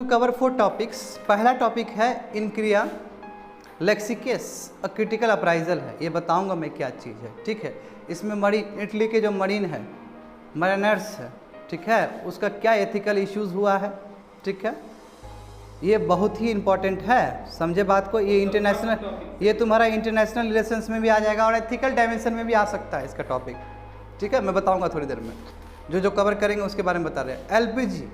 Cover 4 topics. पहला topic है इनक्रिया लेक्सिकेस, a critical appraisal है। ये बताऊंगा मैं क्या चीज़ है, ठीक है। इसमें मरीन, इटली के जो मरीन है, मरीनर्स है, ठीक है, उसका क्या एथिकल इश्यूज़ हुआ है, ठीक है। ये बहुत ही इम्पोर्टेंट है, समझे बात को। ये इंटरनेशनल, ये तुम्हारा इंटरनेशनल रिलेशंस में भी आ जाएगा और एथिकल डायमेंशन में भी आ सकता है इसका टॉपिक, ठीक है। मैं बताऊंगा थोड़ी देर में, जो कवर करेंगे उसके बारे में बता रहे हैं। एलपीजी,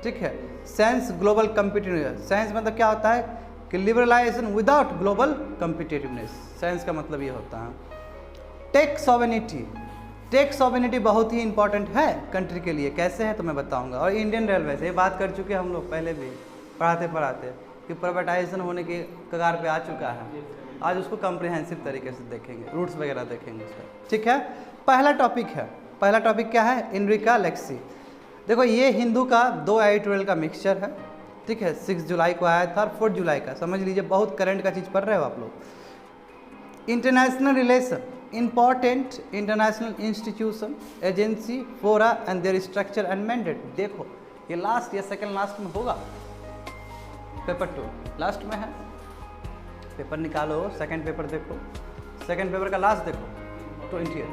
ठीक है। साइंस ग्लोबल कम्पिटिटिवनेस, साइंस मतलब क्या होता है कि liberalisation without global competitiveness, science का मतलब ये होता है। टेक सॉवेनिटी, टेक सॉवेनिटी बहुत ही इंपॉर्टेंट है कंट्री के लिए, कैसे है तो मैं बताऊंगा। और इंडियन रेलवे से ये बात कर चुके हम लोग पहले भी पढ़ाते कि प्राइवेटाइजेशन होने के कगार पे आ चुका है। आज उसको कम्प्रिहेंसिव तरीके से देखेंगे, रूट्स वगैरह देखेंगे उसका, ठीक है। पहला टॉपिक है, पहला टॉपिक क्या है, इनरिका लेक्सी। देखो ये हिंदू का 2 एडिटोरियल का मिक्सचर है, ठीक है। 6 जुलाई को आया था और 4 जुलाई का, समझ लीजिए बहुत करंट का चीज़ पढ़ रहे हो आप लोग। International relation, important international institution, agency, fora and their structure and mandate. देखो ये लास्ट या सेकंड लास्ट में होगा, पेपर 2 लास्ट में है। पेपर निकालो, सेकंड पेपर देखो, सेकंड पेपर का लास्ट देखो, 20,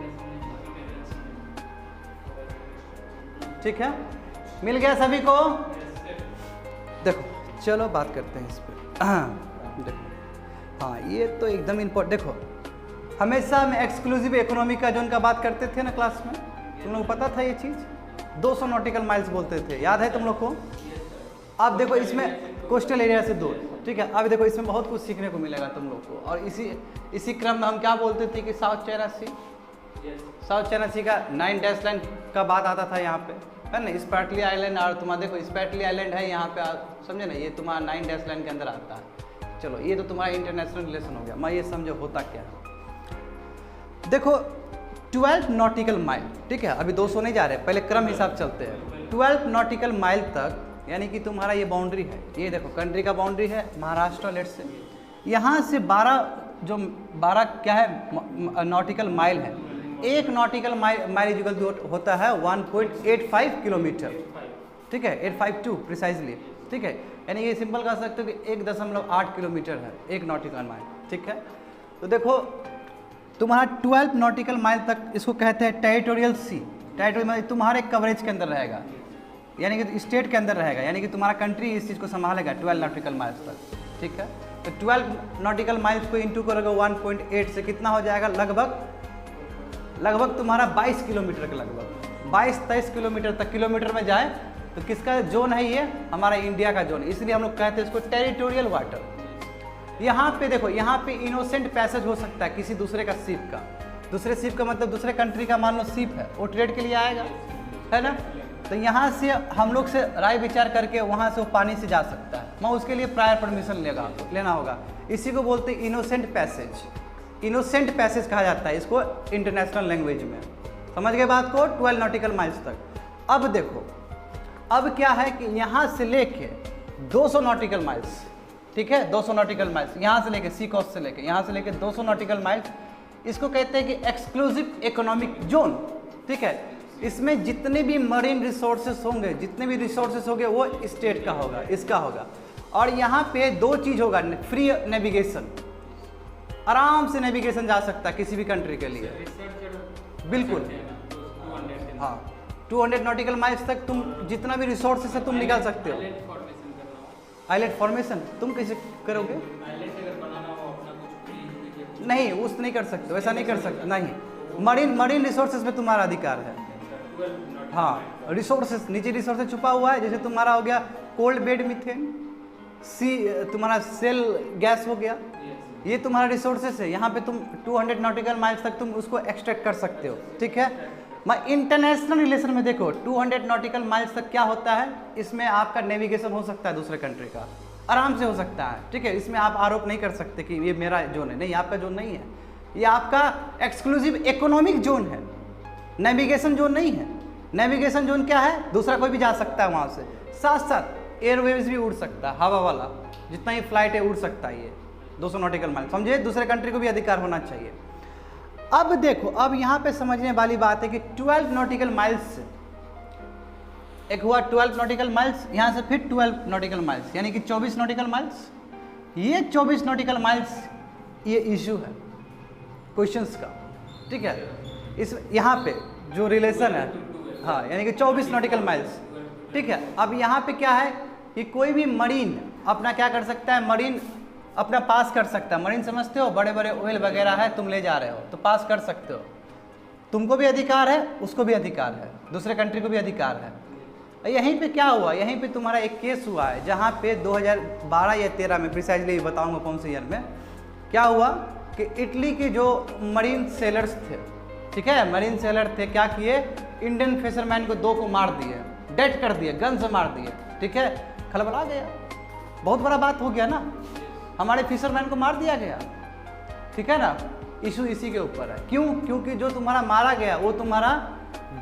ठीक है। मिल गया सभी को। देखो चलो बात करते हैं इस पर। देखो हाँ, ये तो एकदम इम्पोर्टेंट। देखो हमेशा हम एक्सक्लूसिव इकोनॉमिक का जोन का बात करते थे ना क्लास में, तुम लोग को पता था ये चीज़, 200 नॉटिकल माइल्स बोलते थे, याद है तुम लोग को। अब देखो इसमें कोस्टल एरिया से दूर, ठीक है। अब देखो इसमें बहुत कुछ सीखने को मिलेगा तुम लोग को। और इसी क्रम में हम क्या बोलते थे कि साउथ चाइना सी, साउथ चाइना सी का 9 डैश लाइन का बात आता था यहाँ पे, है ना। स्पैटली आइलैंड, और तुम्हारा देखो स्पैटली आइलैंड है यहाँ पे, समझे ना, ये तुम्हारा 9 डैश लाइन के अंदर आता है। चलो ये तो तुम्हारा इंटरनेशनल रिलेशन हो गया। मैं ये समझो होता क्या है। देखो 12 नॉटिकल माइल, ठीक है। अभी 200 नहीं जा रहे, पहले क्रम हिसाब चलते हैं। 12 नॉटिकल माइल तक, यानी कि तुम्हारा ये बाउंड्री है, ये देखो कंट्री का बाउंड्री है महाराष्ट्र लेट से, यहाँ से 12 क्या है नॉटिकल माइल है। एक नॉटिकल माइल इक्वल होता है 1.85 किलोमीटर, ठीक है, 852 प्रिसाइजली, ठीक है। यानी ये सिंपल कह सकते हो कि 1.8 किलोमीटर है एक नॉटिकल माइल, ठीक है। तो देखो तुम्हारा 12 नॉटिकल माइल तक इसको कहते हैं टेरिटोरियल सी। टेरिटोरियल मतलब तुम्हारे कवरेज के अंदर रहेगा, यानी कि स्टेट के अंदर रहेगा, यानी कि तुम्हारा कंट्री इस चीज़ को संभालेगा 12 नॉटिकल माइल्स तक, ठीक है। तो 12 नॉटिकल माइल्स को इंटू करोगे 1.8 से कितना हो जाएगा, लगभग तुम्हारा 22 किलोमीटर के लगभग 22-23 किलोमीटर तक, किलोमीटर में जाए तो किसका जोन है ये, हमारा इंडिया का जोन। इसलिए हम लोग कहते हैं इसको टेरिटोरियल वाटर। यहाँ पे देखो, यहाँ पे इनोसेंट पैसेज हो सकता है किसी दूसरे का शिप का, दूसरे शिप का मतलब दूसरे कंट्री का, मान लो शिप है, वो ट्रेड के लिए आएगा, है ना। तो यहाँ से हम लोग से राय विचार करके वहाँ से वो पानी से जा सकता है, मैं उसके लिए प्रायर परमिशन लेना होगा। इसी को बोलते हैं इनोसेंट पैसेज। इनोसेंट पैसेज कहा जाता है इसको इंटरनेशनल लैंग्वेज में, समझ गए बात को, 12 नॉटिकल माइल्स तक। अब देखो अब क्या है कि यहाँ से लेके 200 नॉटिकल माइल्स, ठीक है, 200 नॉटिकल माइल्स यहाँ से लेके सी कोस्ट से लेके, यहाँ से लेके 200 नॉटिकल माइल्स, इसको कहते हैं कि एक्सक्लूसिव इकोनॉमिक जोन, ठीक है। इसमें जितने भी मरीन रिसोर्सेस होंगे, जितने भी रिसोर्सेस होंगे वो स्टेट का होगा, इसका होगा। और यहाँ पे 2 चीज़ होगा, फ्री नेविगेशन, आराम से नेविगेशन जा सकता है किसी भी कंट्री के लिए, बिल्कुल। हाँ 200 नॉटिकल माइल्स तक तुम जितना भी रिसोर्सेस है तुम निकाल सकते हो। आइलैंड फॉर्मेशन तुम कैसे करोगे, नहीं उस नहीं कर सकते, वैसा नहीं कर सकते, नहीं। मरीन रिसोर्सेज में तुम्हारा अधिकार है। हाँ रिसोर्सेज, नीचे रिसोर्सेज छुपा हुआ है, जैसे तुम्हारा हो गया कोल्ड बेड मीथेन, तुम्हारा सेल गैस हो गया, ये तुम्हारा रिसोर्सेस है। यहाँ पे तुम 200 नॉटिकल माइल्स तक तुम उसको एक्सट्रैक्ट कर सकते हो, ठीक है। मैं इंटरनेशनल रिलेशन में देखो 200 नॉटिकल माइल्स तक क्या होता है, इसमें आपका नेविगेशन हो सकता है दूसरे कंट्री का, आराम से हो सकता है, ठीक है। इसमें आप आरोप नहीं कर सकते कि ये मेरा जोन है, नहीं आपका जोन नहीं है, ये आपका एक्सक्लूसिव इकोनॉमिक जोन है, नेविगेशन जोन नहीं है। नेविगेशन जोन क्या है, दूसरा कोई भी जा सकता है वहाँ से, साथ साथ एयरवेज भी उड़ सकता है, हवा वाला जितना ही फ्लाइट है उड़ सकता है ये 200 नॉटिकल माइल, समझे। दूसरे कंट्री को भी अधिकार होना चाहिए। अब देखो, अब यहाँ पे समझने वाली बात है कि 12 नॉटिकल माइल्स एक हुआ 12 नॉटिकल माइल्स, यहाँ से फिर 12 नॉटिकल माइल्स, यानी कि 24 नॉटिकल माइल्स। ये 24 नॉटिकल माइल्स ये इशू है क्वेश्चंस का, ठीक है। इस यहाँ पे जो रिलेशन है, हाँ, यानी कि 24 नॉटिकल माइल्स, ठीक है। अब यहाँ पे क्या है कि कोई भी मरीन अपना क्या कर सकता है, मरीन अपना पास कर सकता है। मरीन समझते हो, बड़े बड़े ऑयल वगैरह है, तुम ले जा रहे हो तो पास कर सकते हो। तुमको भी अधिकार है, उसको भी अधिकार है, दूसरे कंट्री को भी अधिकार है। यहीं पे क्या हुआ, यहीं पे तुम्हारा एक केस हुआ है जहाँ पे 2012 या 13 में, प्रिसाइजली बताऊंगा कौन से ईयर में, क्या हुआ कि इटली के जो मरीन सेलर्स थे, ठीक है, मरीन सेलर थे, क्या किए, इंडियन फिशरमैन को 2 को मार दिए, डेड कर दिए, गन से मार दिए, ठीक है। खलबला गया, बहुत बड़ा बात हो गया ना, हमारे फिशरमैन को मार दिया गया, ठीक है ना। इशू इसी के ऊपर है, क्यों, क्योंकि जो तुम्हारा मारा गया वो तुम्हारा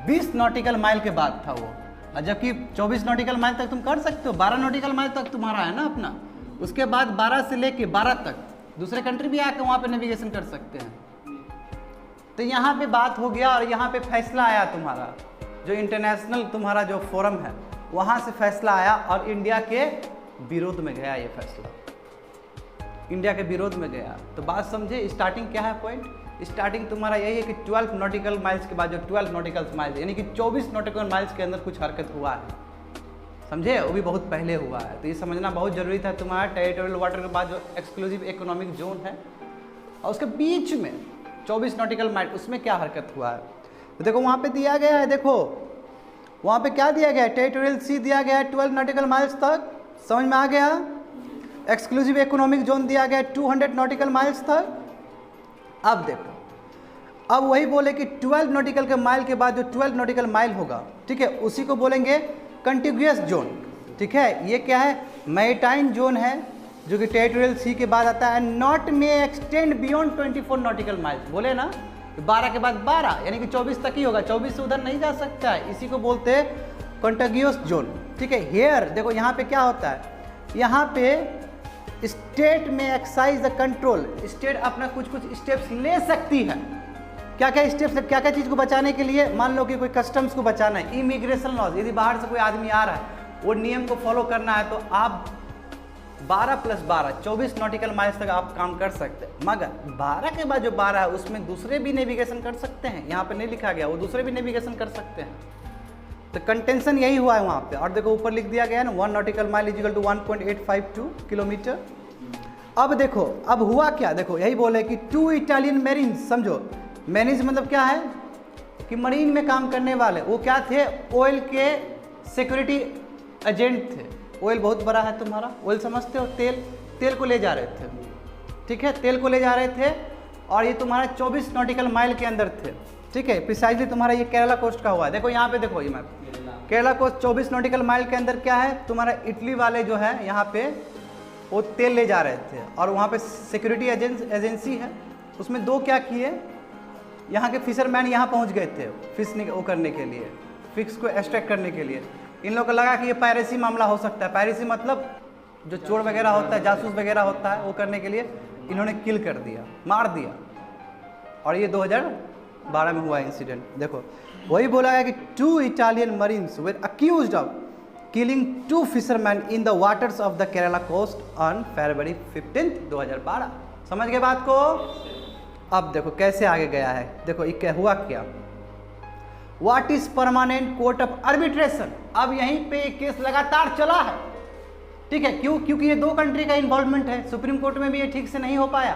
20 नॉटिकल माइल के बाद था वो, जबकि 24 नॉटिकल माइल तक तुम कर सकते हो, 12 नॉटिकल माइल तक तुम्हारा है ना अपना, उसके बाद 12 से लेके 12 तक दूसरे कंट्री भी आकर वहाँ पे नेविगेशन कर सकते हैं। तो यहाँ पे बात हो गया और यहाँ पे फैसला आया तुम्हारा, जो इंटरनेशनल तुम्हारा जो फोरम है वहाँ से फैसला आया और इंडिया के विरोध में गया ये फैसला, इंडिया के विरोध में गया। तो बात समझे, स्टार्टिंग क्या है पॉइंट, स्टार्टिंग तुम्हारा यही है कि 12 नॉटिकल माइल्स के बाद जो 12 नॉटिकल माइल्स यानी कि 24 नॉटिकल माइल्स के अंदर कुछ हरकत हुआ है, समझे, वो भी बहुत पहले हुआ है। तो ये समझना बहुत जरूरी था। तुम्हारा टेरिटोरियल वाटर के बाद जो एक्सक्लूसिव इकोनॉमिक जोन है और उसके बीच में 24 नॉटिकल माइल, उसमें क्या हरकत हुआ है। तो देखो वहाँ पे दिया गया है, देखो वहाँ पे क्या दिया गया है, टेरिटोरियल सी दिया गया है 12 नॉटिकल माइल्स तक, समझ में आ गया। एक्सक्लूसिव इकोनॉमिक जोन दिया गया है 200 नॉटिकल माइल्स तक। अब देखो, अब वही बोले कि 12 नॉटिकल के माइल के बाद जो 12 नॉटिकल माइल होगा, ठीक है, उसी को बोलेंगे कंटिग्यूअस जोन, ठीक है। ये क्या है, मैरीटाइम जोन है जो कि टेरिटोरियल सी के बाद आता है। Not may extend beyond 24 nautical miles, बोले ना 12 के बाद 12 यानी कि 24 तक ही होगा, 24 से उधर नहीं जा सकता है, इसी को बोलते हैं कंटिग्यूअस जोन, ठीक है। हेयर देखो यहाँ पे क्या होता है, यहाँ पे स्टेट में एक्साइज द कंट्रोल, स्टेट अपना कुछ कुछ स्टेप्स ले सकती है। क्या क्या स्टेप्स, क्या क्या चीज़ को बचाने के लिए, मान लो कि कोई कस्टम्स को बचाना है, इमिग्रेशन लॉज, यदि बाहर से कोई आदमी आ रहा है वो नियम को फॉलो करना है तो आप 12 + 12 24 नॉटिकल माइल्स तक आप काम कर सकते हैं। मगर 12 के बाद जो 12 है उसमें दूसरे भी नेविगेशन कर सकते हैं, यहाँ पे नहीं लिखा गया, वो दूसरे भी नेविगेशन कर सकते हैं। तो कंटेंशन यही हुआ है वहाँ पे। और देखो ऊपर लिख दिया गया है ना 1 nautical mile equal to 1.852 kilometre. अब देखो अब हुआ क्या, देखो यही बोले कि 2 इटालियन मेरीन्स, समझो मेरीन्स मतलब क्या है कि मरीन में काम करने वाले, वो क्या थे, ऑयल के सिक्योरिटी एजेंट थे। ऑयल बहुत बड़ा है तुम्हारा, ऑयल समझते हो, तेल, तेल को ले जा रहे थे, ठीक है, तेल को ले जा रहे थे और ये तुम्हारा 24 नॉटिकल माइल के अंदर थे, ठीक है। प्रिसाइजली तुम्हारा ये केरला कोस्ट का हुआ है, देखो यहाँ पे देखो ये map, Kerala coast 24 nautical mile के अंदर क्या है तुम्हारा, इटली वाले जो है यहाँ पे वो तेल ले जा रहे थे और वहाँ पे सिक्योरिटी एजेंसी है, उसमें 2 क्या किए, यहाँ के फिशरमैन यहाँ पहुँच गए थे फिश वो करने के लिए, फिश को एक्सट्रैक्ट करने के लिए। इन लोगों को लगा कि ये पायरेसी मामला हो सकता है, पायरेसी मतलब जो चोर वगैरह होता है, जासूस वगैरह होता है, वो करने के लिए इन्होंने किल कर दिया, मार दिया। और ये 2012 में हुआ इंसिडेंट। देखो वही बोला गया कि 2 Italian marines were accused of killing 2 fishermen in the waters of the Kerala coast on February 15, 2012। समझ गए बात को। अब देखो कैसे आगे गया है, देखो ये हुआ क्या, what is permanent court of arbitration. अब यहीं पे केस लगातार चला है, ठीक है, क्यों, क्योंकि ये 2 कंट्री का इन्वॉल्वमेंट है। सुप्रीम कोर्ट में भी ये ठीक से नहीं हो पाया।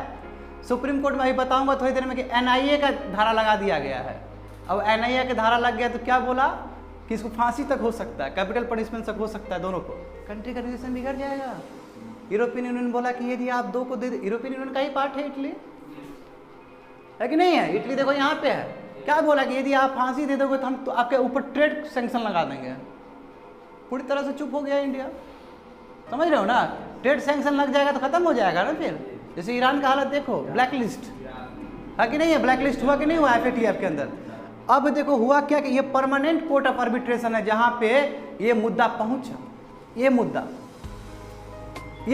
सुप्रीम कोर्ट में अभी बताऊंगा थोड़ी देर में कि NIA का धारा लगा दिया गया है। अब NIA का धारा लग गया तो क्या बोला कि इसको फांसी तक हो सकता है, कैपिटल पनिशमेंट तक हो सकता है, दोनों को। कंट्री का रिलेशन बिगड़ जाएगा। यूरोपियन यूनियन बोला कि यदि आप 2 को दे, यूरोपियन यूनियन का ही पार्ट है इटली, है कि नहीं है, इटली देखो यहाँ पे है, क्या बोला कि यदि आप फांसी दे दोगे तो हम तो आपके ऊपर ट्रेड सैंक्शन लगा देंगे। पूरी तरह से चुप हो गया इंडिया, समझ रहे हो ना। ट्रेड सैंक्शन लग जाएगा तो खत्म हो जाएगा ना फिर। जैसे ईरान का हालत देखो, ब्लैक लिस्ट है कि नहीं है, ब्लैक लिस्ट हुआ कि नहीं हुआ FATF के अंदर। अब देखो हुआ क्या कि ये परमानेंट कोर्ट ऑफ आर्बिट्रेशन है जहां पे ये मुद्दा पहुंचा, ये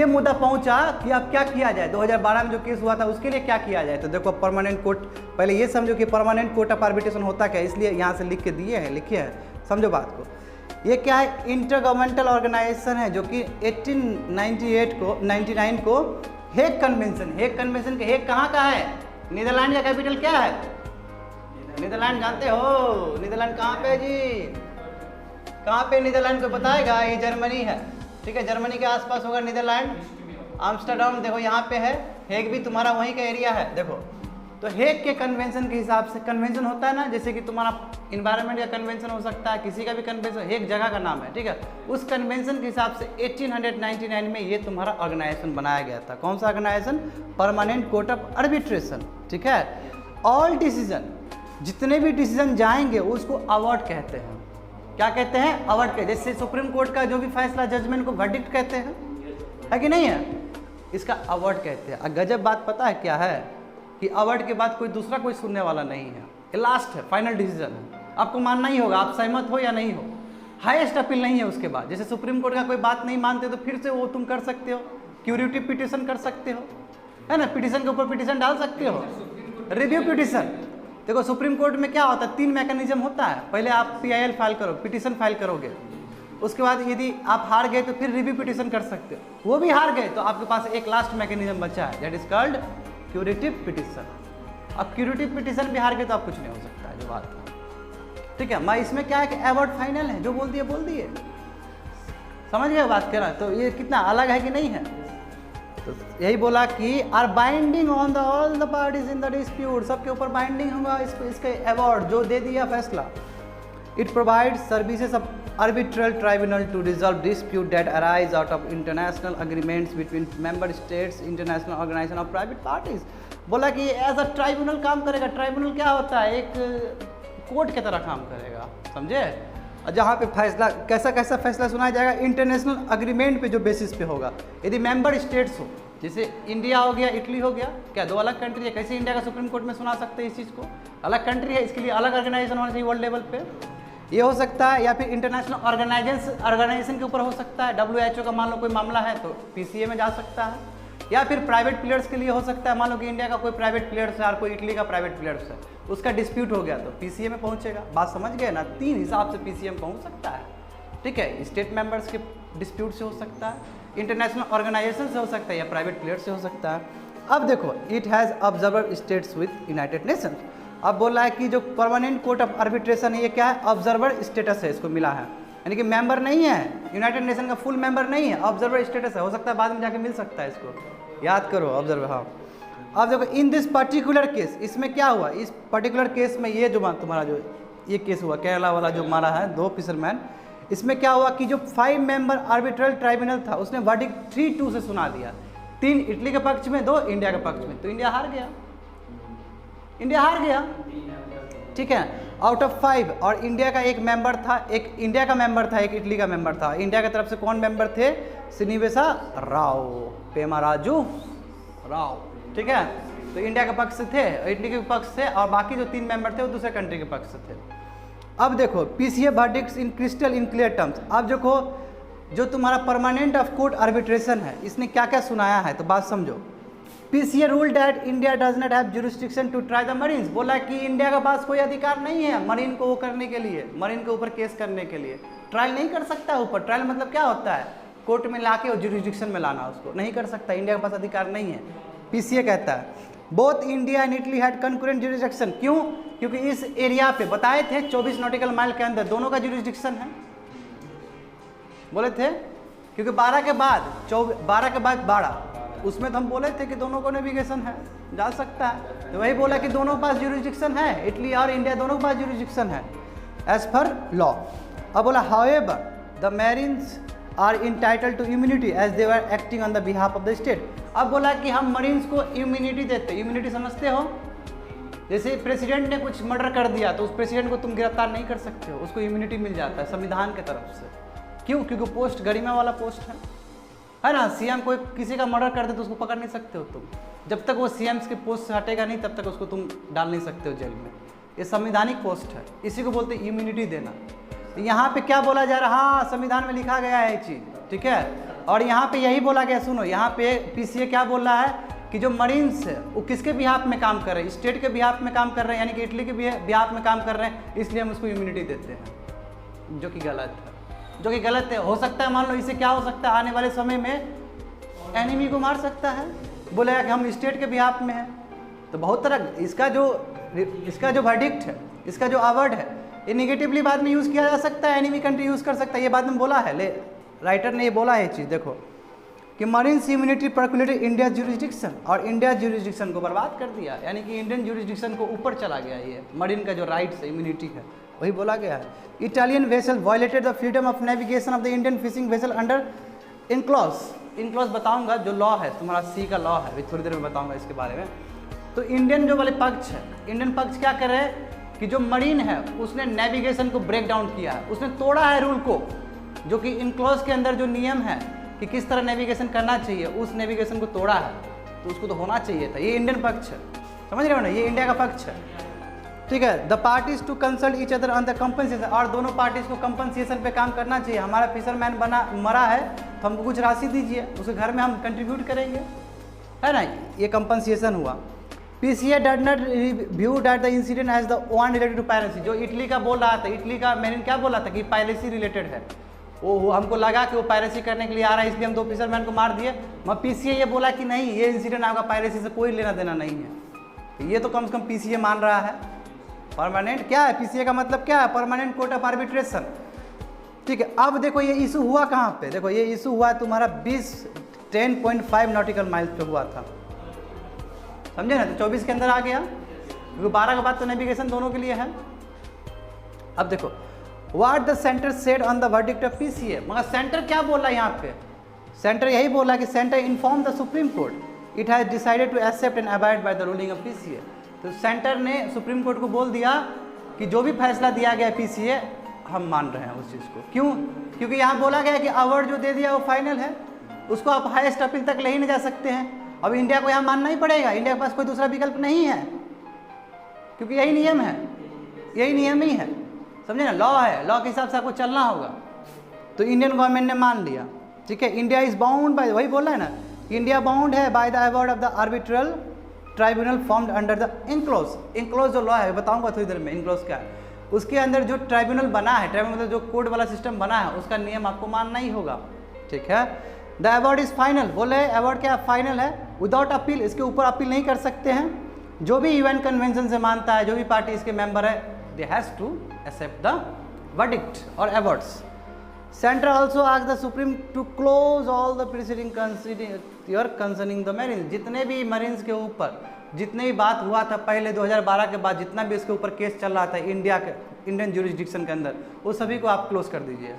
मुद्दा पहुंचा कि अब क्या किया जाए। 2012 में जो केस हुआ था उसके लिए क्या किया जाए। तो देखो परमानेंट कोर्ट, पहले ये समझो कि परमानेंट कोर्ट ऑफ आर्बिट्रेशन होता क्या, इसलिए यहाँ से लिख के दिए हैं, लिखे हैं, समझो बात को। ये क्या है, इंटर गवर्नमेंटल ऑर्गेनाइजेशन है जो कि 1898 को हेग कन्वेंशन के हेग कहाँ का है, नीदरलैंड का कैपिटल क्या है, नीदरलैंड जानते हो, नीदरलैंड कहाँ पे जी, कहाँ पे नीदरलैंड को बताएगा, ये जर्मनी है, ठीक है, जर्मनी के आसपास होगा नीदरलैंड, आम्स्टरडम देखो यहाँ पे है, हेग भी तुम्हारा वहीं का एरिया है, देखो तो हेग के कन्वेंशन के हिसाब से, कन्वेंशन होता है ना, जैसे कि तुम्हारा इन्वायरमेंट का कन्वेंशन हो सकता है, किसी का भी कन्वेंशन, हेग जगह का नाम है, ठीक है, उस कन्वेंशन के हिसाब से 1899 में ये तुम्हारा ऑर्गेनाइजेशन बनाया गया था। कौन सा organisation, permanent court of arbitration, ठीक है। ऑल डिसीजन, जितने भी डिसीजन जाएंगे उसको अवार्ड कहते हैं, क्या कहते हैं, अवार्ड कहते हैं। जैसे सुप्रीम कोर्ट का जो भी फैसला, जजमेंट को वर्डिक्ट कहते हैं, है कि नहीं है, इसका अवार्ड कहते हैं। गजब बात पता है क्या है कि अवार्ड के बाद कोई दूसरा कोई सुनने वाला नहीं है, ये लास्ट है, फाइनल डिसीजन है, आपको मानना ही होगा, आप सहमत हो या नहीं हो, हाईएस्ट अपील नहीं है उसके बाद। जैसे सुप्रीम कोर्ट का कोई बात नहीं मानते तो फिर से वो तुम कर सकते हो, क्यूरेटिव पिटीशन कर सकते हो, है ना, पिटीशन के ऊपर पिटीशन डाल सकते हो, रिव्यू पिटीशन। देखो सुप्रीम कोर्ट में क्या होता है, 3 मैकेनिज्म होता है, पहले आप PIL फाइल करो, पिटीशन फाइल करोगे, उसके बाद यदि आप हार गए तो फिर रिव्यू पिटीशन कर सकते हो, वो भी हार गए तो आपके पास एक लास्ट मैकेनिज्म बचा है, that is called curative petition. अब क्यूरेटिव पिटीशन भी हार गए तो आप कुछ नहीं हो सकता है, जो बात है, ठीक है। मैं इसमें क्या है कि अवार्ड फाइनल है, जो बोल दिए, समझ गए बात कह रहा है, तो ये कितना अलग है कि नहीं है। तो यही बोला कि are binding on the all the parties in the dispute, सबके ऊपर बाइंडिंग होगा इसके अवार्ड जो दे दिया फैसला। It provide services of arbitral tribunal to resolve dispute that arise out of international agreements between member states, international organisation of private parties. बोला कि एज अ ट्राइब्यूनल काम करेगा। ट्राइब्यूनल क्या होता है, एक कोर्ट की तरह काम करेगा, समझे, जहाँ पे फैसला कैसा फैसला सुनाया जाएगा, इंटरनेशनल अग्रीमेंट पे जो बेसिस पे होगा। यदि मेंबर स्टेट्स हो, जैसे इंडिया हो गया, इटली हो गया, क्या 2 अलग कंट्री है, कैसे इंडिया का सुप्रीम कोर्ट में सुना सकते हैं इस चीज़ को, अलग कंट्री है, इसके लिए अलग ऑर्गेनाइजेशन होना चाहिए वर्ल्ड लेवल पे, ये हो सकता है। या फिर इंटरनेशनल ऑर्गेनाइजेशन के ऊपर हो सकता है, WHO का मान लो कोई मामला है तो PCA में जा सकता है, या फिर प्राइवेट प्लेयर्स के लिए हो सकता है, मान लो कि इंडिया का कोई प्राइवेट प्लेयर्स है और कोई इटली का प्राइवेट प्लेयर्स है, उसका डिस्प्यूट हो गया तो PCA में पहुंचेगा। बात समझ गए ना, 3 हिसाब से PCA में पहुंच सकता है, ठीक है। स्टेट मेंबर्स के डिस्प्यूट से हो सकता है, इंटरनेशनल ऑर्गेनाइजेशन से हो सकता है, या प्राइवेट प्लेयर से हो सकता है। अब देखो, it has observer states with United Nations. अब बोल रहा है कि जो परमानेंट कोर्ट ऑफ आर्बिट्रेशन है, ये क्या है, ऑब्जर्वर स्टेटस है, इसको मिला है, यानी कि मेंबर नहीं है, यूनाइटेड नेशन का फुल मेंबर नहीं है, ऑब्जर्वर स्टेटस है, हो सकता है बाद में जाके मिल सकता है, इसको याद करो, ऑब्जर्वर। हाँ, अब देखो इन दिस पर्टिकुलर केस, इसमें क्या हुआ, इस पर्टिकुलर केस में ये जो तुम्हारा जो ये केस हुआ, केरला वाला जो मारा है 2 फिशरमैन, इसमें क्या हुआ कि जो 5 मेंबर आर्बिट्रल ट्राइब्यूनल था, उसने वर्डिक्ट 3-2 से सुना दिया, 3 इटली के पक्ष में, 2 इंडिया के पक्ष में, तो इंडिया हार गया, ठीक है। आउट ऑफ 5, और इंडिया का एक मेंबर था, एक इंडिया का मेंबर था, एक इटली का मेंबर था। इंडिया की तरफ से कौन मेंबर थे, श्रीनिवासा राव, पेमाराजू राव, ठीक है, तो इंडिया के पक्ष से थे, इटली के पक्ष से, और बाकी जो 3 मेंबर थे वो दूसरे कंट्री के पक्ष से थे। अब देखो PCA verdicts in crystal in clear terms. अब देखो जो तुम्हारा परमानेंट ऑफ कोर्ट आर्बिट्रेशन है, इसने क्या क्या सुनाया है, तो बात समझो। PCA rule that India does not have jurisdiction to try the marines. बोला कि इंडिया के पास कोई अधिकार नहीं है मरीन को वो करने के लिए, मरीन के ऊपर केस करने के लिए, ट्रायल नहीं कर सकता ऊपर। ट्रायल मतलब क्या होता है, कोर्ट में लाके और जुरिस्डिक्शन में लाना, उसको नहीं कर सकता, इंडिया के पास अधिकार नहीं है। PCA कहता है both India and Italy had concurrent jurisdiction. क्यों, क्योंकि इस एरिया पे बताए थे 24 नॉटिकल माइल के अंदर दोनों का जुरिस्डिक्शन है, बोले थे, क्योंकि 12 के बाद 12 उसमें तो हम बोले थे कि दोनों को नेविगेशन है, जा सकता है, तो वही बोला कि दोनों के पास जुरिस्डिक्शन है, इटली और इंडिया दोनों के पास जुरिस्डिक्शन है एज पर लॉ। अब बोला however the marines are entitled to immunity as they were acting on the behalf of the state. अब बोला कि हम मरीन्स को इम्यूनिटी देते, इम्यूनिटी समझते हो, जैसे प्रेसिडेंट ने कुछ मर्डर कर दिया तो उस प्रेसिडेंट को तुम गिरफ्तार नहीं कर सकते हो, उसको इम्यूनिटी मिल जाता है संविधान की तरफ से। क्यों, क्योंकि पोस्ट गरिमा वाला पोस्ट है ना, CM कोई किसी का मर्डर कर दे तो उसको पकड़ नहीं सकते हो तुम, जब तक वो CM के पोस्ट से हटेगा नहीं तब तक उसको तुम डाल नहीं सकते हो जेल में, ये संवैधानिक पोस्ट है, इसी को बोलते हैं इम्यूनिटी देना। यहाँ पे क्या बोला जा रहा, हाँ संविधान में लिखा गया है ये चीज़, ठीक है, और यहाँ पे यही बोला गया, सुनो यहाँ पे PCA क्या बोल रहा है कि जो मरीन्स है वो किसके बिहाफ में काम कर रहे हैं, स्टेट के बिहाफ में काम कर रहे हैं, यानी कि इटली के बिहाफ में काम कर रहे हैं, इसलिए हम उसको इम्यूनिटी देते हैं, जो कि गलत है। जो कि गलत है। हो सकता है मान लो इससे क्या हो सकता है, आने वाले समय में एनिमी को मार सकता है, बोलेगा कि हम स्टेट के बिहाफ में हैं। तो बहुत तरह इसका जो वर्डिक्ट है, इसका जो अवार्ड है, ये निगेटिवली बाद में यूज़ किया जा सकता है, एनिमी कंट्री यूज़ कर सकता है। ये बाद में बोला है, राइटर ने ये बोला है चीज़, देखो कि मरीन्स इम्यूनिटी परकुलेटेड इंडिया ज्यूरिसडिक्शन, और इंडिया ज्यूरिसडिक्शन को बर्बाद कर दिया, यानी कि इंडियन ज्यूरिसडिक्शन को ऊपर चला गया। ये मरीन का जो राइट्स है, इम्यूनिटी है, वही बोला गया है। Italian vessel violated the freedom of navigation of the Indian fishing vessel under in clause बताऊंगा, जो लॉ है तुम्हारा सी का लॉ है, अभी थोड़ी देर में बताऊंगा इसके बारे में। तो इंडियन जो वाले पक्ष है, इंडियन पक्ष क्या करे कि जो मरीन है उसने नेविगेशन को ब्रेक डाउन किया है, उसने तोड़ा है रूल को, जो कि इनक्लॉज के अंदर जो नियम है कि किस तरह नेविगेशन करना चाहिए, उस नेविगेशन को तोड़ा है, तो उसको तो होना चाहिए था। ये इंडियन पक्ष है, समझ रहे हो ना, ये इंडिया का पक्ष है, ठीक है। The parties to consult each other on the compensation, और दोनों पार्टीज को कंपनसेशन पे काम करना चाहिए। हमारा फिशरमैन मरा है तो हमको कुछ राशि दीजिए, उसके घर में हम कंट्रीब्यूट करेंगे, है ना, ये कंपनसेशन हुआ। PCA did not view that the incident as the one related to piracy, जो इटली का बोल रहा था, इटली का मेरिन क्या बोला था कि पायरेसी रिलेटेड है, वो हमको लगा कि वो पायरेसी करने के लिए आ रहा है, इसलिए हम 2 फिशरमैन को मार दिए। मगर PCA ये बोला कि नहीं, ये इंसिडेंट आपका पायरेसी से कोई लेना देना नहीं है। ये तो कम से कम PCA मान रहा है। परमानेंट क्या है, PCA का मतलब क्या है, परमानेंट कोर्ट ऑफ आर्बिट्रेशन, ठीक है। अब देखो ये इशू हुआ कहाँ पे, देखो ये इशू हुआ तुम्हारा 10.5 नॉटिकल माइल्स पे हुआ था, समझे ना। तो 24 के अंदर आ गया, क्योंकि 12 के बाद तो नेविगेशन दोनों के लिए है। अब देखो what the centre said on the verdict of PCA, मगर सेंटर क्या बोला यहाँ पे, सेंटर यही बोला कि centre inform the supreme court it has decided to accept and abide by the ruling of PCA। तो सेंटर ने सुप्रीम कोर्ट को बोल दिया कि जो भी फैसला दिया गया PCA हम मान रहे हैं उस चीज़ को। क्यों, क्योंकि यहाँ बोला गया कि अवार्ड जो दे दिया वो फाइनल है, उसको आप हाईएस्ट अपील तक ले ही नहीं जा सकते हैं। अब इंडिया को यहाँ मानना ही पड़ेगा, इंडिया के पास कोई दूसरा विकल्प नहीं है, क्योंकि यही नियम है, यही नियम ही है, समझे ना, लॉ है, लॉ के हिसाब से आपको चलना होगा। तो इंडियन गवर्नमेंट ने मान लिया, ठीक है। इंडिया इज बाउंड बाय, वही बोल रहा है ना, इंडिया बाउंड है by the award of the arbitral tribunal formed under the enclose जो लॉ है, बताऊंगा थोड़ी देर में इंक्लोज क्या है। उसके अंदर जो ट्राइब्यूनल बना है, ट्राइब्यूनल मतलब जो कोर्ट वाला सिस्टम बना है, उसका नियम आपको मानना ही होगा, ठीक है। द अवार्ड इज फाइनल, बोले अवार्ड क्या फाइनल है, विदाउट अपील, इसके ऊपर अपील नहीं कर सकते हैं। जो भी यूएन कन्वेंशन से मानता है, जो भी पार्टी इसके मेंबर है, they has to accept the verdict और awards. Centre also asked the supreme to close all the proceeding concerning the marines, जितने भी मरीन्स के ऊपर जितने भी बात हुआ था पहले 2012 के बाद, जितना भी इसके ऊपर केस चल रहा था इंडियन ज्यूरिसडिक्शन के अंदर, वो सभी को आप क्लोज कर दीजिए,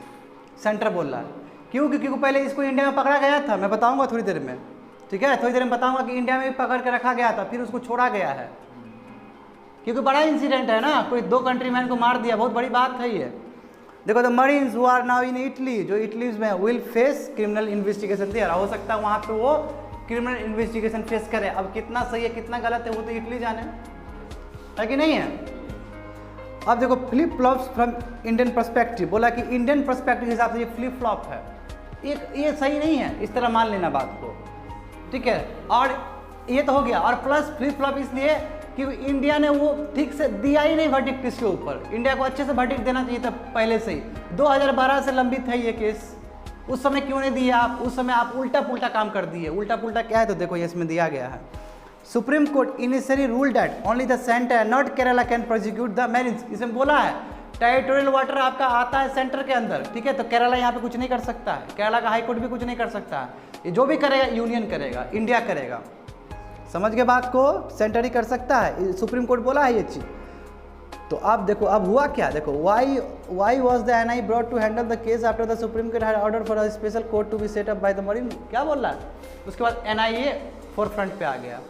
सेंटर बोल रहा है। क्यों, क्योंकि पहले इसको इंडिया में पकड़ा गया था, मैं बताऊंगा थोड़ी देर में, ठीक है, थोड़ी देर में बताऊंगा कि इंडिया में भी पकड़ के रखा गया था, फिर उसको छोड़ा गया है, क्योंकि बड़ा इंसिडेंट है ना, कोई 2 कंट्रीमैन को मार दिया, बहुत बड़ी बात है ये। देखो the marines who are now in Italy, जो इटली में will face criminal investigation there, हो सकता है वहाँ पे वो क्रिमिनल इन्वेस्टिगेशन फेस करे। अब कितना सही है कितना गलत है वो तो इटली जाने, है कि नहीं है। अब देखो flip flops from Indian perspective, बोला कि इंडियन पर्सपेक्टिव के हिसाब से ये फ्लिप फ्लॉप है, ये सही नहीं है, इस तरह मान लेना बात को, ठीक है। और ये तो हो गया, और प्लस फ्लिप फ्लॉप इसलिए कि इंडिया ने वो ठीक से दिया ही नहीं वर्डिक्ट इसके ऊपर, इंडिया को अच्छे से वर्डिक्ट देना चाहिए था पहले से ही। 2012 से लंबित है ये केस, उस समय क्यों नहीं दिया आप, उस समय आप उल्टा पुल्टा काम कर दिए। उल्टा पुल्टा क्या है, तो देखो ये इसमें दिया गया है, supreme court initially rule that only the centre not Kerala can prosecute the marriage, इसमें बोला है टेरिटोरियल वाटर आपका आता है सेंटर के अंदर, ठीक है, तो केरला यहाँ पे कुछ नहीं कर सकता है, केरला का हाई कोर्ट भी कुछ नहीं कर सकता है, ये जो भी करेगा यूनियन करेगा, इंडिया करेगा, समझ गए बात को, सेंटर ही कर सकता है, सुप्रीम कोर्ट बोला है ये चीज़। तो अब देखो अब हुआ क्या, देखो why was the NI brought to handle the case after the supreme court had order for a special court to be set up by the marine, क्या बोल रहा है। उसके बाद NIA फोर फ्रंट पे आ गया,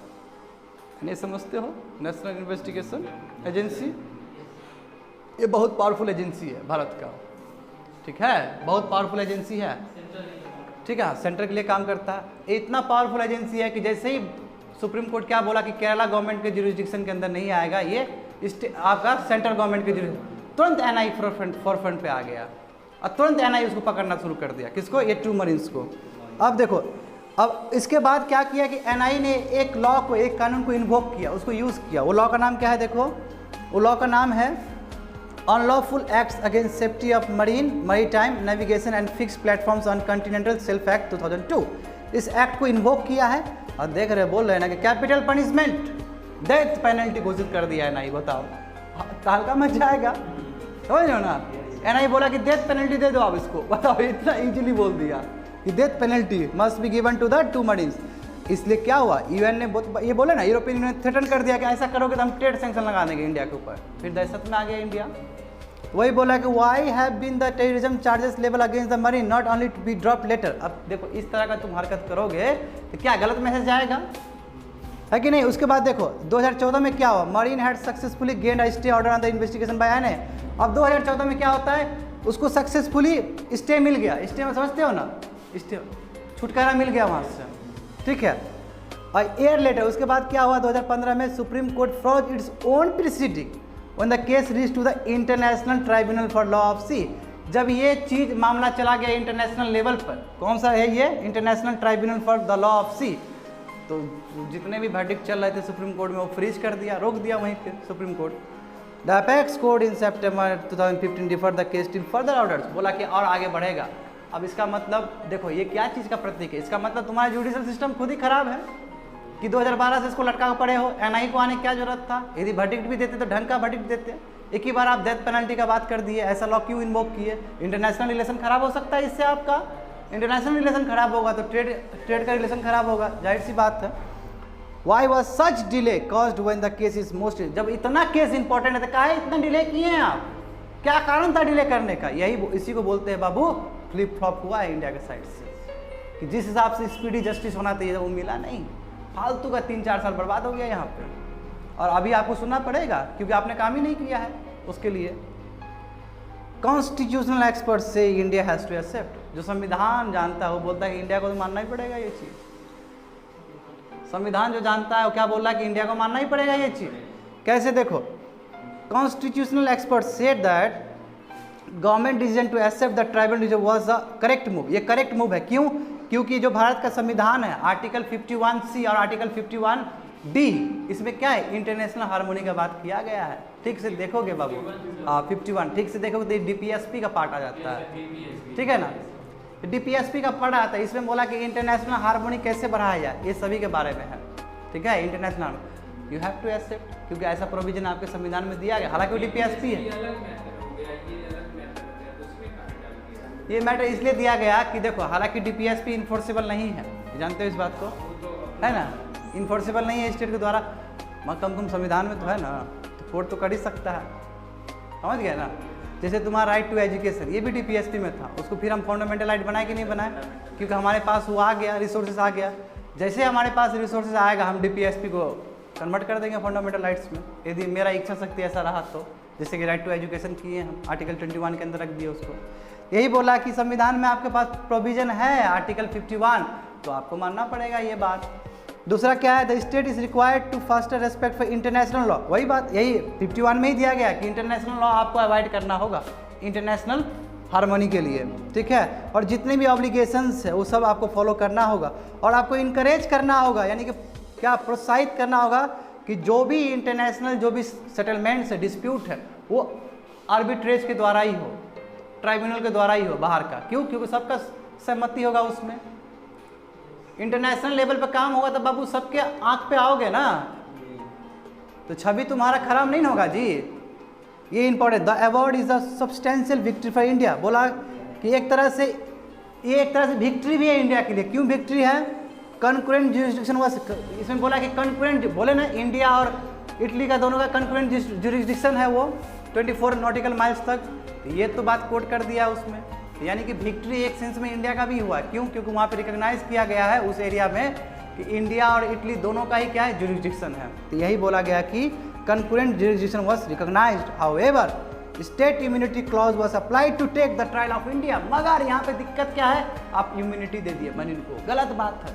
नहीं समझते हो, नेशनल इन्वेस्टिगेशन एजेंसी, ये बहुत पावरफुल एजेंसी है भारत का, ठीक है, बहुत पावरफुल एजेंसी है, ठीक है, सेंटर के लिए काम करता है। ये इतना पावरफुल एजेंसी है कि जैसे ही सुप्रीम कोर्ट क्या बोला कि केरला गवर्नमेंट के ज्यूरिसडिक्शन के अंदर नहीं आएगा, ये आपका सेंट्रल गवर्नमेंट के तुरंत NI फोर फ्रंट पे आ गया और तुरंत NI उसको पकड़ना शुरू कर दिया, किसको, ये 2 मरीन्स को। अब देखो अब इसके बाद क्या किया कि NI ने एक लॉ को, एक कानून को इन्वोक किया, उसको यूज़ किया। वो लॉ का नाम क्या है, देखो वो लॉ का नाम है unlawful acts against safety of maritime navigation and fix platforms on continental shelf act 2002। इस एक्ट को इन्वोक किया है और देख रहे बोल रहे हैं ना कि कैपिटल पनिशमेंट डेथ पेनल्टी घोषित कर दिया है एनआई। बताओ हल्का मच जाएगा, समझ लो ना। एनआई बोला कि डेथ पेनल्टी दे दो आप इसको, बताओ इतना इजीली बोल दिया कि death penalty must be given to the 2 marines. इसलिए क्या हुआ, यूएन ने ये बोले ना, यूरोपियन यूनियन थ्रेटन कर दिया कि ऐसा करोगे तो हम ट्रेड सैंक्शन लगा देंगे इंडिया के ऊपर। फिर दहशत में आ गया इंडिया। वही बोला कि why have been the terrorism charges level against the marine not only to be drop later. अब देखो इस तरह का तुम हरकत करोगे तो क्या गलत मैसेज जाएगा, है कि नहीं। उसके बाद देखो 2014 में क्या हुआ, marine had successfully gained a stay order on the investigation by NIA. अब 2014 में क्या होता है, उसको सक्सेसफुली स्टे मिल गया। स्टे में समझते हो ना, स्टे छुटकारा मिल गया वहाँ से, ठीक है। और ईयर लेटर उसके बाद क्या हुआ, 2015 में supreme court froze its own proceeding when the case reach to the international tribunal for law of sea. जब ये चीज़ मामला चला गया इंटरनेशनल लेवल पर, कौन सा है ये, international tribunal for the law of sea, तो जितने भी वर्डिक्ट चल रहे थे सुप्रीम कोर्ट में वो फ्रीज कर दिया, रोक दिया वहीं पे supreme court. The apex court in September 2015 differ the case till further orders, बोला कि और आगे बढ़ेगा। अब इसका मतलब देखो ये क्या चीज़ का प्रतीक है, इसका मतलब तुम्हारा जुडिशल सिस्टम खुद ही खराब है कि 2012 से इसको लटका पड़े हो। एनआई को आने की क्या जरूरत था, यदि वर्डिक्ट भी देते तो ढंग का वर्डिक्ट देते। एक ही बार आप डेथ पेनल्टी का बात कर दिए, ऐसा लॉ क्यों इन्वोक किए। इंटरनेशनल रिलेशन खराब हो सकता है इससे, आपका इंटरनेशनल रिलेशन खराब होगा तो ट्रेड का रिलेशन खराब होगा, जाहिर सी बात है। Why was such delay caused when the case is most, जब इतना केस इंपॉर्टेंट है तो काहे इतना डिले किए हैं आप, क्या कारण था डिले करने का। यही इसी को बोलते हैं बाबू फ्लिप फ्लॉप हुआ है इंडिया के साइड से, कि जिस हिसाब से स्पीडी जस्टिस होना चाहिए वो मिला नहीं, फालतू का 3-4 साल बर्बाद हो गया यहाँ पे। और अभी आपको सुनना पड़ेगा क्योंकि आपने काम ही नहीं किया है उसके लिए। कॉन्स्टिट्यूशनल एक्सपर्ट से इंडिया हैज़ टू एक्सेप्ट, जो संविधान जानता है वो बोलता है कि इंडिया को तो मानना ही पड़ेगा ये चीज़। संविधान जो जानता है वो क्या बोल रहा है कि इंडिया को मानना ही पड़ेगा ये चीज़। कैसे, देखो constitutional expert said that government decision to accept the tribal reserve was the correct move. ये करेक्ट मूव है, क्यों, क्योंकि जो भारत का संविधान है आर्टिकल 51C और आर्टिकल 51D, इसमें क्या है, इंटरनेशनल हार्मोनी का बात किया गया है। ठीक से देखोगे बाबू, 51 ठीक से देखोगे तो डीपीएसपी का पार्ट आ जाता है, ठीक है ना, डीपीएसपी का पार्ट आता है। इसमें बोला कि इंटरनेशनल हार्मोनी कैसे बढ़ाया जाए, ये सभी के बारे में है, ठीक है। International you have to accept, क्योंकि ऐसा प्रोविजन आपके संविधान में दिया गया, हालांकि वो डीपीएसपी है। ये मैटर इसलिए दिया गया कि देखो, हालांकि डीपीएसपी इन्फोर्सेबल नहीं है, जानते हो इस बात को, है ना, इन्फोर्सेबल नहीं है स्टेट के द्वारा, मगर कम कम संविधान में तो है ना, तो कोर्ट तो कर ही सकता है, समझ गए ना। जैसे तुम्हारा राइट टू एजुकेशन, ये भी डीपीएसपी में था, उसको फिर हम फंडामेंटल राइट बनाए कि नहीं बनाए, क्योंकि हमारे पास वो आ गया, रिसोर्सेज आ गया। जैसे हमारे पास रिसोर्सेज आएगा हम डीपीएसपी को कन्वर्ट कर देंगे फंडामेंटल राइट्स में, यदि मेरा इच्छा शक्ति ऐसा रहा तो। जैसे कि राइट टू एजुकेशन किए हम, आर्टिकल 21 के अंदर रख दिए उसको। यही बोला कि संविधान में आपके पास प्रोविजन है आर्टिकल 51, तो आपको मानना पड़ेगा ये बात। दूसरा क्या है, the state is required to foster respect for international law, वही बात, यही 51 में ही दिया गया कि इंटरनेशनल लॉ आपको अवॉइड करना होगा इंटरनेशनल हार्मोनी के लिए, ठीक है। और जितने भी ऑब्लिगेशंस है वो सब आपको फॉलो करना होगा, और आपको इनकरेज करना होगा, यानी कि क्या प्रोत्साहित करना होगा कि जो भी इंटरनेशनल जो भी सेटलमेंट्स है, डिस्प्यूट है, वो आर्बिट्रेज के द्वारा ही हो, ट्राइब्यूनल के द्वारा ही हो बाहर का। क्यों, क्योंकि सबका सहमति होगा उसमें। इंटरनेशनल लेवल पे काम होगा तो बाबू सबके आंख पे आओगे ना, तो छवि तुम्हारा खराब नहीं होगा जी। ये important, the award is a substantial victory for India, बोला कि एक तरह से ये एक तरह से विक्ट्री भी है इंडिया के लिए। क्यों विक्ट्री है, कंकरेंट जुरिस्डिक्शन वाज, इसमें बोला कि कंकरेंट, बोले ना इंडिया और इटली का दोनों का कंकरेंट जुरिस्डिक्शन है वो 24 नॉटिकल माइल्स तक, ये तो बात कोट कर दिया उसमें, यानी कि विक्ट्री एक सेंस में इंडिया का भी हुआ। क्यों, क्योंकि वहाँ पे रिकॉग्नाइज किया गया है उस एरिया में कि इंडिया और इटली दोनों का ही क्या है, जुरिस्डिक्शन है। तो यही बोला गया कि concurrent jurisdiction was recognised, however state immunity clause was applied to take the trial of India. मगर यहाँ पे दिक्कत क्या है, आप इम्यूनिटी दे दिए मरीन को, गलत बात है,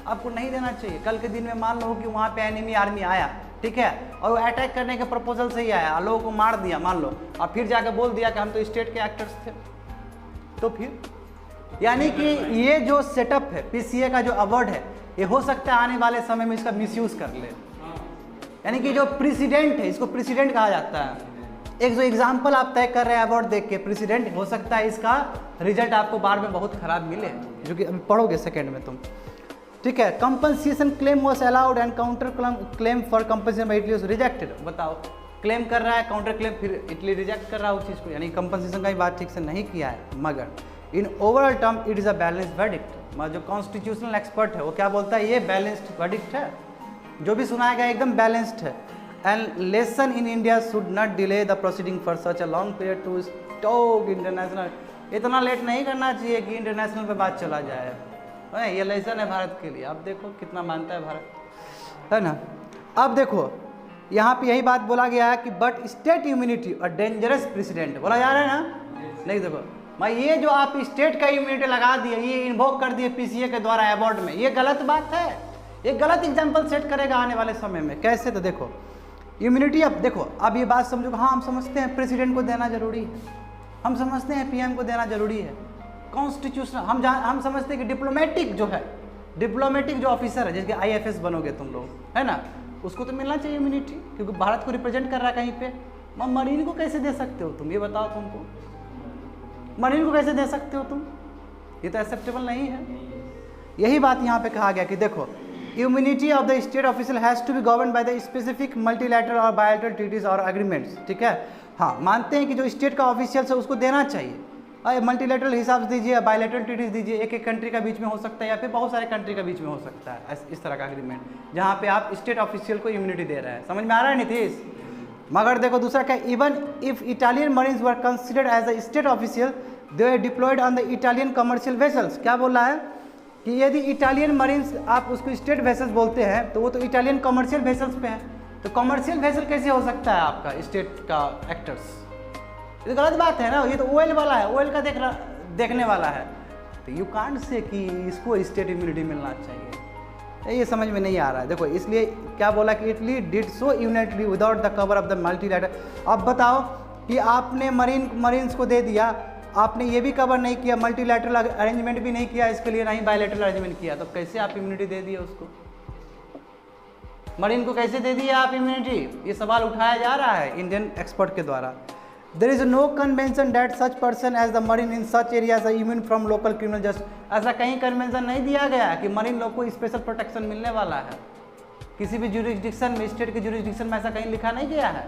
आपको नहीं देना चाहिए। कल के दिन में मान लो कि वहाँ पे एनिमी आर्मी आया, ठीक है, और वो अटैक करने के प्रपोजल से ही आया, लोगों को मार दिया मान लो, और फिर जाकर बोल दिया कि हम तो स्टेट के एक्टर्स थे, तो फिर यानी कि ये जो सेटअप है पीसीए का जो अवार्ड है, ये हो सकता है आने वाले समय में इसका मिसयूज कर ले। यानी कि जो प्रेसिडेंट है, इसको प्रेसिडेंट कहा जाता है, एक जो एग्जाम्पल आप तय कर रहे हैं अवार्ड देख के प्रेसिडेंट, हो सकता है इसका रिजल्ट आपको बाद में बहुत खराब मिले, जो कि अभी पढ़ोगे सेकेंड में तुम, ठीक है। Compensation claim was allowed and counter claim for compensation by Italy was rejected. बताओ, क्लेम कर रहा है, काउंटर क्लेम, फिर इटली रिजेक्ट कर रहा है उस चीज़ को, यानी कंपनसेशन का ही बात ठीक से नहीं किया है। मगर in overall term it is a balanced verdict. मगर जो कॉन्स्टिट्यूशनल एक्सपर्ट है वो क्या बोलता है, ये बैलेंस्ड वर्डिक्ट है, जो भी सुनाया गया एकदम बैलेंस्ड है। And lesson in India should not delay the proceeding for such a long period to stock international. इतना लेट नहीं करना चाहिए कि इंटरनेशनल पे बात चला जाए, है ये लेसन है भारत के लिए। अब देखो कितना मानता है भारत, है ना। अब देखो यहाँ पे यही बात बोला गया है कि बट स्टेट इम्यूनिटी और डेंजरस प्रेसिडेंट बोला जा रहा है ना। नहीं देखो भाई, ये जो आप स्टेट का इम्यूनिटी लगा दिए, ये इन्वोक कर दिए पीसीए के द्वारा अवार्ड में, ये गलत बात है, ये गलत एग्जाम्पल सेट करेगा आने वाले समय में। कैसे, तो देखो इम्यूनिटी, अब देखो अब ये बात समझो, हाँ हम समझते हैं प्रेसिडेंट को देना जरूरी है, हम समझते हैं पीएम को देना जरूरी है, कॉन्स्टिट्यूशनल हम समझते हैं कि डिप्लोमेटिक जो है, डिप्लोमेटिक जो ऑफिसर है, जैसे आईएफएस बनोगे तुम लोग, है ना, उसको तो मिलना चाहिए इम्यूनिटी, क्योंकि भारत को रिप्रेजेंट कर रहा है कहीं पे। मरीन को कैसे दे सकते हो तुम, ये बताओ तुमको, मरीन को कैसे दे सकते हो तुम, ये तो एक्सेप्टेबल नहीं है। यही बात यहाँ पे कहा गया कि देखो immunity of the state official has to be govern by the specific multilateral और बायलैटरल ट्रीटीज और एग्रीमेंट्स, ठीक है। हाँ मानते हैं कि जो स्टेट का ऑफिशियल्स है उसको देना चाहिए, मल्टीलैटरल हिसाब से दीजिए, बायलैटरल ट्रीटीज दीजिए, एक एक कंट्री का बीच में हो सकता है या फिर बहुत सारे कंट्री का बीच में हो सकता है, इस तरह का एग्रीमेंट जहाँ पे आप स्टेट ऑफिशियल को इम्यूनिटी दे रहे हैं। समझ में आ रहा है नीतीश। मगर देखो दूसरा क्या, even if Italian marines were considered as a state official they are deployed on the Italian commercial vessels. क्या बोल रहा है कि यदि इटालियन मरीन्स आप उसको स्टेट वेसल्स बोलते हैं तो वो तो इटालियन कमर्शियल वेसल्स पे है, तो कमर्शियल वेसल कैसे हो सकता है आपका स्टेट का एक्टर्स, ये तो गलत बात है ना। ये तो ऑयल वाला है, ऑयल का देखने वाला है, तो यू कांट से कि इसको स्टेट इम्यूनिटी मिलना चाहिए, ये समझ में नहीं आ रहा है। देखो इसलिए क्या बोला कि Italy did so unilaterally without the cover of the multilateral. अब बताओ कि आपने मरीन्स को दे दिया, आपने ये भी कवर नहीं किया, मल्टीलैटरल अरेंजमेंट भी नहीं किया इसके लिए, नहीं बायलैटरल अरेंजमेंट किया, तो कैसे आप इम्यूनिटी दे दिए उसको, मरीन को कैसे दे दिए आप इम्यूनिटी, ये सवाल उठाया जा रहा है इंडियन एक्सपर्ट के द्वारा। There is no convention that such person as the marine in such areas are immune from local criminal justice। ऐसा कहीं कन्वेंशन नहीं दिया गया कि मरीन लोग को स्पेशल प्रोटेक्शन मिलने वाला है, किसी भी जुरिस्डिक्शन में, स्टेट के जुरिस्डिक्शन में ऐसा कहीं लिखा नहीं गया है,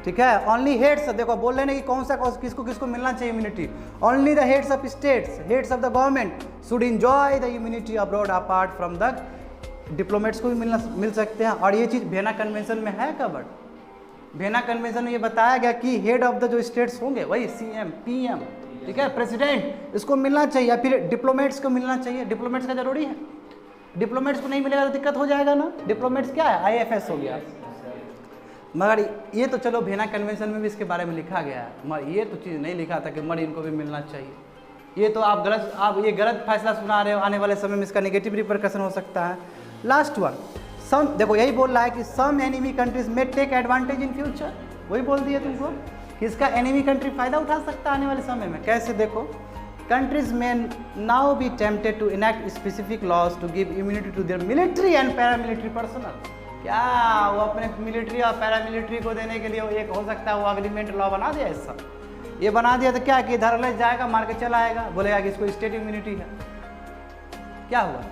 ठीक है। ओनली हेड्स, देखो बोल रहे हैं कि कौन सा किसको किसको मिलना चाहिए immunity, only the heads of states, heads of the government should enjoy the immunity abroad apart from the diplomats को भी मिल सकते हैं। और ये चीज़ वियना कन्वेंशन में है कवर्ड, वियना कन्वेंशन में ये बताया गया कि हेड ऑफ द जो स्टेट्स होंगे वही सीएम पीएम, ठीक है, प्रेसिडेंट, इसको मिलना चाहिए, या फिर डिप्लोमेट्स को मिलना चाहिए। डिप्लोमेट्स का जरूरी है, डिप्लोमेट्स को नहीं मिलेगा तो दिक्कत हो जाएगा ना। डिप्लोमेट्स क्या है, आईएफएस हो गया। मगर ये तो चलो वियना कन्वेंशन में भी इसके बारे में लिखा गया है, मगर ये तो चीज़ नहीं लिखा था कि मरीन को भी मिलना चाहिए। ये तो आप ये गलत फैसला सुना रहे हो, आने वाले समय में इसका नेगेटिव रिपरकशन हो सकता है। लास्ट वन, सम, देखो यही बोल रहा है कि सम एनिमी कंट्रीज में टेक एडवांटेज इन फ्यूचर, वही बोल दिया तुमको कि इसका एनिमी कंट्री फायदा उठा सकता है आने वाले समय में। कैसे, देखो कंट्रीज में now be tempted to enact specific laws to give immunity to their military and paramilitary personnel. क्या वो अपने मिलिट्री और पैरामिलिट्री को देने के लिए एक हो सकता है वो अग्रीमेंट लॉ बना दिया, ऐसा ये बना दिया तो क्या कि इधर ले जाएगा, मार के चला आएगा, बोलेगा कि इसको स्टेट इम्यूनिटी है। क्या हुआ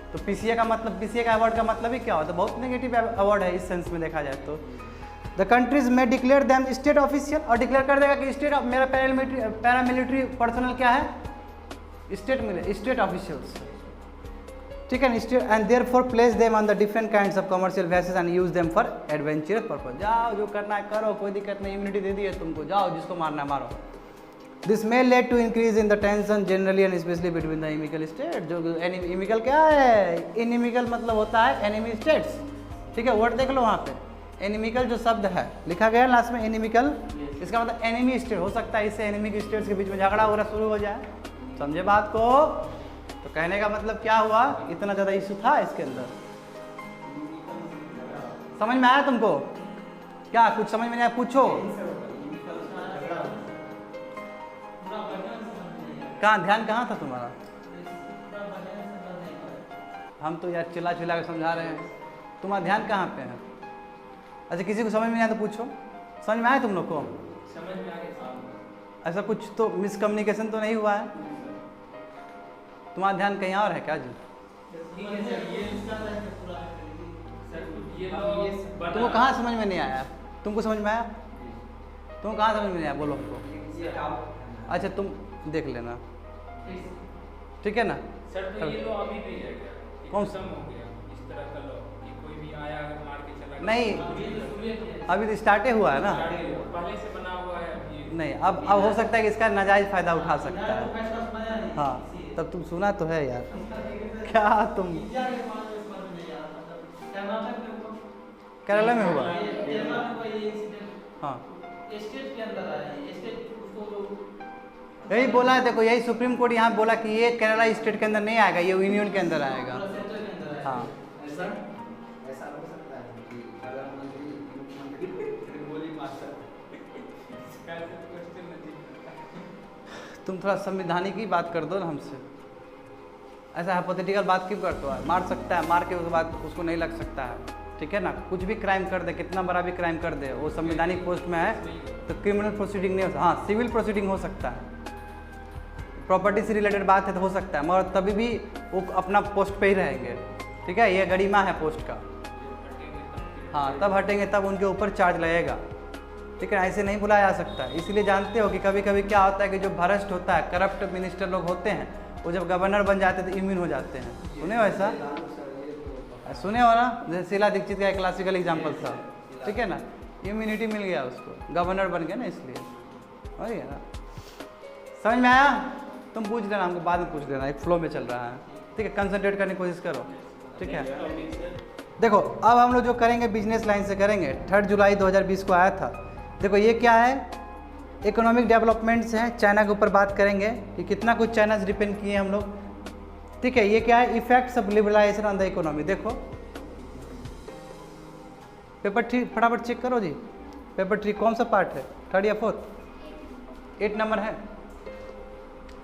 तो पीसीए का मतलब, पीसीए का अवार्ड का मतलब ही क्या होता है, बहुत नेगेटिव अवार्ड है इस सेंस में देखा जाए तो। द कंट्रीज में डिक्लेयर दैम स्टेट ऑफिशियल, और डिक्लेयर कर देगा कि स्टेट मेरा पैरामिलिट्री पर्सनल क्या है, स्टेट ऑफिशियल्स, ठीक है, state, and therefore place them on the different kinds of commercial वेसेस and use them for adventurous purpose. जाओ जो करना है करो, कोई दिक्कत नहीं, इम्यूनिटी दे दी है तुमको, जाओ जिसको मारना है मारो। This may lead to increase in the tension generally and especially between the inimical state. जो इनिमिकल क्या है, इनिमिकल मतलब होता है एनिमी स्टेट्स, ठीक है, वर्ड देख लो वहाँ पे, एनिमिकल जो शब्द है लिखा गया लास्ट में एनिमिकल, इसका मतलब एनिमी स्टेट हो सकता है, इससे एनिमी स्टेट्स के बीच में झगड़ा वगैरह शुरू हो जाए, समझे बात को। तो कहने का मतलब क्या हुआ, इतना ज़्यादा इशू था इसके अंदर, समझ में आया तुमको, क्या कुछ समझ में नहीं आया पूछो। कहाँ ध्यान कहाँ था तुम्हारा, हम तो यार चिल्ला चिल्ला के समझा रहे हैं, तुम्हारा ध्यान कहाँ पे है। अच्छा किसी को समझ में नहीं आया तो पूछो, समझ में आया तुम लोग को। समझ में आ गया। ऐसा कुछ तो मिसकम्युनिकेशन तो नहीं हुआ है? तुम्हारा ध्यान कहीं और है क्या जी? ठीक है सर, ये सर ये तुमको कहाँ समझ में नहीं आया? तुमको समझ में आया? तुमको कहाँ समझ में नहीं आया? बोलो हमको। अच्छा तुम देख लेना, ठीक है ना? सर तो ये लो अभी भी है क्या? कौन सा हो गया इस तरह का लो कि कोई भी आया अगर मार के चला गया? नहीं, अभी तो स्टार्टे हुआ है ना। पहले से बना हुआ है अभी। नहीं, अब हो सकता है कि इसका नाजायज फायदा उठा सकता है। हाँ, तब तुम सुना तो है यार। क्या तुम केरला में हुआ? हाँ, यही बोला है। देखो यही सुप्रीम कोर्ट यहाँ बोला कि ये केरला स्टेट के अंदर नहीं आएगा, ये यूनियन के अंदर आएगा। हाँ, ऐसा हो सकता है कि प्रधानमंत्री मुख्यमंत्री गोली मार सकते हैं। तुम थोड़ा संविधानिक की बात कर दो ना हमसे। ऐसा हाइपोथेटिकल बात क्यों करते हो? मार सकता है, मार के उसके बाद उसको नहीं लग सकता है, ठीक है ना? कुछ भी क्राइम कर दे, कितना बड़ा भी क्राइम कर दे, वो संवैधानिक पोस्ट में है तो क्रिमिनल प्रोसीडिंग नहीं हो सकता। हाँ, सिविल प्रोसीडिंग हो सकता है, प्रॉपर्टी से रिलेटेड बात है तो हो सकता है, मगर तभी भी वो अपना पोस्ट पे ही रहेंगे, ठीक है? ये गरिमा है पोस्ट का। हाँ, तब हटेंगे तब उनके ऊपर चार्ज लगेगा, ठीक है? ऐसे नहीं बुलाया जा सकता। इसलिए जानते हो कि कभी कभी क्या होता है कि जो भ्रष्ट होता है, करप्ट मिनिस्टर लोग होते हैं, वो जब गवर्नर बन जाते हैं तो इम्यून हो जाते हैं। सुने हो ऐसा? सुने हो ना? जैसे शीला दीक्षित का एक क्लासिकल एग्जाम्पल था, ठीक है ना? इम्यूनिटी मिल गया उसको, गवर्नर बन गया ना, इसलिए हो गया ना। समझ में आया? तुम पूछ लेना, हमको बाद में पूछ लेना, एक फ्लो में चल रहा है, ठीक है? कंसंट्रेट करने की कोशिश करो, ठीक है? देखो अब हम लोग जो करेंगे बिजनेस लाइन से करेंगे। 3 जुलाई 2020 को आया था। देखो ये क्या है? इकोनॉमिक डेवलपमेंट्स हैं, चाइना के ऊपर बात करेंगे कि कितना कुछ चाइना से डिपेंड किए हम लोग, ठीक है? ये क्या है? Effects of liberalisation on the economy. देखो पेपर 3 फटाफट चेक करो जी। पेपर 3 कौन सा पार्ट है? 3rd या 4th? 8 नंबर है।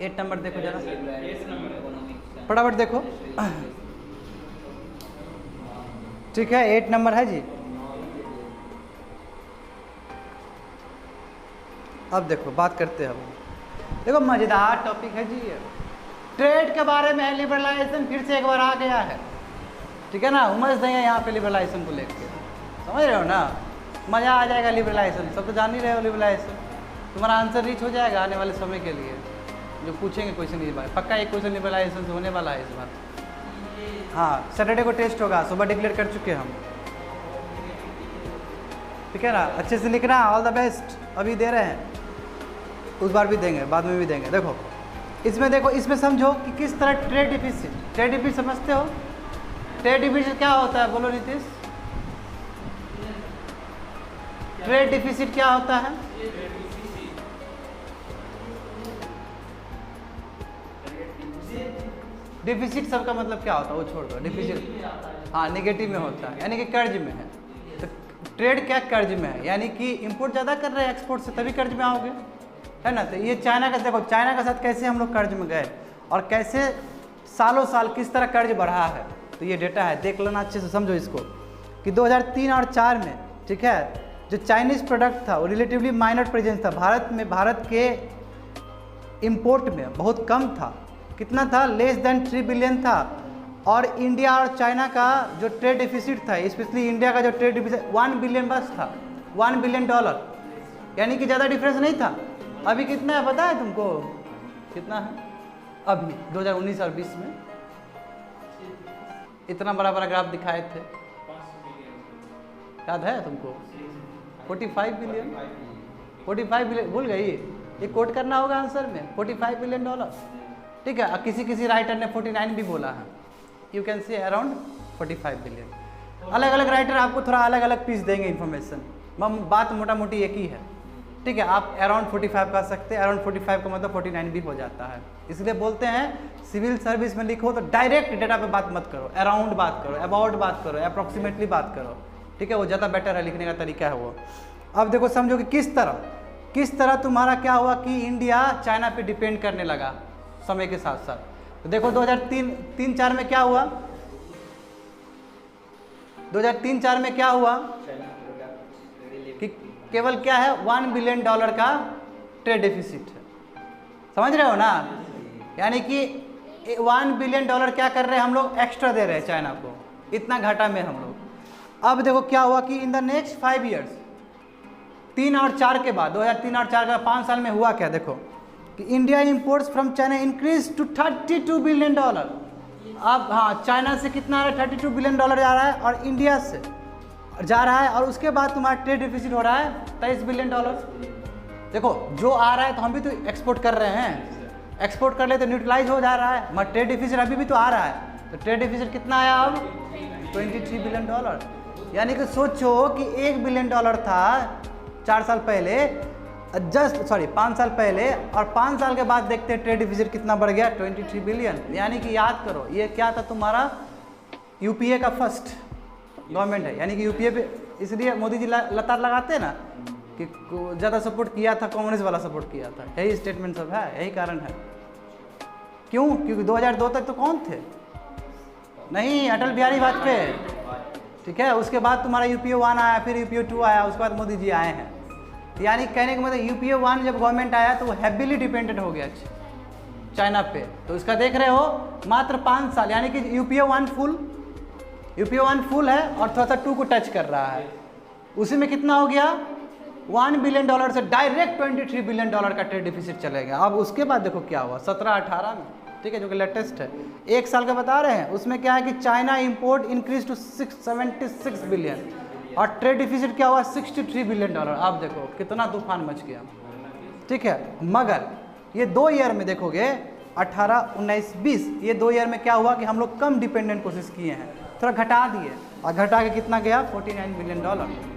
8 नंबर देखो जरा, फटाफट देखो, ठीक है? 8 नंबर है जी। अब देखो बात करते हैं हम। देखो मज़ेदार टॉपिक है जी ये, ट्रेड के बारे में है। लिबरलाइजेशन फिर से एक बार आ गया है, ठीक है ना? उमस देंगे यहाँ पे लिबरलाइजेशन को लेकर, समझ रहे हो ना? मज़ा आ जाएगा लिबरलाइजेशन, सब तो जान ही रहे हो लिबरलाइजेशन। तुम्हारा आंसर रीच हो जाएगा आने वाले समय के लिए, जो पूछेंगे क्वेश्चन इस बार। पक्का एक क्वेश्चन लिबरलाइजेशन से होने वाला है इस बार। हाँ, सैटरडे को टेस्ट होगा, सुबह डिक्लेयर कर चुके हम, ठीक है ना? अच्छे से लिखना, ऑल द बेस्ट। अभी दे रहे हैं, उस बार भी देंगे, बाद में भी देंगे। देखो इसमें, देखो इसमें समझो कि किस तरह ट्रेड डिफिसिट समझते हो? ट्रेड डिफिसिट क्या होता है? बोलो नीतीश, ट्रेड डिफिसिट क्या होता है? डिफिसिट सब का मतलब क्या होता है वो छोड़ दो। डिफिसिट हाँ नेगेटिव में होता है, यानी कि कर्ज में है। तो ट्रेड क्या? कर्ज में है, यानी कि इंपोर्ट ज़्यादा कर रहे हैं एक्सपोर्ट से, तभी कर्ज में आओगे, है ना? तो ये चाइना का, देखो चाइना के साथ कैसे हम लोग कर्ज में गए और कैसे सालों साल किस तरह कर्ज बढ़ा है, तो ये डेटा है, देख लेना अच्छे से, समझो इसको कि 2003 और 4 में, ठीक है, जो चाइनीज़ प्रोडक्ट था वो रिलेटिवली माइनर प्रेजेंस था भारत में। भारत के इंपोर्ट में बहुत कम था, कितना था? लेस देन 3 बिलियन था। और इंडिया और चाइना का जो ट्रेड डिफिसिट था, स्पेशली इंडिया का जो ट्रेड डिफिसिट 1 बिलियन बस था, $1 बिलियन, यानी कि ज़्यादा डिफरेंस नहीं था। अभी कितना है पता है तुमको? कितना है अभी 2019 और 20 में? इतना बड़ा बड़ा ग्राफ दिखाए थे, याद है तुमको? 45 बिलियन, 45 बिलियन भूल गई? ये कोट करना होगा आंसर में, $45 बिलियन, ठीक है? किसी किसी राइटर ने 49 भी बोला है। You can see around 45 billion. अलग अलग राइटर आपको थोड़ा अलग अलग पीस देंगे इन्फॉर्मेशन, बात मोटा मोटी एक ही है, ठीक है? आप अराउंड 45 कर सकते हैं, अराउंड 45 का मतलब 49 भी हो जाता है। इसलिए बोलते हैं सिविल सर्विस में लिखो तो डायरेक्ट डेटा पे बात मत करो, अराउंड बात करो, अबाउट बात करो, अप्रॉक्सीमेटली बात करो, ठीक है? वो ज़्यादा बेटर है, लिखने का तरीका है वो। अब देखो समझो कि किस तरह तुम्हारा क्या हुआ कि इंडिया चाइना पे डिपेंड करने लगा समय के साथ साथ। तो देखो 2003-4 में क्या हुआ? 2003-4 में क्या हुआ कि केवल क्या है, $1 बिलियन का ट्रेड डेफिसिट है। समझ रहे हो ना, यानी कि $1 बिलियन क्या कर रहे हैं हम लोग, एक्स्ट्रा दे रहे हैं चाइना को, इतना घाटा में हम लोग। अब देखो क्या हुआ कि इन द नेक्स्ट 5 ईयर्स, 3 और 4 के बाद, 2003 और 4 के बाद 5 साल में हुआ क्या, देखो कि India imports from China increase to $32 billion. अब हाँ, चाइना से कितना आ रहा है, $32 बिलियन जा रहा है, और इंडिया से जा रहा है, और उसके बाद तुम्हारा ट्रेड डेफिसिट हो रहा है $23 बिलियन। देखो जो आ रहा है तो हम भी तो एक्सपोर्ट कर रहे हैं, एक्सपोर्ट कर ले तो न्यूट्रलाइज हो जा रहा है, मगर ट्रेड डेफिसिट अभी भी तो आ रहा है, तो ट्रेड डेफिसिट कितना आया अब, $23 बिलियन। यानी कि सोचो कि $1 बिलियन था 4 साल पहले, 5 साल पहले, और 5 साल के बाद देखते हैं ट्रेड डेफिसिट कितना बढ़ गया, 23 बिलियन। यानी कि याद करो, ये क्या था तुम्हारा, यूपीए का फर्स्ट गवर्नमेंट है, यानी कि यूपीए पे इसलिए मोदी जी लतार लगाते हैं ना कि ज़्यादा सपोर्ट किया था, कांग्रेस वाला सपोर्ट किया था, यही स्टेटमेंट सब है, यही कारण है। क्यों? क्योंकि 2002 तक तो कौन थे, नहीं, अटल बिहारी वाजपेयी, ठीक है। उसके बाद तुम्हारा यूपीए 1 आया, फिर यूपीए 2 आया, उसके बाद मोदी जी आए हैं। यानी कहने का मतलब यूपीए 1 जब गवर्नमेंट आया तो वो हैवीली डिपेंडेंट हो गया चाइना पे, तो इसका देख रहे हो मात्र 5 साल, यानी कि यूपीए 1 फुल है, और थोड़ा सा 2 को टच कर रहा है, उसी में कितना हो गया, $1 बिलियन से डायरेक्ट $23 बिलियन का ट्रेड डिफिसिट चलेगा। अब उसके बाद देखो क्या हुआ 17-18 में, ठीक है, जो कि लेटेस्ट है, 1 साल का बता रहे हैं, उसमें क्या है कि China import increase to 676 billion, और ट्रेड डिफिसिट क्या हुआ, $63 बिलियन। आप देखो कितना तूफान मच गया, ठीक है। मगर ये 2 ईयर में देखोगे, 18, 19, 20, ये 2 ईयर में क्या हुआ कि हम लोग कम डिपेंडेंट कोशिश किए हैं, थोड़ा घटा दिए, और घटा के कितना गया, $49 बिलियन।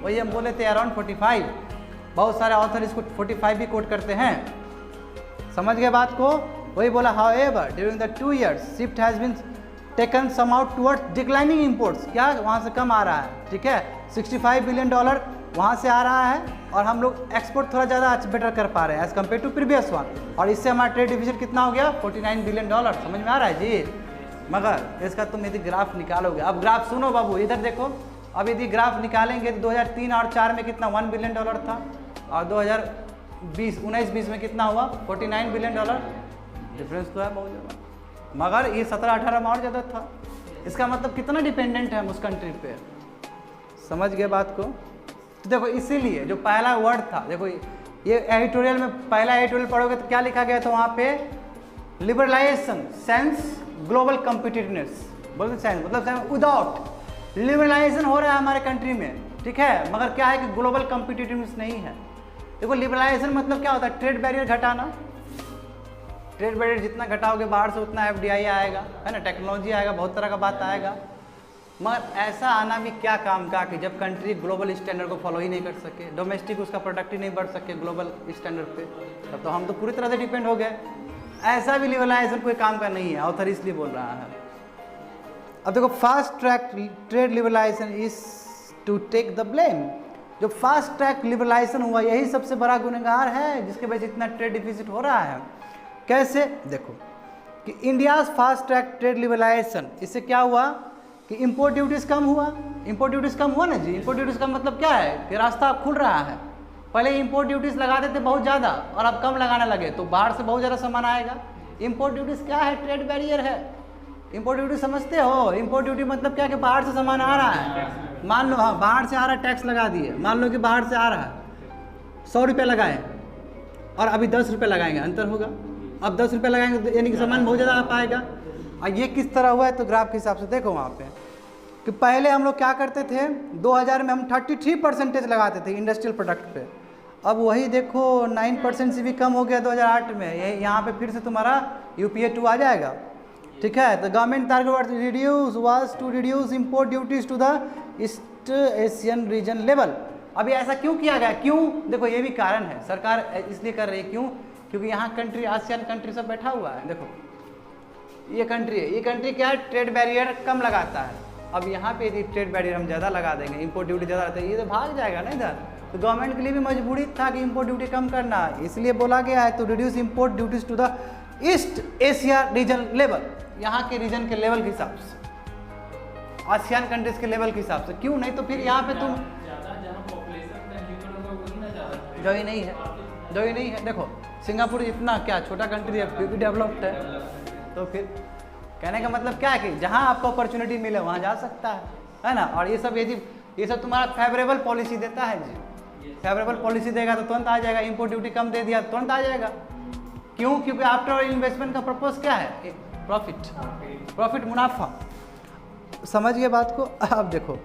वही हम बोले थे अराउंड 45, बहुत सारे ऑथर इसको 45 भी कोट करते हैं, समझ गए बात को। वही बोला, however during the 2 years shift has been taken some out towards declining imports, क्या वहाँ से कम आ रहा है, ठीक है, $65 बिलियन वहाँ से आ रहा है, और हम लोग एक्सपोर्ट थोड़ा ज़्यादा बेटर कर पा रहे हैं as compare to previous one, और इससे हमारा ट्रेड डिफिसिट कितना हो गया, $49 बिलियन। समझ में आ रहा है जी। मगर इसका तुम यदि ग्राफ निकालोगे, अब ग्राफ सुनो बाबू, इधर देखो, अब यदि ग्राफ निकालेंगे तो 2003 और 4 में कितना, $1 बिलियन था, और 19-20 में कितना हुआ, $49 बिलियन। डिफरेंस तो है बहुत ज़्यादा, मगर ये 17-18 में और ज़्यादा था। इसका मतलब कितना डिपेंडेंट है हम उस कंट्री पे, समझ गए बात को। तो देखो इसीलिए जो पहला वर्ड था, देखो ये एडिटोरियल में, पहला एडिटोरियल पढ़ोगे तो क्या लिखा गया था वहाँ पे, लिबरलाइजेशन सेंस ग्लोबल कम्पिटिटिवनेस, बोलते सेंस मतलब विदाउट लिबरलाइजेशन हो रहा है हमारे कंट्री में, ठीक है, मगर क्या है कि ग्लोबल कम्पिटिटिवनेस नहीं है। देखो लिबरलाइजेशन मतलब क्या होता है, ट्रेड बैरियर घटाना, ट्रेड बैरियर जितना घटाओगे बाहर से उतना FDI आएगा, है ना, टेक्नोलॉजी आएगा, बहुत तरह का बात आएगा। मगर ऐसा आना भी क्या काम का कि जब कंट्री ग्लोबल स्टैंडर्ड को फॉलो ही नहीं कर सके, डोमेस्टिक उसका प्रोडक्ट ही नहीं बढ़ सके ग्लोबल स्टैंडर्ड पे, तब तो हम तो पूरी तरह से डिपेंड हो गए। ऐसा भी लिबरलाइजेशन कोई काम का नहीं है, ऑथर इसलिए बोल रहा है। अब देखो, fast track trade liberalisation is to take the blame. जो फास्ट ट्रैक लिबरलाइजेशन हुआ यही सबसे बड़ा गुनहगार है, जिसके वजह से इतना ट्रेड डिफिसिट हो रहा है। कैसे, देखो कि India's fast track trade liberalisation, इससे क्या हुआ कि इंपोर्ट ड्यूटीज़ कम हुआ। इंपोर्ट ड्यूटीज़ कम हुआ ना जी, इंपोर्ट ड्यूटीज़ का मतलब क्या है कि रास्ता खुल रहा है। पहले इंपोर्ट ड्यूटीज़ लगाते थे बहुत ज़्यादा, और अब कम लगाने लगे, तो बाहर से बहुत ज़्यादा सामान आएगा। इंपोर्ट ड्यूटीज़ क्या है, ट्रेड बैरियर है। इंपोर्ट ड्यूटी समझते हो, इंपोर्ट ड्यूटी मतलब क्या कि बाहर से सामान आ रहा है, मान लो, हाँ बाहर से आ रहा है, टैक्स लगा दिए, मान लो कि बाहर से आ रहा है, 100 रुपये लगाए और अभी 10 रुपये लगाएंगे, अंतर होगा। अब 10 रुपये लगाएंगे तो यानी कि सामान बहुत ज़्यादा आ पाएगा। और ये किस तरह हुआ है, तो ग्राफ के हिसाब से देखो वहाँ पे कि पहले हम लोग क्या करते थे, 2000 में हम 33% लगाते थे इंडस्ट्रियल प्रोडक्ट पे, अब वही देखो 9% से भी कम हो गया 2008 में। ये यहाँ पे फिर से तुम्हारा यूपीए 2 आ जाएगा, ठीक है। तो government target reduce was to reduce import duties to the East Asian region level. अभी ऐसा क्यों किया गया, क्यों, देखो ये भी कारण है, सरकार इसलिए कर रही है, क्यों, क्योंकि यहाँ कंट्री, आसियान कंट्री सब बैठा हुआ है। देखो ये कंट्री है, ये कंट्री क्या है, ट्रेड बैरियर कम लगाता है। अब यहाँ पे यदि ट्रेड बैरियर हम ज़्यादा लगा देंगे, इंपोर्ट ड्यूटी ज़्यादा रहता है, ये तो भाग जाएगा ना इधर। तो गवर्नमेंट के लिए भी मजबूरी था कि इंपोर्ट ड्यूटी कम करना, इसलिए बोला गया है तो reduce import duties to the East Asia region level, यहाँ के रीजन के लेवल के हिसाब से, आसियान कंट्रीज के लेवल के हिसाब से। क्यों नहीं, तो फिर यहाँ पे तुम जो ही नहीं है देखो सिंगापुर इतना क्या छोटा कंट्री है फिर भी डेवलप्ड है। तो फिर कहने का मतलब क्या है कि जहाँ आपको अपॉर्चुनिटी मिले वहाँ जा सकता है ना। और ये सब तुम्हारा फेवरेबल पॉलिसी देता है जी। फेवरेबल पॉलिसी देगा तो तुरंत आ जाएगा। इम्पोर्ट ड्यूटी कम दे दिया तो तुरंत आ जाएगा। क्यों? क्योंकि आफ्टर ऑल इन्वेस्टमेंट का पर्पस क्या है? प्रॉफिट, मुनाफा। समझ गए बात को? अब देखो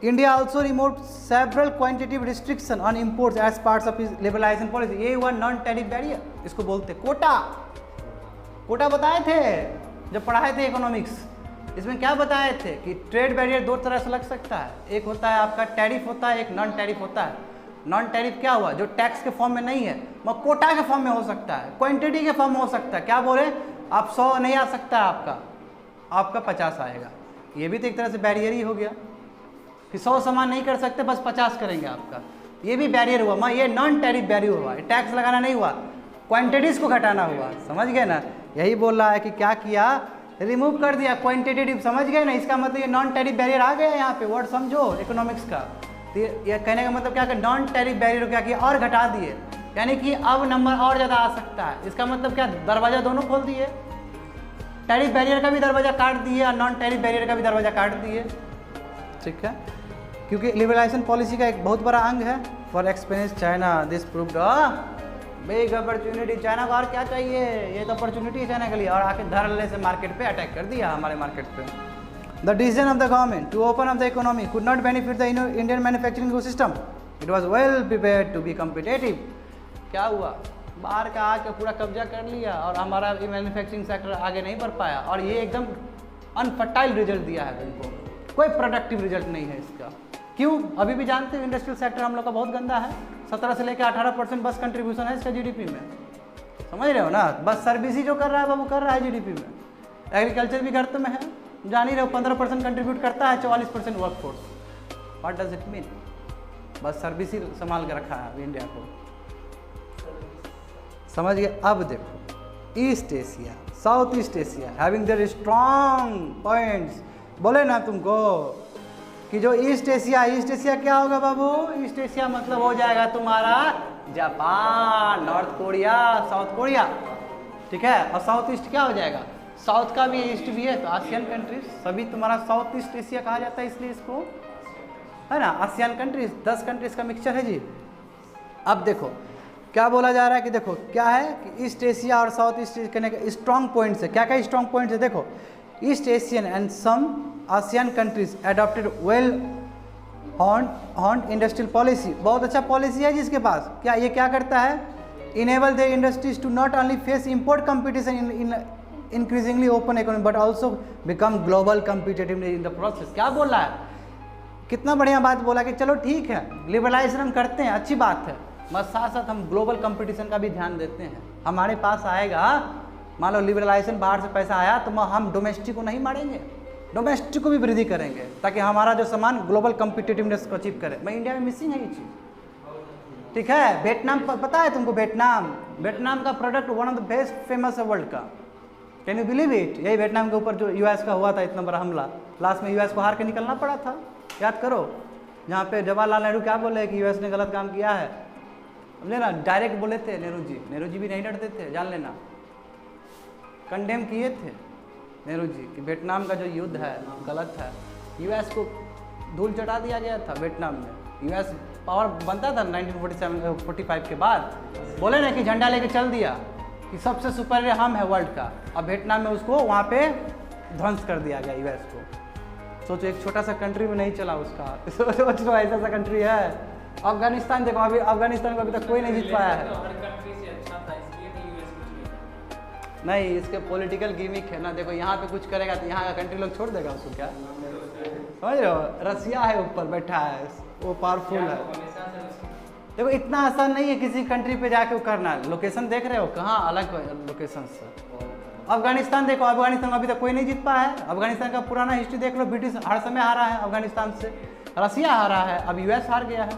India also remove several quantitative restriction on imports as parts of liberalisation policy. ये हुआ नॉन टैरिफ बैरियर, इसको बोलते कोटा बताए थे जब पढ़ाए थे इकोनॉमिक्स। इसमें क्या बताए थे कि ट्रेड बैरियर दो तरह से लग सकता है। एक होता है आपका टैरिफ होता है, एक नॉन टैरिफ होता है। नॉन टैरिफ क्या हुआ? जो टैक्स के फॉर्म में नहीं है वो कोटा के फॉर्म में हो सकता है, क्वांटिटी के फॉर्म में हो सकता है। क्या बोले आप 100 नहीं आ सकता है, आपका 50 आएगा। ये भी तो एक तरह से बैरियर ही हो गया कि 100 सामान नहीं कर सकते बस 50 करेंगे आपका। ये भी बैरियर हुआ। ये नॉन टैरिफ बैरियर हुआ। टैक्स लगाना नहीं हुआ, क्वांटिटीज़ को घटाना हुआ। समझ गए ना? यही बोल रहा है कि क्या किया, रिमूव कर दिया क्वांटिटेटिव। समझ गए ना? इसका मतलब ये नॉन टैरिफ बैरियर आ गया यहाँ पे। वर्ड समझो इकोनॉमिक्स का। तो ये कहने का मतलब क्या कि नॉन टैरिफ बैरियर क्या किया और घटा दिए, यानी कि अब नंबर और ज़्यादा आ सकता है। इसका मतलब क्या, दरवाज़ा दोनों खोल दिए। टैरिफ बैरियर का भी दरवाज़ा काट दिए और नॉन टैरिफ बैरियर का भी दरवाज़ा काट दिए। ठीक है, क्योंकि लिबरलाइजेशन पॉलिसी का एक बहुत बड़ा अंग है। For experience China this proved big opportunity. China को और क्या चाहिए? ये तो अपॉर्चुनिटी है चाइना के लिए। और आके धड़ल्ले से मार्केट पे अटैक कर दिया हमारे मार्केट पे। The decision of the government to open up the economy could not benefit the Indian manufacturing ecosystem. It was well prepared to be competitive. क्या हुआ? बाहर का आके पूरा कब्जा कर लिया और हमारा मैन्युफैक्चरिंग सेक्टर आगे नहीं बढ़ पाया। और ये एकदम अनफर्टाइल रिजल्ट दिया है तुमको, कोई प्रोडक्टिव रिजल्ट नहीं है इसका। क्यों? अभी भी जानते हो इंडस्ट्रियल सेक्टर हम लोग का बहुत गंदा है। 17 से लेकर 18% बस कंट्रीब्यूशन है इसका जीडीपी में। समझ रहे हो ना? बस सर्विस ही जो कर रहा है वो कर रहा है जीडीपी में। एग्रीकल्चर भी गर्त में है, जान ही रहे हो। 15% कंट्रीब्यूट करता है, 44% workforce. What does it mean? बस सर्विस ही संभाल के रखा है इंडिया को। समझ गए? अब देखो east Asia, south east Asia having their strong points. बोले ना तुमको कि जो ईस्ट एशिया क्या होगा बाबू? ईस्ट एशिया मतलब हो जाएगा तुम्हारा Japan, north Korea, south Korea. ठीक है, और साउथ ईस्ट क्या हो जाएगा? साउथ का भी ईस्ट भी है तो आसियान कंट्रीज। सभी तुम्हारा साउथ ईस्ट एशिया कहा जाता है, इसलिए इसको है ना आसियान कंट्रीज। 10 कंट्रीज का मिक्सचर है जी। अब देखो क्या बोला जा रहा है कि देखो क्या है कि ईस्ट एशिया और साउथ ईस्ट कहने का स्ट्रॉन्ग पॉइंट्स है। क्या क्या स्ट्रॉन्ग पॉइंट्स है? देखो East Asian and some ASEAN countries adopted well honed industrial policy. बहुत अच्छा पॉलिसी है जिसके पास। क्या ये क्या करता है? Enable their industries to not only face import competition in increasingly open economy but also become global competitive in the process. क्या बोल रहा है? कितना बढ़िया बात बोला कि चलो ठीक है लिबरलाइजेशन हम करते हैं, अच्छी बात है, मगर साथ साथ हम ग्लोबल कंपटीशन का भी ध्यान देते हैं। हमारे पास आएगा, मान लो लिबरलाइजेशन बाहर से पैसा आया तो हम डोमेस्टिक को नहीं मारेंगे, डोमेस्टिक को भी वृद्धि करेंगे ताकि हमारा जो सामान ग्लोबल कम्पिटिटिवनेस को अचीव करे। मैं इंडिया में मिसिंग है ये चीज़। ठीक है, वियतनाम पता है तुमको? वियतनाम का product one of the best famous है वर्ल्ड का। Can you believe it? यही वियतनाम के ऊपर जो यूएस का हुआ था इतना बड़ा हमला, लास्ट में यूएस को हार के निकलना पड़ा था। याद करो, जहाँ पे जवाहरलाल नेहरू क्या बोले कि यूएस ने गलत काम किया है। समझे ना? डायरेक्ट बोले थे नेहरू जी भी नहीं डरते थे, जान लेना। कंडेम किए थे नेहरू जी कि वियतनाम का जो युद्ध है गलत है। यूएस को धूल चटा दिया गया था वियतनाम में। यूएस पावर बनता था 1947-45 के बाद। बोले ना कि झंडा लेके चल दिया कि सबसे सुपीरियर हम है वर्ल्ड का। अब वियतनाम में उसको वहाँ पे ध्वंस कर दिया गया यूएस को। सोचो एक छोटा सा कंट्री में नहीं चला उसका। सोचो ऐसा सा कंट्री है। अफगानिस्तान देखो, अभी अफगानिस्तान को अभी तक कोई नहीं जीत पाया है। नहीं, इसके पॉलिटिकल गिमिक है ना। देखो यहाँ पे कुछ करेगा तो यहाँ का कंट्री लोग छोड़ देगा उसको। क्या समझ रहे हो? रसिया है ऊपर बैठा है, वो पावरफुल है। देखो इतना आसान नहीं है किसी कंट्री पे जाके वो करना। लोकेशन देख रहे हो कहाँ अलग लोकेशन से। अफगानिस्तान देखो, अफगानिस्तान अभी तक कोई नहीं जीत पाया है। अफगानिस्तान का पुराना हिस्ट्री देख लो, ब्रिटिश हर समय हारा है अफगानिस्तान से। रसिया हारा है, अब यूएस हार गया है।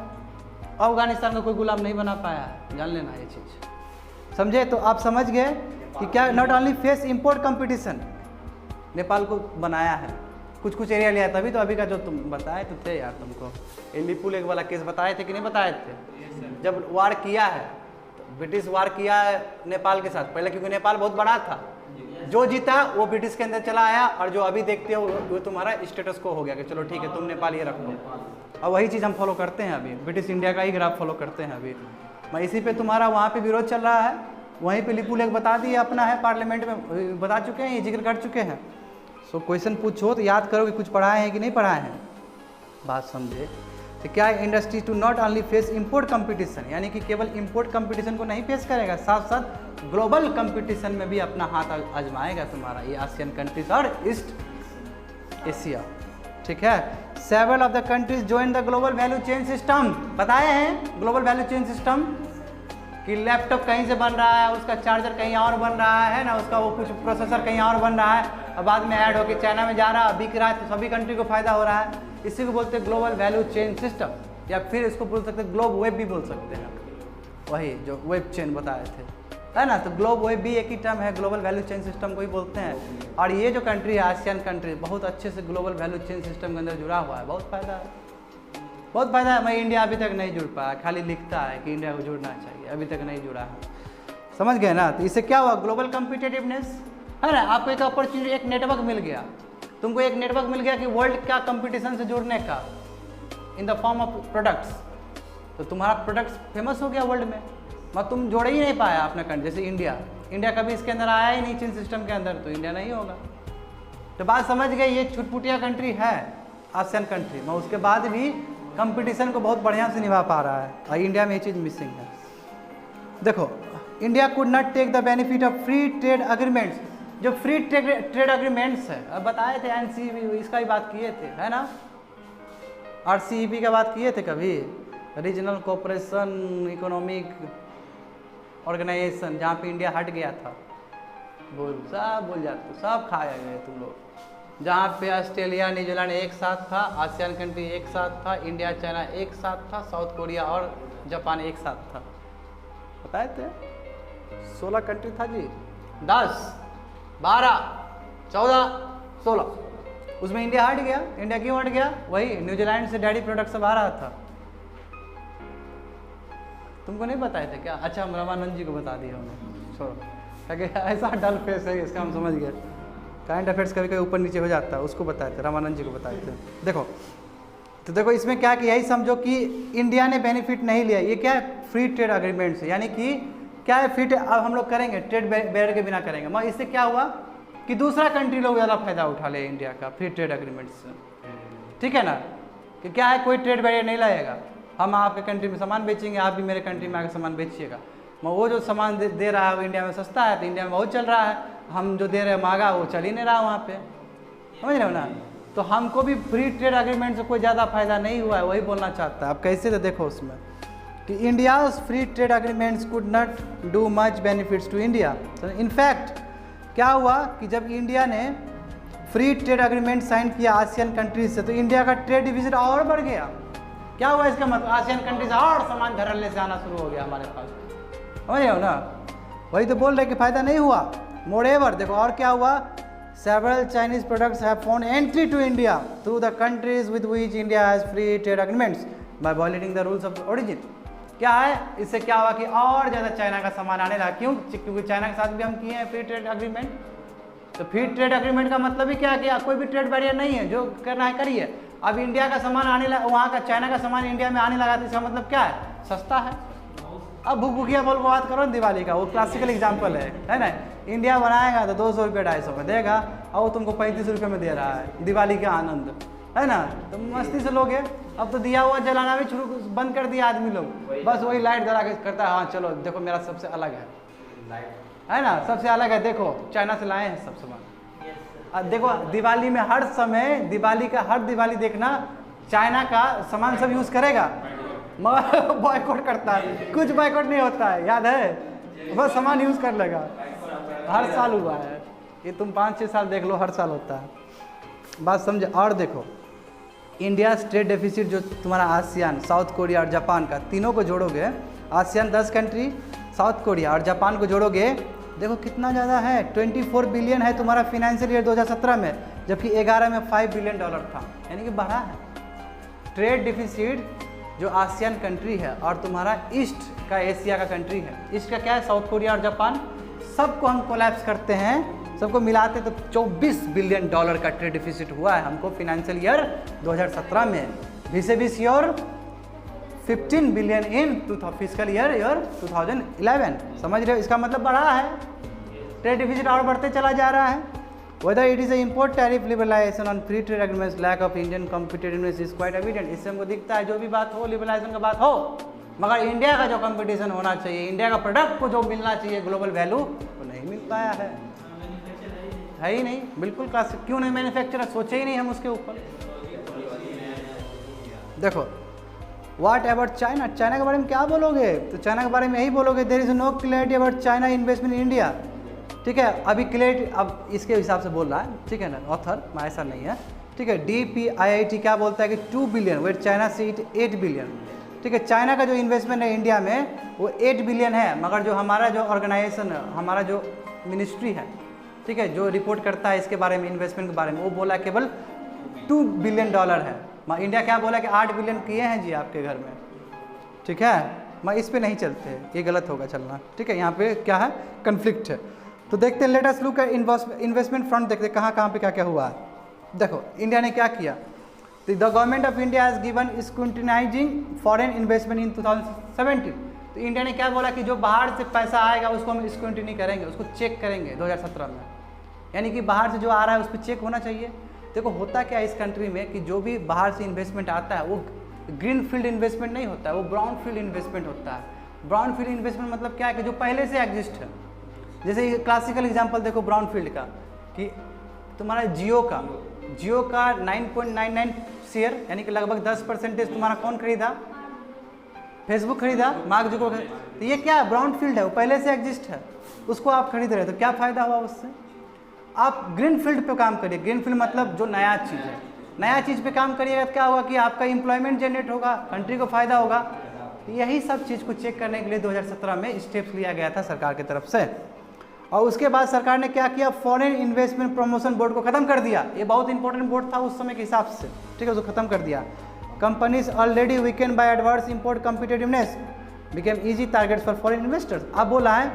अफगानिस्तान का कोई गुलाम नहीं बना पाया है, जान लेना ये चीज़। समझे? तो आप समझ गए कि क्या not only face import competition, Nepal को बनाया है, कुछ एरिया लिया। तभी तो अभी का जो तुम बताए तो थे यार तुमको, एली पुल एक वाला केस बताए थे कि नहीं बताए थे? जब वार किया है, तो ब्रिटिश वार किया है नेपाल के साथ पहले, क्योंकि नेपाल बहुत बड़ा था। जो जीता वो ब्रिटिश के अंदर चला आया, और जो अभी देखते हो वो तुम्हारा स्टेटस को हो गया कि चलो ठीक है तुम नेपाल ये रख लो। और वही चीज़ हम फॉलो करते हैं अभी, ब्रिटिश इंडिया का ही ग्राफ फॉलो करते हैं अभी। मैं इसी पे तुम्हारा वहाँ पे विरोध चल रहा है, वहीं पे लिपू लेख बता दिए अपना है, पार्लियामेंट में बता चुके हैं, ये जिक्र कर चुके हैं। सो क्वेश्चन पूछो तो याद करो कि कुछ पढ़ाए हैं कि नहीं पढ़ाए हैं, बात समझे। तो क्या industry to not only face import competition, यानी कि केवल इंपोर्ट कंपटीशन को नहीं फेस करेगा, साथ साथ ग्लोबल कंपटीशन में भी अपना हाथ आजमाएगा तुम्हारा ये आसियान कंट्रीज और ईस्ट एशिया। ठीक है, several of the countries join the global value chain system. बताए हैं ग्लोबल वैल्यू चेन सिस्टम कि लैपटॉप कहीं से बन रहा है, उसका चार्जर कहीं और बन रहा है ना, उसका वो कुछ प्रोसेसर कहीं और बन रहा है, और बाद में ऐड होकर चाइना में जा रहा है, बिक रहा है, तो सभी कंट्री को फायदा हो रहा है। इसी को बोलते हैं ग्लोबल वैल्यू चेन सिस्टम, या फिर इसको बोल सकते हैं ग्लोब वेब भी बोल सकते हैं, वही जो वेब चेन बताए थे, है ना। तो ग्लोब वेब भी एक ही टर्म है, ग्लोबल वैल्यू चेन सिस्टम को ही बोलते हैं। और ये जो कंट्री है आसियान कंट्री, बहुत अच्छे से ग्लोबल वैल्यू चेन सिस्टम के अंदर जुड़ा हुआ है, बहुत फायदा है, बहुत फायदा है। मैं इंडिया अभी तक नहीं जुड़ पाया, खाली लिखता है कि इंडिया को जुड़ना चाहिए, अभी तक नहीं जुड़ा है, समझ गए ना। तो इससे क्या हुआ, ग्लोबल कम्पिटेटिवनेस, है ना। आपको एक अपॉर्चुनिटी, एक नेटवर्क मिल गया, तुमको एक नेटवर्क मिल गया कि वर्ल्ड का कंपटीशन से जुड़ने का, in the form of products. तो तुम्हारा प्रोडक्ट्स फेमस हो गया वर्ल्ड में, मगर तुम जोड़ ही नहीं पाया अपना कंट्री। जैसे इंडिया कभी इसके अंदर आया ही नहीं चेन सिस्टम के अंदर, तो इंडिया नहीं होगा। तो बात समझ गए, ये छुटपुटिया कंट्री है आसियान कंट्री, मगर उसके बाद भी कंपटीशन को बहुत बढ़िया से निभा पा रहा है, और इंडिया में ये चीज़ मिसिंग है। देखो, India could not take the benefit of free trade agreements. जो फ्री ट्रेड अग्रीमेंट्स है, अब बताए थे NCEP, इसका ही बात किए थे, है ना। RCEP का बात किए थे कभी, रीजनल कोऑपरेशन इकोनॉमिक ऑर्गेनाइजेशन, जहाँ पे इंडिया हट गया था, सब भूल जाते, सब खा गए तुम लोग। जहाँ पे ऑस्ट्रेलिया न्यूजीलैंड एक साथ था, आसियान कंट्री एक साथ था, इंडिया चाइना एक साथ था, साउथ कोरिया और जापान एक साथ था, बताए थे। 16 कंट्री था जी, 10, 12, 14, 16, उसमें इंडिया हट गया। इंडिया क्यों हट गया, वही न्यूजीलैंड से डेयरी प्रोडक्ट सब आ रहा था। तुमको नहीं बताए थे क्या? अच्छा, हम रामानंद जी को बता दिया हमने, छोड़ो, ऐसा डल फेस है इसका, हम समझ गए। करंट अफेयर्स कभी कभी ऊपर नीचे हो जाता है, उसको बताए थे, रामानंद जी को बताए थे। देखो, तो देखो इसमें क्या कि यही समझो कि इंडिया ने बेनिफिट नहीं लिया। ये क्या है, फ्री ट्रेड अग्रीमेंट से, यानी कि क्या है, फ्री ट्रेड अब हम लोग करेंगे, ट्रेड बैरियर के बिना करेंगे, मगर इससे क्या हुआ कि दूसरा कंट्री लोग ज़्यादा फायदा उठा ले इंडिया का फ्री ट्रेड अग्रीमेंट से। ठीक है ना, कि क्या है, कोई ट्रेड बैरियर नहीं लगेगा, हम आपके कंट्री में सामान बेचेंगे, आप भी मेरे कंट्री में आकर सामान बेचिएगा, मगर वो जो सामान दे रहा है वो इंडिया में सस्ता है, तो इंडिया में बहुत चल रहा है, हम जो दे रहे हैं महंगा, वो चल ही नहीं रहा वहाँ पे, समझ रहे हो ना। तो हमको भी फ्री ट्रेड अग्रीमेंट से कोई ज़्यादा फायदा नहीं हुआ है, वही बोलना चाहता है। अब कैसे, तो देखो उसमें कि India's free trade agreements could not do much benefits to India. तो इनफैक्ट क्या हुआ कि जब इंडिया ने फ्री ट्रेड अग्रीमेंट साइन किया आसियान कंट्रीज से, तो इंडिया का ट्रेड डिफिसिट और बढ़ गया। क्या हुआ इसका मतलब, आसियान कंट्रीज और सामान धड़ल्ले से आना शुरू हो गया हमारे पास, समझ रहे हो ना। वही तो बोल रहे कि फायदा नहीं हुआ। मोरेवर देखो और क्या हुआ, several Chinese products have found entry to India through the countries with which India has free trade agreements by violating the rules of origin। क्या है, इससे क्या हुआ कि और ज़्यादा चाइना का सामान आने लगा। क्यों, क्योंकि चाइना के साथ भी हम किए हैं फ्री ट्रेड अग्रीमेंट। तो फ्री ट्रेड अग्रीमेंट का मतलब ही क्या है कि कोई भी ट्रेड बैरियर नहीं है, जो करना है करिए। अब इंडिया का सामान आने लगा, वहाँ का चाइना का सामान इंडिया में आने लगा, तो इसका मतलब क्या है, सस्ता है। अब भूख भूखिया बोल को बात करो दिवाली का, वो क्लासिकल एग्जाम्पल है ना। इंडिया बनाएगा तो 200 रुपये 250 में देगा, और वो तुमको 35 रुपये में दे रहा है, दिवाली का आनंद, है ना। तो मस्ती से लोगे। अब तो दिया हुआ जलाना भी शुरू बंद कर दिया आदमी लोग, बस वही लाइट जला के करता है, हाँ चलो देखो मेरा सबसे अलग है ना, सबसे अलग है, देखो चाइना से लाए हैं सब सामान। देखो दिवाली में हर समय, दिवाली का हर दिवाली देखना चाइना का सामान सब यूज़ करेगा, मगर बॉयकॉट करता है, कुछ बॉयकॉट नहीं होता है, याद है, बस सामान यूज़ कर लेगा। हर साल हुआ है ये, तुम 5-6 साल देख लो, हर साल होता है, बात समझे। और देखो इंडिया ट्रेड डेफिसिट जो तुम्हारा आसियान, साउथ कोरिया और जापान का, तीनों को जोड़ोगे, आसियान 10 कंट्री, साउथ कोरिया और जापान को जोड़ोगे, देखो कितना ज़्यादा है, 24 बिलियन है तुम्हारा फिनेंशियल ईयर 2017 में, जबकि 11 में $5 बिलियन था, यानी कि बढ़ा है। ट्रेड डिफिसिट जो आसियान कंट्री है और तुम्हारा ईस्ट का एशिया का कंट्री है, ईस्ट का क्या है, साउथ कोरिया और जापान, सबको हम कोलैप्स करते हैं, सबको मिलाते तो 24 बिलियन डॉलर का ट्रेड डिफिसिट हुआ है हमको फाइनेंशियल ईयर 2017 में, विस your 15 billion in physical year 2011। समझ रहे हो, इसका मतलब बढ़ा है, ट्रेड डिफिसिट और बढ़ते चला जा रहा है। Whether it is a import tariff liberalization on free trade agreements, lack of Indian competitiveness is quite evident। इससे हमको दिखता है जो भी बात हो लिबरलाइजेशन का बात हो, मगर इंडिया का जो कंपटीशन होना चाहिए, इंडिया का प्रोडक्ट को जो मिलना चाहिए ग्लोबल वैल्यू, वो नहीं मिल पाया है ही नहीं। बिल्कुल क्लासिक, क्यों नहीं मैन्युफैक्चरर, सोचे ही नहीं हम उसके ऊपर। देखो व्हाट अबाउट चाइना, चाइना के बारे में क्या बोलोगे, तो चाइना के बारे में यही बोलोगे, there is no clarity about China investment in India. ठीक है, अभी क्लियर, अब इसके हिसाब से बोल रहा है, ठीक है ना, ऑथर ऐसा नहीं है, ठीक है। DPIIT क्या बोलता है कि 2 बिलियन, वेट चाइना से 8 बिलियन। ठीक है, चाइना का जो इन्वेस्टमेंट है इंडिया में वो 8 बिलियन है, मगर जो हमारा जो ऑर्गेनाइजेशन, हमारा जो मिनिस्ट्री है, ठीक है, जो रिपोर्ट करता है इसके बारे में, इन्वेस्टमेंट के बारे में, वो बोला केवल 2 बिलियन डॉलर है। इंडिया क्या बोला कि 8 बिलियन किए हैं जी आपके घर में। ठीक है, मैं इस पे नहीं चलते, ये गलत होगा चलना। ठीक है, यहाँ पे क्या है, कन्फ्लिक्ट है। तो देखते हैं, let us look at investment front, देखते हैं कहाँ पे क्या क्या हुआ है। देखो इंडिया ने क्या किया, the government of India has given scrutinising foreign investment इन 2017। तो इंडिया ने क्या बोला कि जो बाहर से पैसा आएगा उसको हम स्क्रूटिनी करेंगे, उसको चेक करेंगे 2017 में, यानी कि बाहर से जो आ रहा है उस पर चेक होना चाहिए। देखो होता क्या है इस कंट्री में कि जो भी बाहर से इन्वेस्टमेंट आता है वो ग्रीन फील्ड इन्वेस्टमेंट नहीं होता है, वो ब्राउन फील्ड इन्वेस्टमेंट होता है। ब्राउन फील्ड इन्वेस्टमेंट मतलब क्या है कि जो पहले से एग्जिस्ट है। जैसे क्लासिकल एग्जांपल देखो ब्राउन फील्ड का, कि तुम्हारा जियो का 9.99 शेयर, यानी कि लगभग 10% तुम्हारा कौन खरीदा, फेसबुक खरीदा, मार्क जुकरबर्ग। तो ये क्या है, ब्राउन फील्ड है, वो पहले से एग्जिस्ट है, उसको आप खरीद रहे हो, तो क्या फ़ायदा हुआ उससे। आप ग्रीन फील्ड पे काम करिए, ग्रीन फील्ड मतलब जो नया चीज़ है, नया चीज़ पे काम करिएगा तो क्या होगा कि आपका एम्प्लॉयमेंट जनरेट होगा, कंट्री को फ़ायदा होगा। तो यही सब चीज़ को चेक करने के लिए 2017 में स्टेप्स लिया गया था सरकार की तरफ से। और उसके बाद सरकार ने क्या किया, फॉरेन इन्वेस्टमेंट प्रमोशन बोर्ड को ख़त्म कर दिया। ये बहुत इंपॉर्टेंट बोर्ड था उस समय के हिसाब से, ठीक है, उसको ख़त्म कर दिया। Companies already weakened by adverse import competitiveness became easy targets for foreign investors. अब बोला है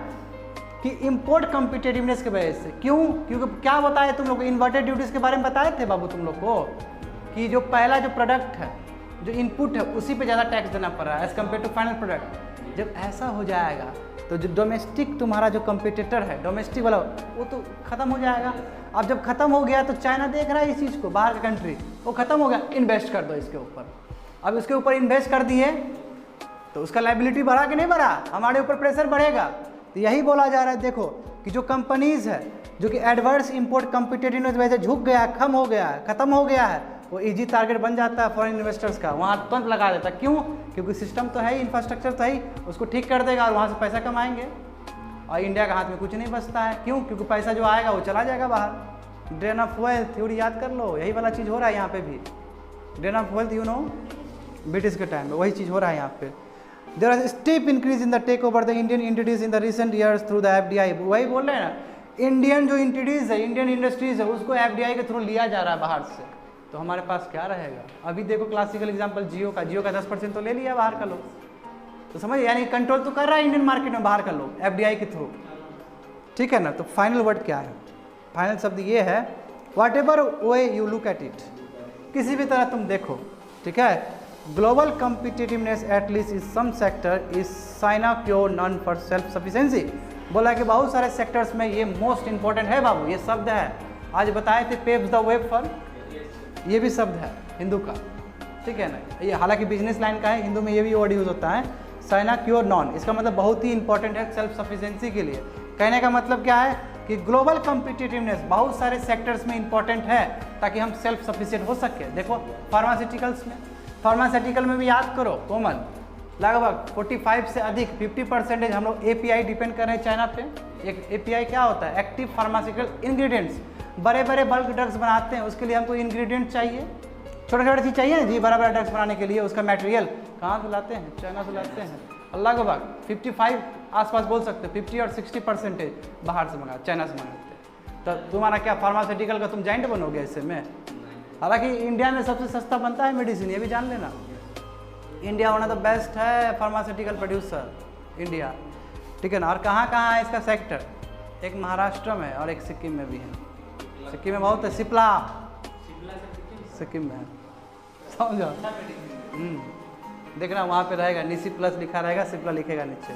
कि इंपोर्ट कम्पिटेटिवनेस की वजह से, क्यों, क्योंकि क्या बताया तुम लोग को, इन्वर्टेड ड्यूटीज़ के बारे में बताए थे बाबू तुम लोग को, कि जो पहला जो प्रोडक्ट है, जो इनपुट है, उसी पे ज़्यादा टैक्स देना पड़ रहा है as compare to final product. जब ऐसा हो जाएगा तो जो डोमेस्टिक तुम्हारा जो कंपटीटर है, डोमेस्टिक वाला, वो तो ख़त्म हो जाएगा। अब जब ख़त्म हो गया तो चाइना देख रहा है इस चीज़ को, बाहर का कंट्री, वो ख़त्म हो गया, इन्वेस्ट कर दो इसके ऊपर। अब इसके ऊपर इन्वेस्ट कर दिए तो उसका लायबिलिटी बढ़ा कि नहीं बढ़ा, हमारे ऊपर प्रेशर बढ़ेगा। तो यही बोला जा रहा है, देखो कि जो कंपनीज़ है जो कि एडवर्स इंपोर्ट कम्पिटेटिवनेस वजह से झुक गया, कम हो गया है, ख़त्म हो गया है, वो इजी टारगेट बन जाता है फॉरेन इन्वेस्टर्स का, वहाँ तुरंत लगा देता है। क्यों, क्योंकि सिस्टम तो है ही, इंफ्रास्ट्रक्चर तो है ही, उसको ठीक कर देगा और वहाँ से पैसा कमाएंगे। और इंडिया का हाथ में कुछ नहीं बचता है, क्यों, क्योंकि पैसा जो आएगा वो चला जाएगा बाहर। ड्रेन ऑफ वेल्थ थ्योरी याद कर लो, यही वाला चीज़ हो रहा है यहाँ पे भी। Drain of wealth you know, British के टाइम में वही चीज़ हो रहा है यहाँ पे। There are step increase in the take over the Indian industries in the recent years through the FDI। वही बोल रहे हैं ना, इंडियन जो इंडस्ट्रीज है, इंडियन इंडस्ट्रीज है, उसको FDI के थ्रू लिया जा रहा है बाहर से। तो हमारे पास क्या रहेगा। अभी देखो क्लासिकल एग्जांपल जियो का 10% तो ले लिया बाहर का लोग, तो समझ, यानी कंट्रोल तो कर रहा है इंडियन मार्केट में बाहर का लोग FDI के थ्रू, ठीक है ना। तो फाइनल वर्ड क्या है, फाइनल शब्द ये है, whatever way you look at it, किसी भी तरह तुम देखो, ठीक है, global competitiveness at least is some sector is sign of your non for self sufficiency. बोला कि बहुत सारे सेक्टर्स में ये मोस्ट इंपॉर्टेंट है बाबू, ये शब्द है, आज बताए थे, पेव्स द वे फॉर, ये भी शब्द है हिंदू का, ठीक है ना। ये हालांकि बिजनेस लाइन का है, हिंदू में ये भी वर्ड यूज होता है, साइना क्योर नॉन, इसका मतलब बहुत ही इंपॉर्टेंट है सेल्फ सफिशिएंसी के लिए। कहने का मतलब क्या है कि ग्लोबल कम्पिटिटिवनेस बहुत सारे सेक्टर्स में इंपॉर्टेंट है ताकि हम सेल्फ सफिशिएंट हो सके। देखो फार्मास्यूटिकल्स में, फार्मास्यूटिकल में भी याद करो कॉमन, लगभग 45 से अधिक 50% हम लोग API डिपेंड कर रहे हैं चाइना पे। एक API क्या होता है, एक्टिव फार्मास्यूटिकल इंग्रेडिएंट्स। बड़े बड़े बल्क ड्रग्स बनाते हैं, उसके लिए हमको इंग्रेडिएंट चाहिए, छोटे छोटे चीज़ चाहिए जी, बड़ा बड़ा ड्रग्स बनाने के लिए उसका मटेरियल कहाँ से लाते हैं, चाइना से लाते हैं। अल्लाह के बाद 55 आसपास बोल सकते हो, 50 और 60% बाहर से मंगा, चाइना से मंगाते हैं। तो तुम्हारा क्या फार्मास्यूटिकल का तुम जाइंट बनोगे इससे में। हालांकि इंडिया में सबसे सस्ता बनता है मेडिसिन, ये भी जान लेना, India one of the best है फार्मास्यूटिकल प्रोड्यूसर इंडिया, ठीक है ना। और कहाँ कहाँ है इसका सेक्टर, एक महाराष्ट्र में और एक सिक्किम में भी है। सिक्किम में बहुत है, सिप्ला सिक्किम में है, समझो। देखना वहाँ पे रहेगा निसी प्लस लिखा रहेगा, सिप्ला लिखेगा नीचे,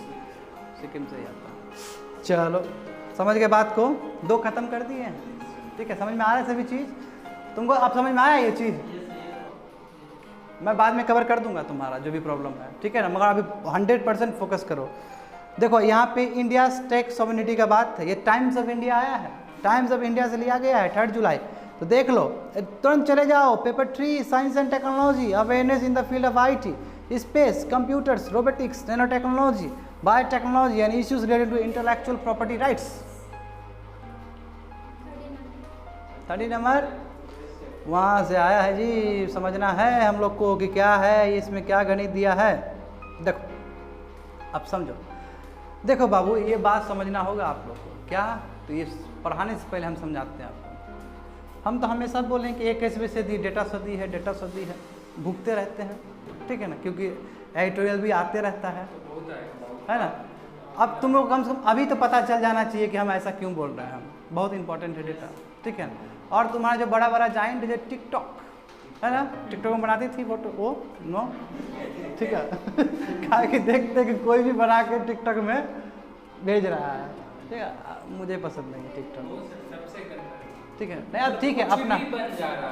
सिक्किम से ही आता है। चलो समझ गए बात को, 2 खत्म कर दिए हैं, ठीक है। समझ में आ रहा है सभी चीज़ तुमको, अब समझ में आया ये चीज़, मैं बाद में कवर कर दूंगा तुम्हारा जो भी प्रॉब्लम है, ठीक है ना। मगर अभी 100% फोकस करो। देखो यहाँ पे इंडिया टेक सॉवरेनिटी का बात है, ये टाइम्स ऑफ इंडिया आया है, टाइम्स ऑफ इंडिया से लिया गया है 3 जुलाई, तो देख लो तुरंत चले जाओ। Paper 3 science and technology, awareness in the field of IT, space, computers, robotics, nano technology, biotechnology and issues related to intellectual property rights. 30 number वहाँ से आया है जी, समझना है हम लोग को कि क्या है इसमें, क्या गणित दिया है। देखो अब समझो, देखो बाबू ये बात समझना होगा आप लोग को, क्या तो ये पढ़ाने से पहले हम समझाते हैं आपको। हम तो हमेशा बोलें कि एक कैसे सदी डेटा सदी है, डेटा सदी है, भुगते रहते हैं, ठीक है ना, क्योंकि एडिटोरियल भी आते रहता है ना। अब तुम लोग कम से कम अभी तो पता चल जाना चाहिए कि हम ऐसा क्यों बोल रहे हैं, हम बहुत इंपॉर्टेंट है डेटा, ठीक है ना। और तुम्हारा जो बड़ा बड़ा जाइंट जो टिकटॉक है ना, टिकटॉक में बनाती थी फोटो वो नो, ठीक है क्या कि देखते कि कोई भी बना के टिकटॉक में भेज रहा है, ठीक है। मुझे पसंद नहीं है टिकटॉक, ठीक है। नहीं अब ठीक है, अपना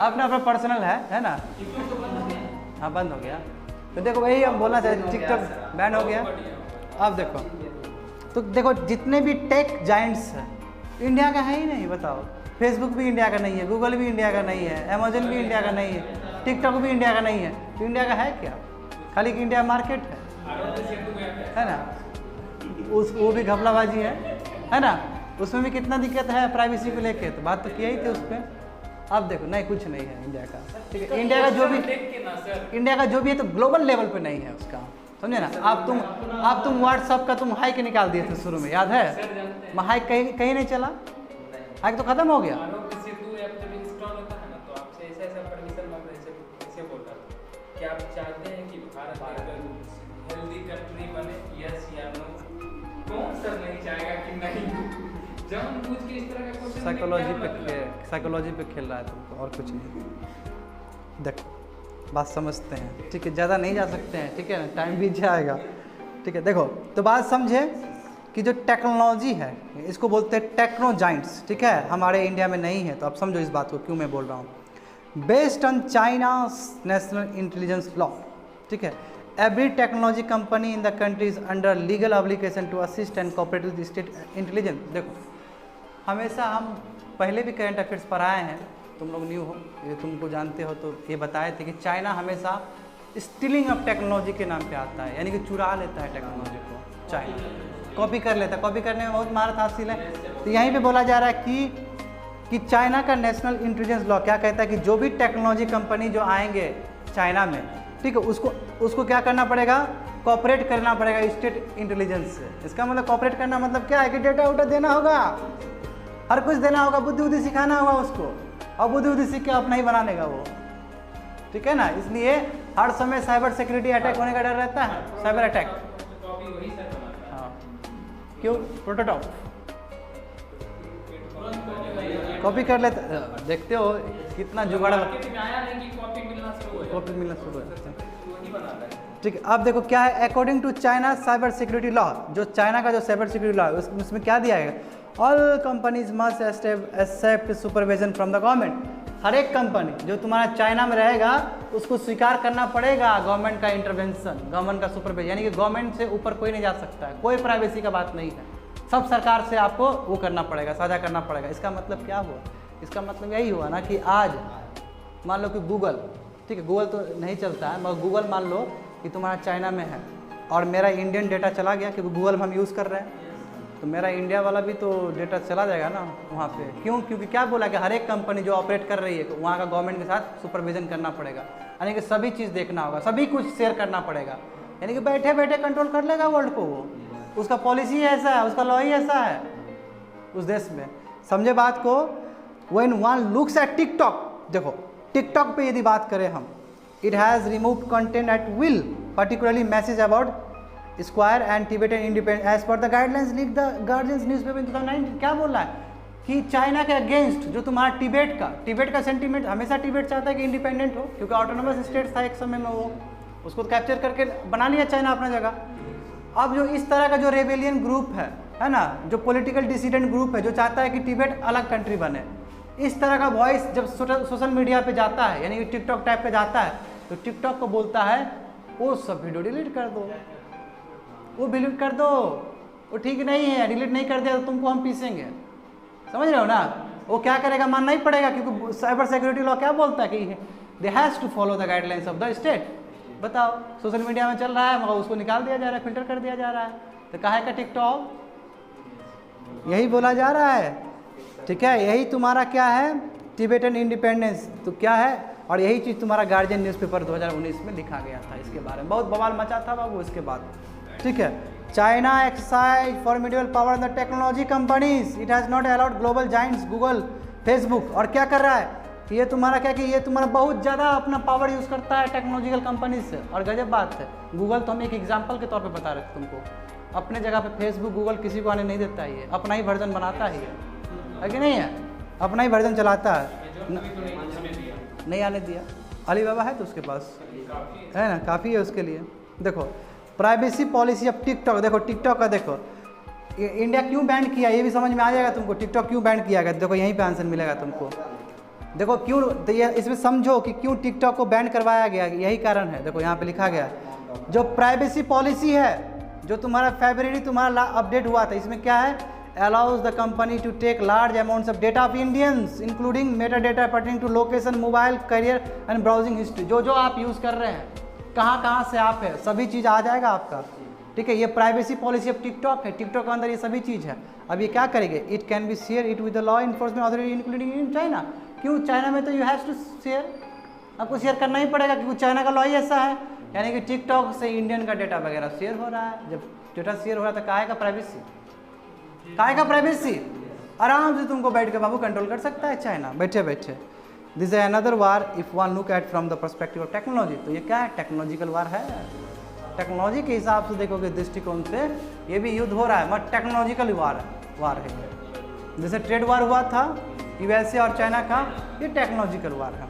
अपना पर्सनल है ना। हाँ बंद हो गया, तो देखो वही हम बोलना चाहते, टिकटॉक बैन हो गया। अब देखो तो देखो जितने भी टेक जाइंट्स हैं इंडिया का है ही नहीं, बताओ। फेसबुक भी इंडिया का नहीं है, गूगल भी इंडिया का नहीं है, अमेजन भी इंडिया का नहीं है, टिकटॉक भी इंडिया का नहीं है, तो इंडिया का है क्या? खाली इंडिया मार्केट है ना। उस वो भी घपलाबाजी है ना, उसमें भी कितना दिक्कत है प्राइवेसी को लेके, तो बात तो किया ही थी उस पर। अब देखो नहीं कुछ नहीं है इंडिया का, ठीक है। इंडिया का जो भी है तो ग्लोबल लेवल पे नहीं है उसका, समझे ना। आप तुम व्हाट्सअप का तुम हाइक निकाल दिए थे शुरू में, याद है? हाइक कहीं नहीं चला, हाइक तो खत्म हो गया। आप चाहते हैं कि भारत हेल्दी कंट्री बने, यस या नो? कौन सर नहीं चाहेगा कि नहीं? जब हम पूछ के इस तरह का क्वेश्चन, साइकोलॉजी पे खेल रहा है तुमको, और कुछ नहीं। देखो बात समझते हैं, ठीक है, ज़्यादा नहीं जा सकते हैं, ठीक है ना, टाइम बीत जाएगा, ठीक है। देखो तो बात समझे कि जो टेक्नोलॉजी है इसको बोलते हैं टेक्नो जाइंट्स, ठीक है, हमारे इंडिया में नहीं है। तो अब समझो इस बात को क्यों मैं बोल रहा हूँ। Based on China national intelligence law, ठीक है, every technology company in the country is under legal obligation to assist and cooperate with state intelligence. देखो हमेशा हम पहले भी करंट अफेयर्स पढ़ाए हैं, तुम लोग न्यू हो, ये तुमको जानते हो, तो ये बताए थे कि चाइना हमेशा स्टीलिंग ऑफ टेक्नोलॉजी के नाम पे आता है, यानी कि चुरा लेता है टेक्नोलॉजी को, चाइना कॉपी कर लेता है, कॉपी करने में बहुत महारत हासिल है। तो यहीं पे बोला जा रहा है कि चाइना का नेशनल इंटेलिजेंस लॉ क्या कहता है कि जो भी टेक्नोलॉजी कंपनी जो आएंगे चाइना में, ठीक है, उसको क्या करना पड़ेगा, कॉपरेट करना पड़ेगा स्टेट इंटेलिजेंस से। इसका मतलब कॉपरेट करना मतलब क्या है कि डेटा उटा देना होगा, हर कुछ देना होगा, बुद्धि सिखाना होगा उसको, और बुद्धि सीख के अपना ही बना लेगा वो, ठीक है ना। इसलिए हर समय साइबर सिक्योरिटी अटैक होने का डर रहता है, साइबर अटैक। हाँ क्यों? प्रोटोटाइप कॉपी कर लेते, देखते हो कितना जुगाड़ कॉपी मिलना शुरू है, ठीक है। अब देखो क्या है, according to China cyber security law, जो चाइना का जो साइबर सिक्योरिटी लॉ है उसमें क्या दिया है, all companies must accept supervision from the government. हर एक कंपनी जो तुम्हारा चाइना में रहेगा उसको स्वीकार करना पड़ेगा गवर्नमेंट का इंटरवेंशन, गवर्नमेंट का सुपरविजन, यानी कि गवर्नमेंट से ऊपर कोई नहीं जा सकता है, कोई प्राइवेसी का बात नहीं है, सब सरकार से आपको वो करना पड़ेगा, साझा करना पड़ेगा। इसका मतलब क्या हुआ? इसका मतलब यही हुआ ना कि आज मान लो कि गूगल, ठीक है, गूगल तो नहीं चलता है, मगर गूगल मान लो कि तुम्हारा चाइना में है और मेरा इंडियन डेटा चला गया, क्योंकि गूगल हम यूज़ कर रहे हैं, तो मेरा इंडिया वाला भी तो डेटा चला जाएगा ना वहाँ पे। क्यों? क्योंकि क्या बोला कि हर एक कंपनी जो ऑपरेट कर रही है वहाँ का गवर्नमेंट के साथ सुपरविजन करना पड़ेगा, यानी कि सभी चीज़ देखना होगा, सभी कुछ शेयर करना पड़ेगा, यानी कि बैठे बैठे कंट्रोल कर लेगा वर्ल्ड को वो, उसका पॉलिसी ऐसा है, उसका लॉ ही ऐसा है उस देश में। समझे बात को? When one looks at TikTok, देखो टिकटॉक पे यदि बात करें हम, it has remove content eight will, particularly message about Square and Tibetan independence as per the guidelines leaked the Guardian's newspaper in 2019। क्या बोल रहा है कि चाइना के अगेंस्ट जो तुम्हारा टिबेट का सेंटीमेंट, हमेशा टिबेट चाहता है कि इंडिपेंडेंट हो, क्योंकि ऑटोनोमस स्टेट था एक समय में, वो उसको कैप्चर करके बना लिया चाइना अपना जगह। अब जो इस तरह का जो रेबेलियन ग्रुप है ना, जो पॉलिटिकल डिसीडेंट ग्रुप है जो चाहता है कि टिबेट अलग कंट्री बने, इस तरह का वॉइस जब सोशल मीडिया पे जाता है, यानी कि टिकटॉक टाइप पे जाता है, तो टिकटॉक को बोलता है वो सब वीडियो डिलीट कर दो, वो डिलीट कर दो, वो ठीक नहीं है, डिलीट नहीं कर दिया तो तुमको हम पीसेंगे। समझ रहे हो ना? वो क्या करेगा, मानना ही पड़ेगा, क्योंकि साइबर सिक्योरिटी लॉ क्या बोलता है कि they has to follow the guidelines of the state. बताओ, सोशल मीडिया में चल रहा है मगर उसको निकाल दिया जा रहा है, फिल्टर कर दिया जा रहा है, तो काहे का टिकटॉक, यही बोला जा रहा है। ठीक है, यही तुम्हारा क्या है, टिबेटन इंडिपेंडेंस तो क्या है, और यही चीज़ तुम्हारा गार्जियन न्यूज़पेपर 2019 में लिखा गया था, इसके बारे में बहुत बवाल मचा था बाबू इसके बाद। ठीक है, China exercise formidable power in the technology companies, it has not allowed global Giants Google Facebook. और क्या कर रहा है कि ये तुम्हारा क्या कि ये तुम्हारा बहुत ज़्यादा अपना पावर यूज़ करता है टेक्नोलॉजिकल कंपनीज से। और गजब बात है, गूगल तो हम एक एग्जाम्पल के तौर पर बता रहे थे तुमको, अपने जगह पे फेसबुक गूगल किसी को आने नहीं देता है, ये अपना ही वर्जन बनाता ही है कि नहीं है, अपना ही वर्जन चलाता है, नहीं आने दिया। अलीबाबा है तो उसके पास है ना, काफ़ी है उसके लिए। देखो प्राइवेसी पॉलिसी अब टिकटॉक, देखो टिकटॉक का देखो इंडिया क्यों बैन किया, ये भी समझ में आ जाएगा तुमको, टिकटॉक क्यों बैन किया गया, देखो यहीं पे आंसर मिलेगा तुमको। देखो क्यों, तो ये इसमें समझो कि क्यों टिकटॉक को बैन करवाया गया, यही कारण है। देखो यहाँ पे लिखा गया जो प्राइवेसी पॉलिसी है, जो तुम्हारा फरवरी तुम्हारा अपडेट हुआ था, इसमें क्या है, allows the company to take large amounts of data of Indians including metadata pertaining to location, mobile, career and browsing history। जो आप यूज़ कर रहे हैं, कहाँ से आप है, सभी चीज़ आ जाएगा आपका। ठीक है, ये प्राइवेसी पॉलिसी अब टिकटॉक है, टिकटॉक के अंदर ये सभी चीज़ है। अब ये क्या करेंगे, it can B share it with the law enforcement authority including in China. क्यों, चाइना में तो यू हैज़ टू शेयर, आपको शेयर करना ही पड़ेगा क्योंकि चाइना का लॉ ही ऐसा है, यानी कि टिकटॉक से इंडियन का डेटा वगैरह शेयर हो रहा है। जब डेटा शेयर हो रहा है तो काहे का प्राइवेसी, काहे का प्राइवेसी, आराम से तुमको बैठ के बाबू कंट्रोल कर सकता है चाइना बैठे बैठे। This is another war if one look at from the perspective of technology. तो ये क्या है, टेक्नोलॉजिकल वार है। टेक्नोलॉजी के हिसाब से देखोगे दृष्टिकोण से ये भी युद्ध हो रहा है, मगर टेक्नोलॉजिकल वार है। जैसे ट्रेड वार हुआ था यूएसए और चाइना का, ये टेक्नोलॉजिकल वार है।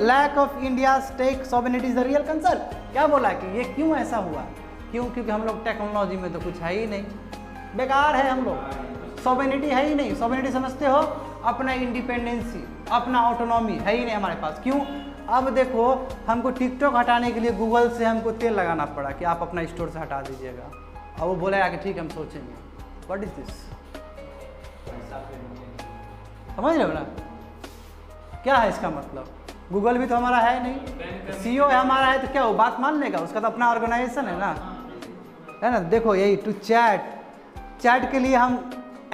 Lack of India tech sovereignty is the real concern. क्या बोला कि ये क्यों ऐसा हुआ, क्यों, क्योंकि हम लोग टेक्नोलॉजी में तो कुछ है ही नहीं, बेकार है हम लोग, सॉवरेनिटी है ही नहीं। सॉवरेनिटी समझते हो, अपना इंडिपेंडेंसी, अपना ऑटोनॉमी है ही नहीं हमारे पास। क्यों, अब देखो हमको टिकटॉक हटाने के लिए गूगल से हमको तेल लगाना पड़ा कि आप अपना स्टोर से हटा दीजिएगा, और वो बोलेगा कि ठीक है हम सोचेंगे। व्हाट इज दिस, समझ रहे हो ना, क्या है इसका मतलब। गूगल भी तो हमारा है नहीं, सीईओ है हमारा है, तो क्या वो बात मान लेगा, उसका तो अपना ऑर्गेनाइजेशन है ना। देखो यही टू चैट के लिए हम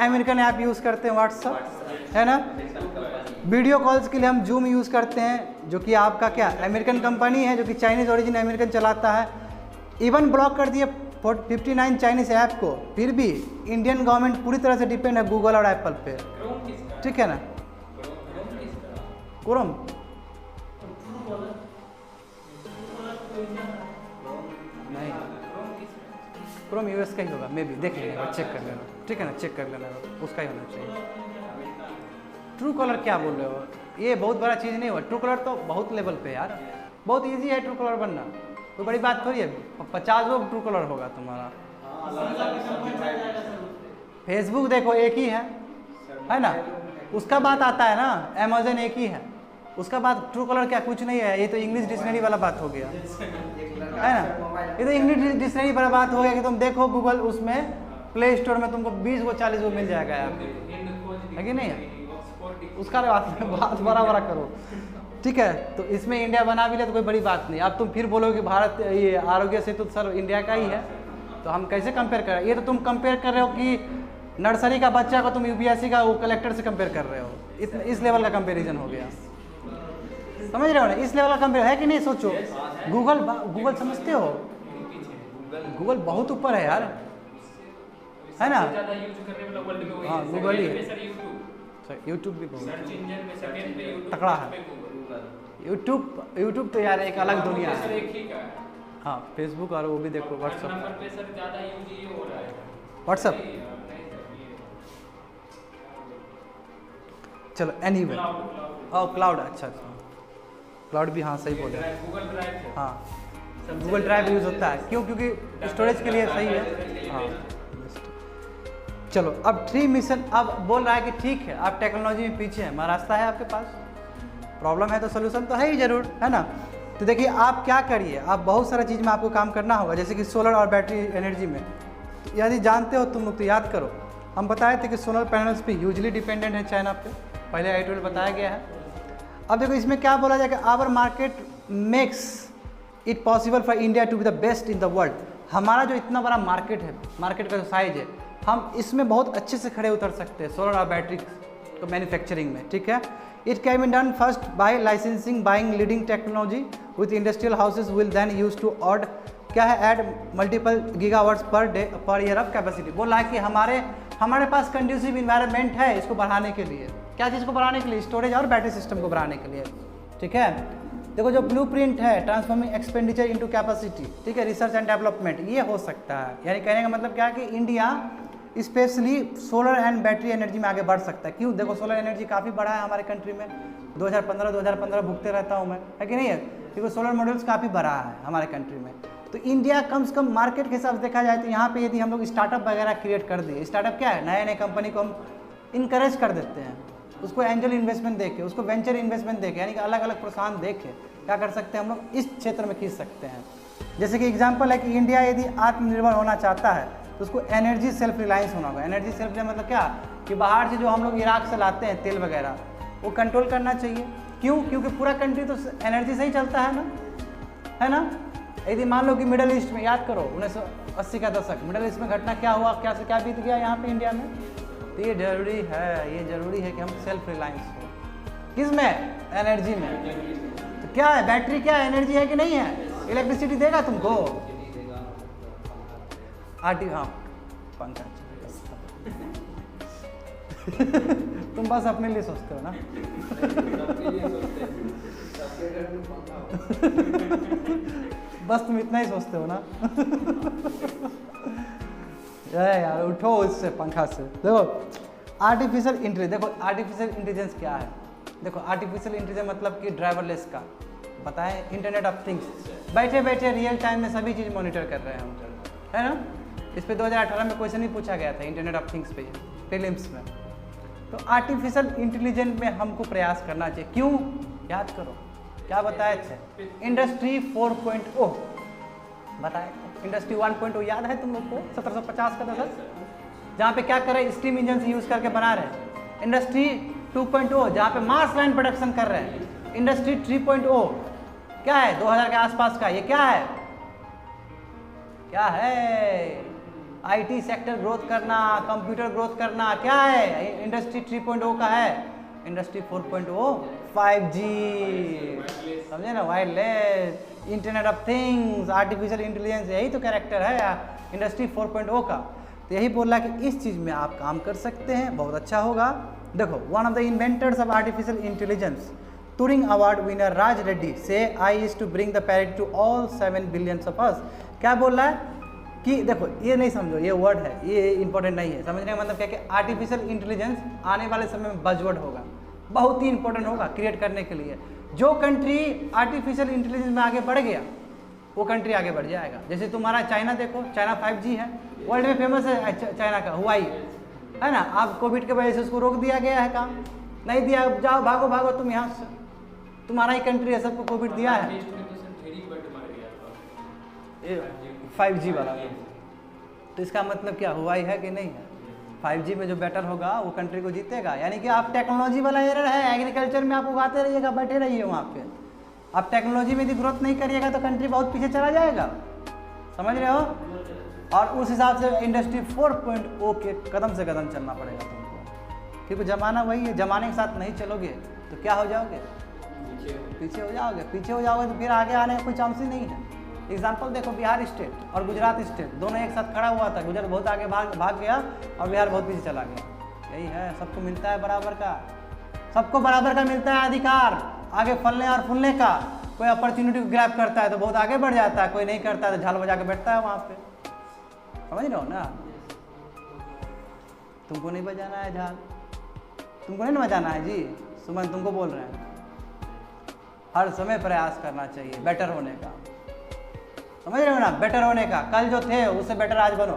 अमेरिकन ऐप यूज़ करते हैं, व्हाट्सअप है ना। वीडियो कॉल्स के लिए हम जूम यूज़ करते हैं, जो कि आपका क्या अमेरिकन कंपनी है, जो कि चाइनीज़ ओरिजिन अमेरिकन चलाता है। इवन ब्लॉक कर दिए 59 चाइनीज़ ऐप को, फिर भी इंडियन गवर्नमेंट पूरी तरह से डिपेंड है गूगल और एप्पल पे। ठीक है ना, क्रोम नहीं, क्रोम यूएस का ही होगा मे बी, देख लेना, चेक कर लेना। ठीक है ना, चेक कर लेना, उसका ही होना चाहिए। ट्रू कलर क्या बोल रहे हो, ये बहुत बड़ा चीज़ नहीं हुआ। ट्रू कलर तो बहुत लेवल पे यार, बहुत इजी है ट्रू कलर बनना, कोई बड़ी बात थोड़ी है। 50 लोग ट्रू कलर होगा तुम्हारा। फेसबुक देखो एक ही है ना, उसका बात आता है ना, अमेजन एक ही है, उसका बात ट्रू कलर क्या कुछ नहीं है। ये तो इंग्लिश डिक्शनरी वाला बात हो गया है ना, ये तो इंग्लिश डिक्शनरी वाला बात हो गया कि तुम देखो गूगल उसमें प्ले स्टोर में तुमको 20 वो 40 वो मिल जाएगा यार, है कि नहीं है। उसका बात बड़ा करो। ठीक है, तो इसमें इंडिया बना भी ले तो कोई बड़ी बात नहीं। अब तुम फिर बोलोगे भारत ये आरोग्य सेतु सर इंडिया का ही है, तो हम कैसे कंपेयर कर रहे हैं। ये तो तुम कंपेयर कर रहे हो कि नर्सरी का बच्चा को तुम यूपीएससी का वो कलेक्टर से कंपेयर कर रहे हो, इस लेवल का कंपेरिजन हो गया, समझ रहे हो ना, इस लेवल का कंपेयर है कि नहीं। सोचो गूगल समझते हो, गूगल बहुत ऊपर है यार, है ना। हाँ गूगल ही है, यूट्यूब भी बहुत तकड़ा है। यूट्यूब तो यार एक अलग दुनिया है। हाँ फेसबुक और वो भी देखो और व्हाट्सअप। नंबर पे सर ज़्यादा यूज ये हो रहा है व्हाट्सअप नहीं सर ये चलो एनीवे क्लाउड ओ क्लाउड अच्छा अच्छा क्लाउड भी हाँ सही बोले गूगल ड्राइव से हाँ गूगल ड्राइव यूज़ होता है क्यों क्योंकि स्टोरेज के लिए सही है हाँ चलो अब 3 मिशन अब बोल रहा है कि ठीक है आप टेक्नोलॉजी में पीछे हैं मगर रास्ता है आपके पास प्रॉब्लम है तो सोल्यूशन तो है ही ज़रूर है ना। तो देखिए आप क्या करिए आप बहुत सारा चीज़ में आपको काम करना होगा जैसे कि सोलर और बैटरी एनर्जी में यदि जानते हो तुम लोग तो याद करो हम बताए थे कि सोलर पैनल्स पे ह्यूजली डिपेंडेंट है चाइना पे पहले आई बताया गया है। अब देखो इसमें क्या बोला जाएगा our market makes it possible for India to be the best in the world. हमारा जो इतना बड़ा मार्केट है मार्केट का जो साइज है हम इसमें बहुत अच्छे से खड़े उतर सकते हैं सोलर और बैटरी को मैन्युफैक्चरिंग में ठीक है। It can be done first by licensing buying leading technology with industrial houses will then use to add क्या है add multiple gigawatts per day per year of capacity. बोला है कि हमारे पास कंड्यूसिव इन्वायरमेंट है इसको बढ़ाने के लिए क्या चीज़ को बढ़ाने के लिए स्टोरेज और बैटरी सिस्टम को बढ़ाने के लिए ठीक है। देखो जो ब्लूप्रिंट है ट्रांसफॉर्मिंग एक्सपेंडिचर इनटू कैपेसिटी ठीक है रिसर्च एंड डेवलपमेंट ये हो सकता है यानी कहने का मतलब क्या है कि India specially solar and battery energy में आगे बढ़ सकता है। क्यों देखो सोलर एनर्जी काफ़ी बढ़ा है हमारे कंट्री में 2015 भुगते रहता हूँ मैं है कि नहीं है क्योंकि सोलर मॉडल्स काफ़ी बढ़ा है हमारे कंट्री में। तो इंडिया कम से कम मार्केट के हिसाब से देखा जाए तो यहाँ पे यदि हम लोग स्टार्टअप वगैरह क्रिएट कर दिए स्टार्टअप क्या है नए नए कंपनी को हम इनकरेज कर देते हैं उसको एंजल इन्वेस्टमेंट देके उसको वेंचर इन्वेस्टमेंट देके यानी कि अलग अलग प्रोत्साहन देके क्या कर सकते हैं हम लोग इस क्षेत्र में खींच सकते हैं। जैसे कि एग्जांपल है कि इंडिया यदि आत्मनिर्भर होना चाहता है तो उसको एनर्जी सेल्फ रिलायंस होना होगा। एनर्जी सेल्फ रिलायंस मतलब क्या कि बाहर से जो हम लोग इराक से लाते हैं तेल वगैरह वो कंट्रोल करना चाहिए। क्यों क्योंकि पूरा कंट्री तो एनर्जी से ही चलता है ना। यदि मान लो कि मिडल ईस्ट में याद करो 1980 का दशक मिडल ईस्ट में घटना क्या हुआ क्या से क्या बीत गया यहाँ पे इंडिया में। तो ये जरूरी है कि हम सेल्फ रिलायंस हो किस में एनर्जी में। तो क्या है बैटरी क्या एनर्जी है कि नहीं है इलेक्ट्रिसिटी देगा तुमको हाँ पंखा तुम बस अपने लिए सोचते हो ना बस तुम इतना ही सोचते हो ना यार उठो इससे पंखा से। देखो आर्टिफिशियल इंटेलिजेंस क्या है। देखो आर्टिफिशियल इंटेलिजेंस मतलब कि ड्राइवरलेस का बताएं इंटरनेट ऑफ थिंग्स बैठे बैठे रियल टाइम में सभी चीज़ मॉनिटर कर रहे हैं हम है ना। इस पे 2018 में क्वेश्चन भी पूछा गया था इंटरनेट ऑफ थिंग्स पे प्रीलिम्स में। तो आर्टिफिशियल इंटेलिजेंस में हमको प्रयास करना चाहिए। क्यों याद करो क्या बताए थे इंडस्ट्री 4.0 बताए इंडस्ट्री 1.0 याद है तुम लोग को 1750 का दशक जहाँ पे क्या कर रहे हैं स्टीम इंजन से यूज़ करके बना रहे हैं। इंडस्ट्री 2.0 जहाँ पे मास लाइन प्रोडक्शन कर रहे हैं। इंडस्ट्री 3.0 क्या है 2000 के आसपास का ये क्या है आईटी सेक्टर ग्रोथ करना कंप्यूटर ग्रोथ करना क्या है इंडस्ट्री 3.0 का है। इंडस्ट्री 4.0 5G समझे ना wireless internet of things artificial intelligence यही तो कैरेक्टर है इंडस्ट्री 4.0 का। तो यही बोला कि इस चीज़ में आप काम कर सकते हैं बहुत अच्छा होगा। देखो one of the inventors of artificial intelligence Turing award winner Raj Reddy says AI is to bring the parity to all 7 billions of us. क्या बोल रहा है कि देखो ये नहीं समझो ये वर्ड है ये इंपॉर्टेंट नहीं है समझने का मतलब क्या कि आर्टिफिशियल इंटेलिजेंस आने वाले समय में बजवर्ड होगा बहुत ही इंपॉर्टेंट होगा क्रिएट करने के लिए। जो कंट्री आर्टिफिशियल इंटेलिजेंस में आगे बढ़ गया वो कंट्री आगे बढ़ जाएगा। जैसे तुम्हारा चाइना देखो चाइना 5G है वर्ल्ड में फेमस है चाइना का हुआई है ना। अब कोविड के वजह से उसको रोक दिया गया है काम नहीं दिया जाओ भागो तुम यहाँ से तुम्हारा ही कंट्री है सबको कोविड दिया है 5G वाला। तो इसका मतलब क्या हुआई है कि नहीं है 5G में जो बेटर होगा वो कंट्री को जीतेगा। यानी कि आप टेक्नोलॉजी वाला एरर है एग्रीकल्चर में आप उगाते रहिएगा बैठे रहिए वहाँ पे आप टेक्नोलॉजी में यदि ग्रोथ नहीं करिएगा तो कंट्री बहुत पीछे चला जाएगा समझ रहे हो। और उस हिसाब से इंडस्ट्री 4.0 के कदम से कदम चलना पड़ेगा तुमको क्योंकि ज़माना वही है ज़माने के साथ नहीं चलोगे तो क्या हो जाओगे पीछे हो जाओगे तो फिर आगे आने का कोई चांस ही नहीं है। एग्जाम्पल देखो बिहार स्टेट और गुजरात स्टेट दोनों एक साथ खड़ा हुआ था गुजरात बहुत आगे भाग गया और बिहार बहुत पीछे चला गया। यही है सबको मिलता है बराबर का सबको बराबर का मिलता है अधिकार आगे फलने और फूलने का कोई अपॉर्चुनिटी को ग्रैब करता है तो बहुत आगे बढ़ जाता है, कोई नहीं करता है तो झाल बजा के बैठता है वहाँ पे। समझ रहे हो ना? तुमको नहीं बजाना है झाल, तुमको नहीं बजाना है जी। सुमन तुमको बोल रहे हैं, हर समय प्रयास करना चाहिए बेटर होने का। समझ रहे हो ना? बेटर होने का, कल जो थे उससे बेटर आज बनो,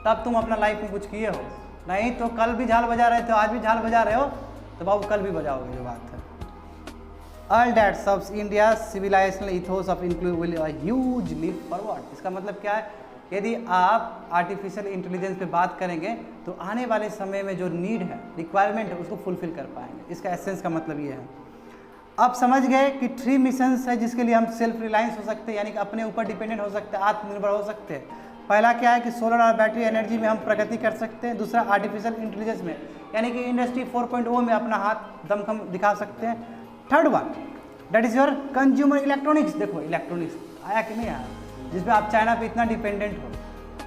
तब तुम अपना लाइफ में कुछ किए हो। नहीं तो कल भी झाल बजा रहे थे, आज भी झाल बजा रहे हो तो बाबू कल भी बजाओगे, जो बात है। All that serves India's civilizational ethos of include will a huge leap forward। इसका मतलब क्या है? यदि आप आर्टिफिशियल इंटेलिजेंस पे बात करेंगे तो आने वाले समय में जो नीड है, रिक्वायरमेंट है, उसको फुलफिल कर पाएंगे। इसका एसेंस का मतलब ये है। अब समझ गए कि 3 मिशंस है जिसके लिए हम सेल्फ रिलायंस हो सकते हैं, यानी कि अपने ऊपर डिपेंडेंट हो सकते हैं, आत्मनिर्भर हो सकते हैं। पहला क्या है कि सोलर और बैटरी एनर्जी में हम प्रगति कर सकते हैं। दूसरा आर्टिफिशियल इंटेलिजेंस में, यानी कि इंडस्ट्री 4.0 में अपना हाथ दमखम दिखा सकते हैं। Third one that is your consumer electronics. देखो इलेक्ट्रॉनिक्स आया कि नहीं आया, जिसमें आप चाइना पे इतना डिपेंडेंट हो,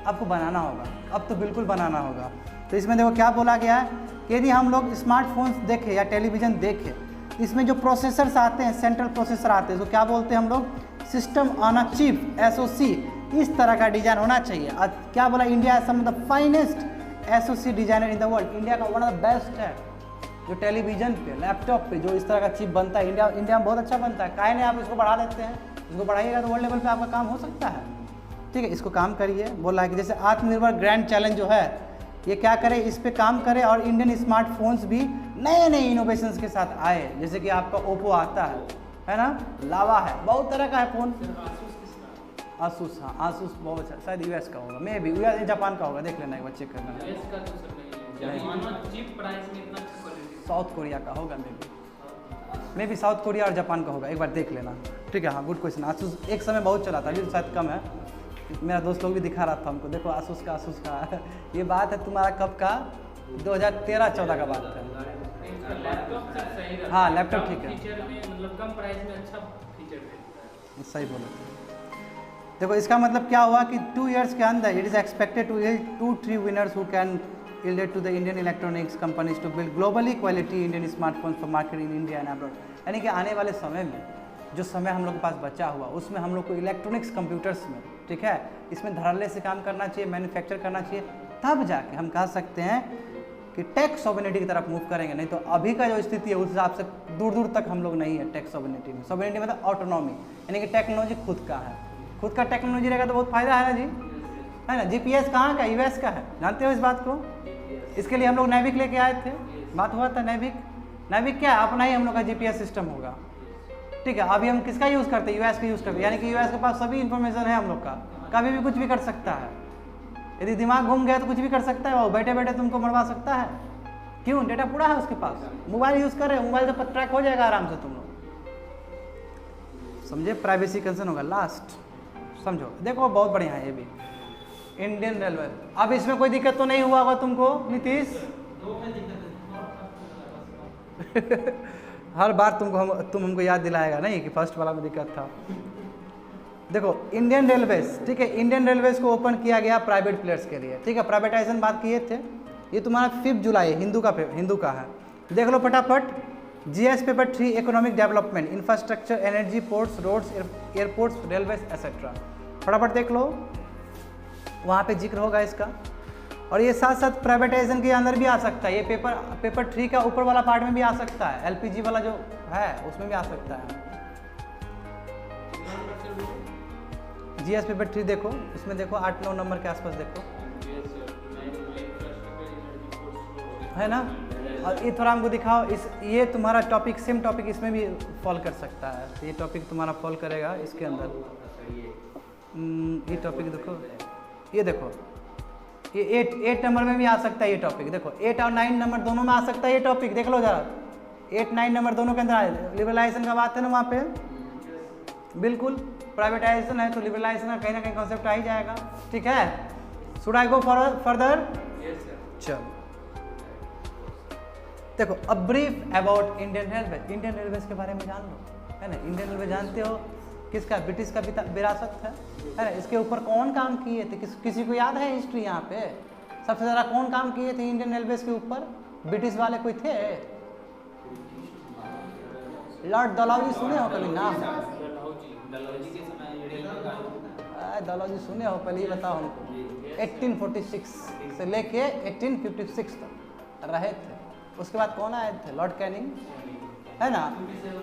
आपको बनाना होगा, अब तो बिल्कुल बनाना होगा। तो इसमें देखो क्या बोला गया है कि यदि हम लोग स्मार्टफोन्स देखें या टेलीविज़न देखें, इसमें जो प्रोसेसर्स आते हैं, सेंट्रल प्रोसेसर आते हैं, तो क्या बोलते हैं हम लोग, system on a chip, SoC, इस तरह का डिज़ाइन होना चाहिए। क्या बोला, इंडिया है some of the finest SoC designer in the world. India का वन ऑफ द बेस्ट है जो टेलीविज़न पे, लैपटॉप पे जो इस तरह का चिप बनता है, इंडिया में बहुत अच्छा बनता है। काहे नहीं आप इसको बढ़ा देते हैं, इसको बढ़ाइएगा तो वर्ल्ड लेवल पे आपका काम हो सकता है। ठीक है, इसको काम करिए। बोला है कि जैसे आत्मनिर्भर ग्रैंड चैलेंज जो है, ये क्या करे, इस पे काम करे और इंडियन स्मार्टफोन्स भी नए नए इनोवेशंस के साथ आए। जैसे कि आपका ओप्पो आता है ना, लावा है, बहुत तरह का है फ़ोन। आसूस, हाँ आसूस बहुत अच्छा, शायद US का होगा, मे भी जापान का होगा, देख लेना एक बार, चेक करना। साउथ कोरिया का होगा, मे भी साउथ कोरिया और जापान का होगा, एक बार देख लेना। ठीक है, हाँ गुड क्वेश्चन। आसूस एक समय बहुत चला था, अभी तो शायद कम है। मेरा दोस्त लोग भी दिखा रहा था हमको, देखो आसूस का ये बात है तुम्हारा कब का, 2013-14 का बात है। हाँ लैपटॉप ठीक है, मतलब कम प्राइस में अच्छा फीचर देता है। सही बोला। देखो इसका मतलब क्या हुआ कि 2 years के अंदर it is expected to yield 2-3 winners who can yielded to the Indian electronics companies to build globally quality Indian smartphones for market in India and abroad। यानी कि आने वाले समय में जो समय हम लोग के पास बचा हुआ, उसमें हम लोग को इलेक्ट्रॉनिक्स कंप्यूटर्स में, ठीक है, इसमें धड़ल्ले से काम करना चाहिए, मैन्युफैक्चर करना चाहिए, तब जाके हम कह सकते हैं कि टेक सॉवरेनिटी की तरफ मूव करेंगे। नहीं तो अभी का जो स्थिति है उस हिसाब से दूर दूर तक हम लोग नहीं है टेक सॉवरेनिटी में। सॉवरेनिटी मतलब ऑटोनॉमी, यानी कि टेक्नोलॉजी खुद का है, खुद का टेक्नोलॉजी रहेगा तो बहुत फायदा है ना जी, है ना। GPS कहाँ का, US का है, जानते हो इस बात को। इसके लिए हम लोग नैविक लेके आए थे, बात हुआ था नैविक क्या है, अपना ही हम लोग का GPS सिस्टम होगा। ठीक है, अभी हम किसका यूज़ करते हैं, US का यूज़ करते हैं, यानी कि US के पास सभी इन्फॉर्मेशन है हम लोग का, कभी भी कुछ भी कर सकता है। यदि दिमाग घूम गया तो कुछ भी कर सकता है, वो बैठे बैठे तुमको मरवा सकता है। क्यों, डेटा पूरा है उसके पास, मोबाइल यूज़ कर रहे हो, मोबाइल से ट्रैक हो जाएगा आराम से, तुम लोग समझे, प्राइवेसी कंसर्न होगा। लास्ट समझो, देखो बहुत बढ़िया है ये भी, इंडियन रेलवे। अब इसमें कोई दिक्कत तो नहीं हुआ होगा तुमको नीतीश? हर बार तुम हमको याद दिलाएगा नहीं कि फर्स्ट वाला में दिक्कत था। देखो इंडियन रेलवेज, ठीक है, इंडियन रेलवेज को ओपन किया गया प्राइवेट प्लेयर्स के लिए, ठीक है, प्राइवेटाइजेशन बात किए थे। ये तुम्हारा 5 जुलाई हिंदू का है, देख लो फटाफट। GS paper 3 economic development, infrastructure, energy, ports, roads, airports, railways etcetera, फटाफट देख लो, वहाँ पे जिक्र होगा इसका। और ये साथ साथ प्राइवेटाइजेशन के अंदर भी आ सकता है, ये पेपर 3 का ऊपर वाला पार्ट में भी आ सकता है, LPG वाला जो है उसमें भी आ सकता है। GS पेपर 3 देखो, उसमें देखो 8-9 नंबर के आसपास देखो, है ना। और ये थोड़ा हमको दिखाओ, ये तुम्हारा टॉपिक, सेम टॉपिक इसमें भी फॉल कर सकता है, तो ये टॉपिक तुम्हारा फॉल करेगा इसके अंदर। ये टॉपिक देखो, ये देखो, ये 8 नंबर में भी आ सकता है ये टॉपिक, देखो 8 और 9 नंबर दोनों में आ सकता है ये टॉपिक, देख लो जरा, 8-9 नंबर दोनों के अंदर आए। लिबरलाइजेशन का बात है ना वहाँ पे, बिल्कुल प्राइवेटाइजेशन है तो लिबरलाइजेशन का कहीं ना कहीं कॉन्सेप्ट आ ही जाएगा, ठीक है। Should I go further? चलो देखो, a brief about Indian railway. Indian railways के बारे में जान लो, है ना। इंडियन रेलवे जानते हो किसका, ब्रिटिश का विरासत है ना। इसके ऊपर कौन काम किए थे, किसी को याद है हिस्ट्री? यहाँ पे सबसे ज़्यादा कौन काम किए थे इंडियन रेलवेज के ऊपर? ब्रिटिश वाले कोई थे? लॉर्ड डलहौजी सुने हो कभी नाम? डलहौजी के समय रेलवे का डलहौजी सुने हो? पहले ये बताओ हमको। 1846 से लेके 1856 तक रहे थे। उसके बाद कौन आए थे? लॉर्ड कैनिंग, है ना।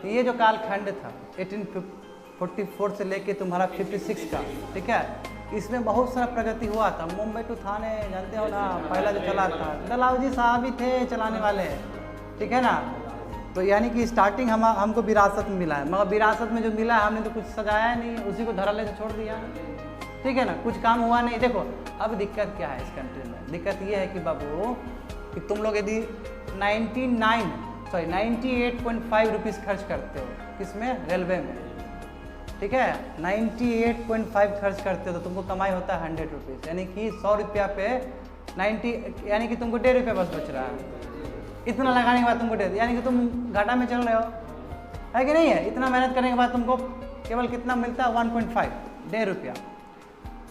तो ये जो कालखंड था 1844 से लेके तुम्हारा 56 का, ठीक है, इसमें बहुत सारा प्रगति हुआ था। मुंबई टू थाने जानते हो ना, पहला जो चला था डलहौजी साहब ही थे चलाने वाले, ठीक है ना। तो यानी कि स्टार्टिंग हमको विरासत में मिला है, मगर विरासत में जो मिला है हमने तो कुछ सजाया नहीं, उसी को धड़ल्ले से छोड़ दिया, ठीक है ना। कुछ काम हुआ नहीं। देखो अब दिक्कत क्या है इस कंट्री में? दिक्कत ये है कि बाबू कि तुम लोग यदि 98.5 रुपीज़ खर्च करते हो किसमें? रेलवे में, ठीक है। 98.5 खर्च करते हो तो तुमको कमाई होता है 100 रुपीज़, यानी कि 100 रुपया पे 90, यानी कि तुमको 1.5 रुपया बस बच रहा है। इतना लगाने के बाद तुमको 1.5, यानी कि तुम घाटा में चल रहे हो, है कि नहीं है? इतना मेहनत करने के बाद तुमको केवल कितना मिलता है? 1.5, 1.5 रुपया,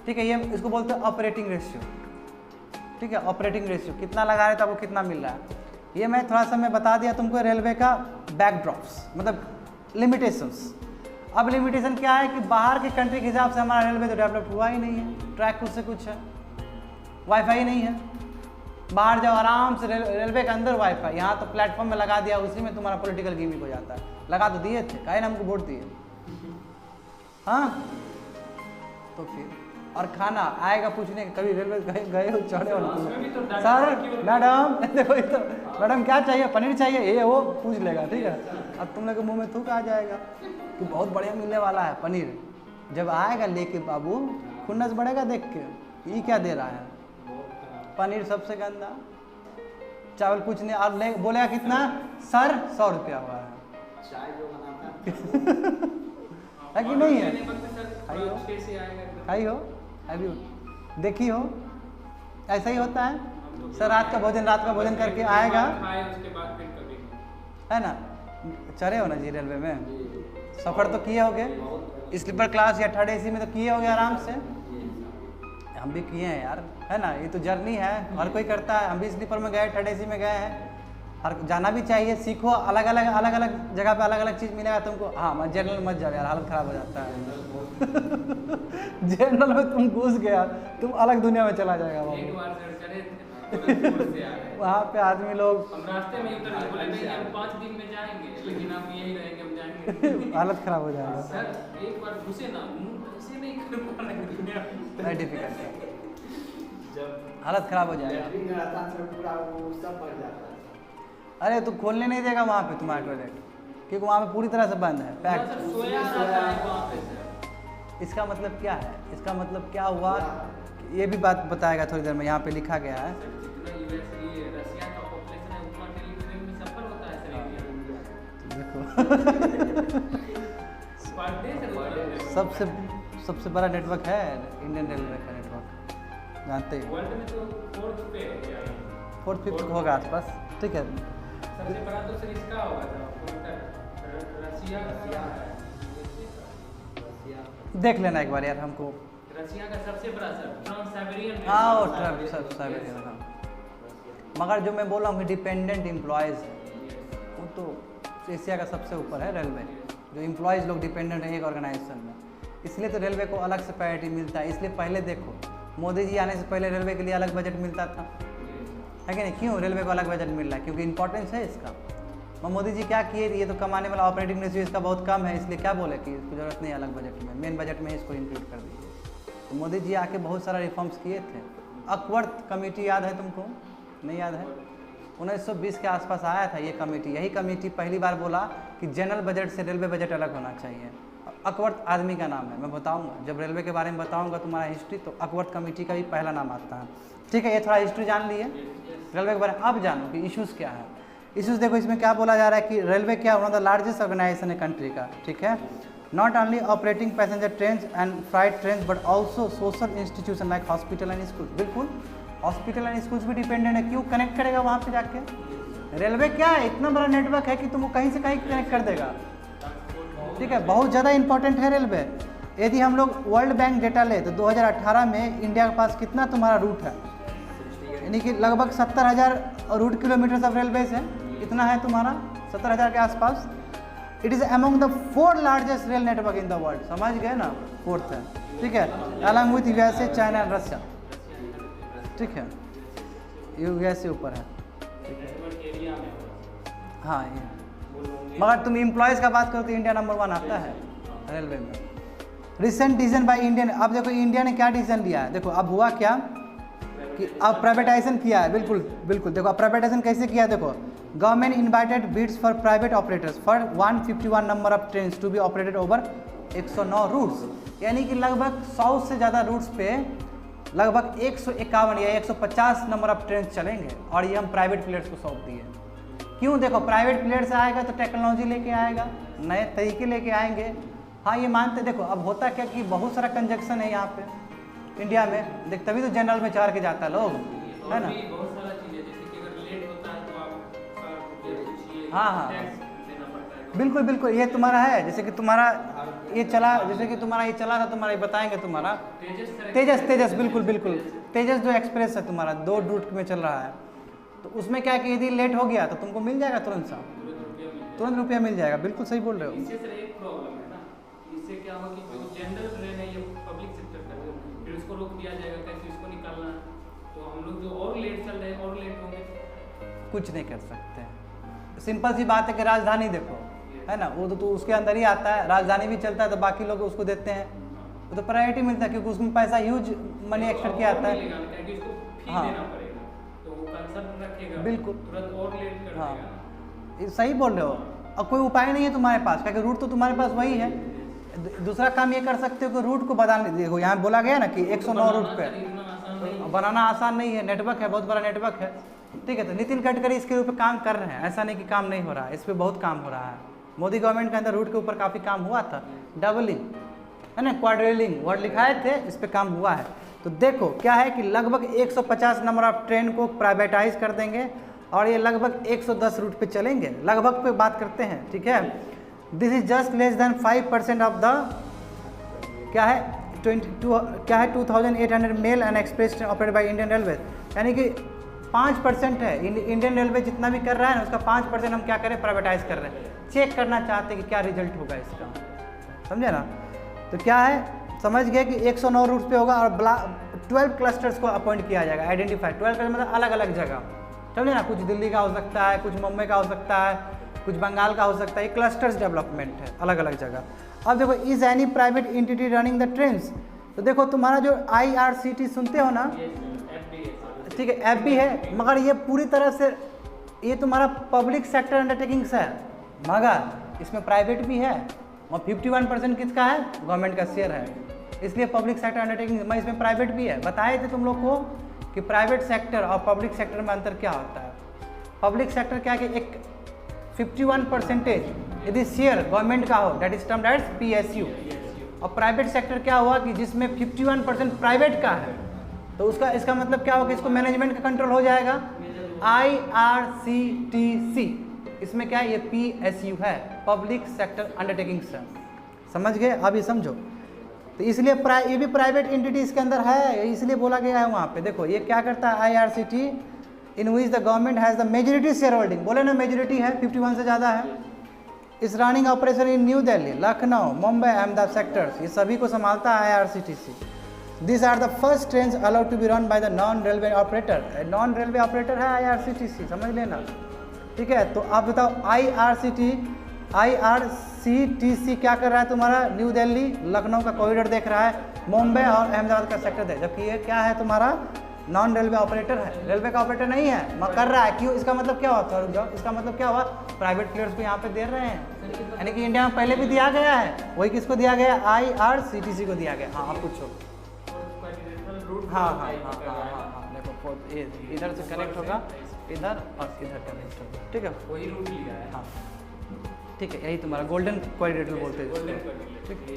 ठीक है। ये इसको बोलते हैं ऑपरेटिंग रेशियो, ठीक है। ऑपरेटिंग रेशियो कितना लगा रहे तो आपको कितना मिल रहा है। ये मैं थोड़ा सा मैं बता दिया तुमको रेलवे का बैकड्रॉप्स, मतलब लिमिटेशंस। अब लिमिटेशन क्या है कि बाहर के कंट्री के हिसाब से हमारा रेलवे तो डेवलप हुआ ही नहीं है। ट्रैक कुछ से कुछ है, वाईफाई नहीं है। बाहर जाओ आराम से रेलवे के अंदर वाईफाई, यहाँ तो प्लेटफॉर्म में लगा दिया, उसी में तुम्हारा पॉलिटिकल गेमिंग हो जाता है। लगा तो दिए थे, काहे ना हमको वोट दिए, हाँ। तो फिर और खाना आएगा पूछने कभी रेलवे गए हो, चढ़े हो ना सर मैडम देखो तो मैडम क्या चाहिए? पनीर चाहिए, ये वो पूछ लेगा, ठीक है। अब तुम लोग के मुंह में थूक आ जाएगा कि बहुत बढ़िया मिलने वाला है पनीर। जब आएगा लेके बाबू खुन्नस बढ़ेगा देख के, ये क्या दे रहा है? पनीर सबसे गंदा, चावल कुछ नहीं। और ले बोलेगा कितना? सर 100 रुपया हुआ है। चाय जो बनाता है कि नहीं है? खाई हो, अभी देखी हो, ऐसा ही होता है। सर रात का भोजन करके आएगा, है ना। चढ़े हो ना जी रेलवे में, सफ़र तो किए होगे, स्लीपर क्लास या थर्ड AC में तो किए होगे आराम से। हम भी किए हैं यार, है ना। ये तो जर्नी है, हर कोई करता है। हम भी स्लीपर में गए, थर्ड AC में गए हैं, हर जाना भी चाहिए। सीखो, अलग अलग जगह पे अलग अलग चीज़ मिलेगा तुमको। हाँ मत जनरल मत जाओ यार, हालत ख़राब हो जाता है। जनरल में तुम घुस गया, तुम अलग दुनिया में चला जाएगा वहाँ पे आदमी लोग हम रास्ते में उतर गए, बोले नहीं हम 5 दिन में जाएंगे, लेकिन हम यहीं रहेंगे, हम जाएंगे। हालत ख़राब हो जाएगा सर एक बार घुसे ना, मुंह ऐसे नहीं कर पाना दुनिया वेरी डिफिकल्ट है, हालत ख़राब हो जाएगा। पूरा वो सब बढ़ जाता है। अरे तू खोलने नहीं देगा वहाँ पे तुम्हारा टॉयलेट, क्योंकि वहाँ पे पूरी तरह से बंद है, पैक। सर सोया रहता है वहाँ पे सर। इसका मतलब क्या है? इसका मतलब क्या हुआ ये भी बात बताएगा थोड़ी देर में। यहाँ पे लिखा गया है रसिया का पॉपुलेशन है उतना डेली ट्रेन में सफर होता है सर देखो पर डे सर सबसे बड़ा नेटवर्क है इंडियन रेलवे का नेटवर्क, जानते ही। वर्ल्ड में तो 4th पे है, 4th 5th होगा आसपास, ठीक है। सबसे बड़ा तो सर इसका होगा रसिया है। देख लेना एक बार यार हमको। रसिया का सबसे बड़ा सर ट्रांस साइबेरियन, हाँ वो सब साइबेरियन, हाँ। मगर जो मैं बोल रहा हूँ कि डिपेंडेंट एम्प्लॉयज़ वो तो एशिया का सबसे ऊपर है रेलवे, जो एम्प्लॉयज़ लोग डिपेंडेंट है एक ऑर्गेनाइजेशन में, इसलिए तो रेलवे को अलग से प्रायोरिटी मिलता है। इसलिए पहले देखो मोदी जी आने से पहले रेलवे के लिए अलग बजट मिलता था, है कि नहीं? क्यों रेलवे को अलग बजट मिल रहा है? क्योंकि इंपॉर्टेंस है इसका। और मोदी जी क्या किए? ये तो कमाने वाला ऑपरेटिंग रेशियो इसका बहुत कम है, इसलिए क्या बोले कि इसको ज़रूरत नहीं अलग बजट में, मेन बजट में इसको इंक्लूड कर दीजिए। तो मोदी जी आके बहुत सारा रिफॉर्म्स किए थे। अकवर्थ कमेटी याद है तुमको? नहीं याद है? 1920 के आसपास आया था ये कमेटी। यही कमेटी पहली बार बोला कि जनरल बजट से रेलवे बजट अलग होना चाहिए। अकवर्थ आदमी का नाम है, मैं बताऊंगा जब रेलवे के बारे में बताऊंगा तुम्हारा हिस्ट्री, तो अकवर्थ कमेटी का भी पहला नाम आता है, ठीक है। ये थोड़ा हिस्ट्री जान लिए रेलवे के बारे में। अब जानो कि इश्यूज़ क्या है। इश्यूज़ देखो, इसमें क्या बोला जा रहा है कि रेलवे क्या one of the largest organisation है कंट्री का, ठीक है। Not only operating passenger train and freight train but also social institution like hospital and school. बिल्कुल, हॉस्पिटल एंड स्कूल्स भी डिपेंडेंट है। क्यों कनेक्ट करेगा वहाँ पे जाके? रेलवे क्या है, इतना बड़ा नेटवर्क है कि तुमको कहीं से कहीं कनेक्ट कर देगा, ठीक है। बहुत ज़्यादा इंपॉर्टेंट है रेलवे। यदि हम लोग वर्ल्ड बैंक डेटा ले तो 2018 में इंडिया के पास कितना तुम्हारा रूट है, यानी कि लगभग 70,000 रूट किलोमीटर ऑफ रेलवेज है, इतना है तुम्हारा 70,000 के आसपास। It is among the 4 largest rail network in the world, समझ गए ना, 4th है, ठीक है, along with USA, China and Russia, ठीक है, यूएसए ऊपर है, नेटवर्क एरिया में होगा। हाँ ये, मगर तुम एम्प्लॉयज़ का बात करो तो इंडिया नंबर 1 आता है रेलवे में। रिसेंट डिसीजन बाय इंडियन, अब देखो इंडिया ने क्या डिसीजन लिया है, देखो अब हुआ क्या कि अब प्राइवेटाइजेशन किया है, बिल्कुल बिल्कुल, देखो अब प्राइवेटाइजेशन कैसे किया है, देखो government invited bids for private operators for 151 number of train to be operated over 109 routes, यानी कि लगभग 100 से ज़्यादा रूट्स पे लगभग 151 या 150 नंबर ऑफ ट्रेन चलेंगे, और ये हम प्राइवेट प्लेयर्स को सौंप दिए। क्यों, देखो प्राइवेट प्लेयर्स आएगा तो टेक्नोलॉजी लेके आएगा, नए तरीके लेके आएंगे। हाँ ये मानते, देखो अब होता क्या कि बहुत सारा कंजक्शन है यहाँ पे इंडिया में, देख तभी तो जनरल में चढ़ के जाता है लोग, है ना। बहुत सारा चीज़ है, जैसे कि अगर लेट होता है तो आप पूछिए, हाँ, टैक्स देना पड़ता है। बिल्कुल बिल्कुल, ये तुम्हारा है, जैसे कि तुम्हारा ये चला, जैसे कि तुम्हारा ये चला था, तुम्हारा ये बताएंगे तुम्हारा तेजस, बिल्कुल बिल्कुल, तेजस जो एक्सप्रेस है तुम्हारा 2 रूट में चल रहा है, तो उसमें क्या है कि यदि लेट हो गया तो तुमको मिल जाएगा तुरंत रुपया मिल जाएगा, बिल्कुल सही बोल रहे हो। इससे सर एक प्रॉब्लम है ना, इससे क्या होगा कि जो जनरल ट्रेन है ये पब्लिक सेक्टर का है, फिर उसको रोक दिया जाएगा, कैसे इसको निकालना है, तो हम लोग जो और लेट चल रहे हैं और लेट होंगे, कुछ नहीं कर सकते। सिंपल सी बात है कि राजधानी देखो, है ना, वो तो उसके अंदर ही आता है, राजधानी भी चलता है तो बाकी लोग उसको देते हैं, वो तो प्रायोरिटी मिलता है क्योंकि उसमें पैसा ह्यूज मनी एक्सपेक्ट किया आता है। हाँ तो वो कंसर्न रखेगा, बिल्कुल। तुरंत और लेट कर हाँ देगा। ये सही बोल रहे हो, अब कोई उपाय नहीं है तुम्हारे पास, क्योंकि रूट तो तुम्हारे पास वही है। दूसरा काम ये कर सकते हो कि रूट को बदलने, देखो यहाँ बोला गया ना कि 109 रूट पे बनाना आसान नहीं है, नेटवर्क है, बहुत बड़ा नेटवर्क है, ठीक है। तो नितिन गडकरी इसके ऊपर काम कर रहे हैं, ऐसा नहीं कि काम नहीं हो रहा है, इस पर बहुत काम हो रहा है। मोदी गवर्नमेंट के अंदर रूट के ऊपर काफ़ी काम हुआ था, डबलिंग है ना, क्वाड्रिलिंग वर्ड लिखाए थे, इस पर काम हुआ है। तो देखो क्या है कि लगभग 150 नंबर ऑफ ट्रेन को प्राइवेटाइज कर देंगे और ये लगभग 110 रूट पे चलेंगे, लगभग पे बात करते हैं, ठीक है। This is just less than 5% of the क्या है 2800 male and express train operated by Indian railway, यानी कि 5% है। इंडियन रेलवे जितना भी कर रहा है ना उसका 5% हम क्या करें, प्राइवेटाइज कर रहे हैं। चेक करना चाहते हैं कि क्या रिजल्ट होगा इसका, समझे ना। तो क्या है, समझ गए कि 109 रूट्स पे होगा और 12 क्लस्टर्स को अपॉइंट किया जाएगा, आइडेंटिफाई 12 क्लस्टर मतलब अलग अलग जगह, समझे ना। कुछ दिल्ली का हो सकता है, कुछ मुंबई का हो सकता है, कुछ बंगाल का हो सकता है, ये क्लस्टर्स डेवलपमेंट है, अलग अलग जगह। अब देखो is any private entity running the trains, तो देखो तुम्हारा जो IRCT सुनते हो ना, ठीक है, ऐप भी है, मगर ये पूरी तरह से ये तुम्हारा पब्लिक सेक्टर अंडरटेकिंग्स है, मगर इसमें प्राइवेट भी है और 51% किसका है, गवर्नमेंट का शेयर है, इसलिए पब्लिक सेक्टर अंडरटेकिंग में इसमें प्राइवेट भी है। बताए थे तुम लोग को कि प्राइवेट सेक्टर और पब्लिक सेक्टर में अंतर क्या होता है। पब्लिक सेक्टर क्या है कि एक 51% यदि शेयर गवर्नमेंट का हो, that is termed as PSU, और प्राइवेट सेक्टर क्या हुआ कि जिसमें 51% प्राइवेट का है, तो उसका इसका मतलब क्या होगा, इसको मैनेजमेंट का कंट्रोल हो जाएगा। IRCTC इसमें क्या है, ये PSU है, पब्लिक सेक्टर अंडरटेकिंग्स है, समझ गए। अब ये समझो, तो इसलिए ये भी प्राइवेट एंटिटी इसके अंदर है, इसलिए बोला गया है वहाँ पे। देखो ये क्या करता है, IRCT in which the government has the majority share holding, बोले ना मेजोरिटी है, 51 से ज़्यादा है। इस running operation in new Delhi, Lucknow, Mumbai, Ahmedabad sectors, ये सभी को संभालता है IRCTC। These are the first trains allowed to be run by the non-railway operator, non railway operator है IRCTC, समझ लेना, ठीक है। तो आप बताओ IRCTC क्या कर रहा है, तुम्हारा न्यू दिल्ली, लखनऊ का कॉरिडोर देख रहा है, मुंबई और अहमदाबाद का सेक्टर देख, जबकि ये क्या है तुम्हारा नॉन रेलवे ऑपरेटर है, रेलवे का ऑपरेटर नहीं है, मगर कर रहा है। क्यों, इसका मतलब क्या हुआ, रुक जाओ, इसका मतलब क्या हुआ, प्राइवेट प्लेयर्स को यहाँ पे दे रहे हैं, यानी कि इंडिया में पहले भी दिया गया है, वही किसको दिया गया, IRCTC को दिया गया। हाँ आप पूछो। हाँ, देखो इधर से कनेक्ट होगा, इधर और इधर कनेक्ट होगा, ठीक है, वही रूट लिया है। हाँ ठीक है, यही तुम्हारा गोल्डन कॉरिडोर बोलते हैं, ठीक है।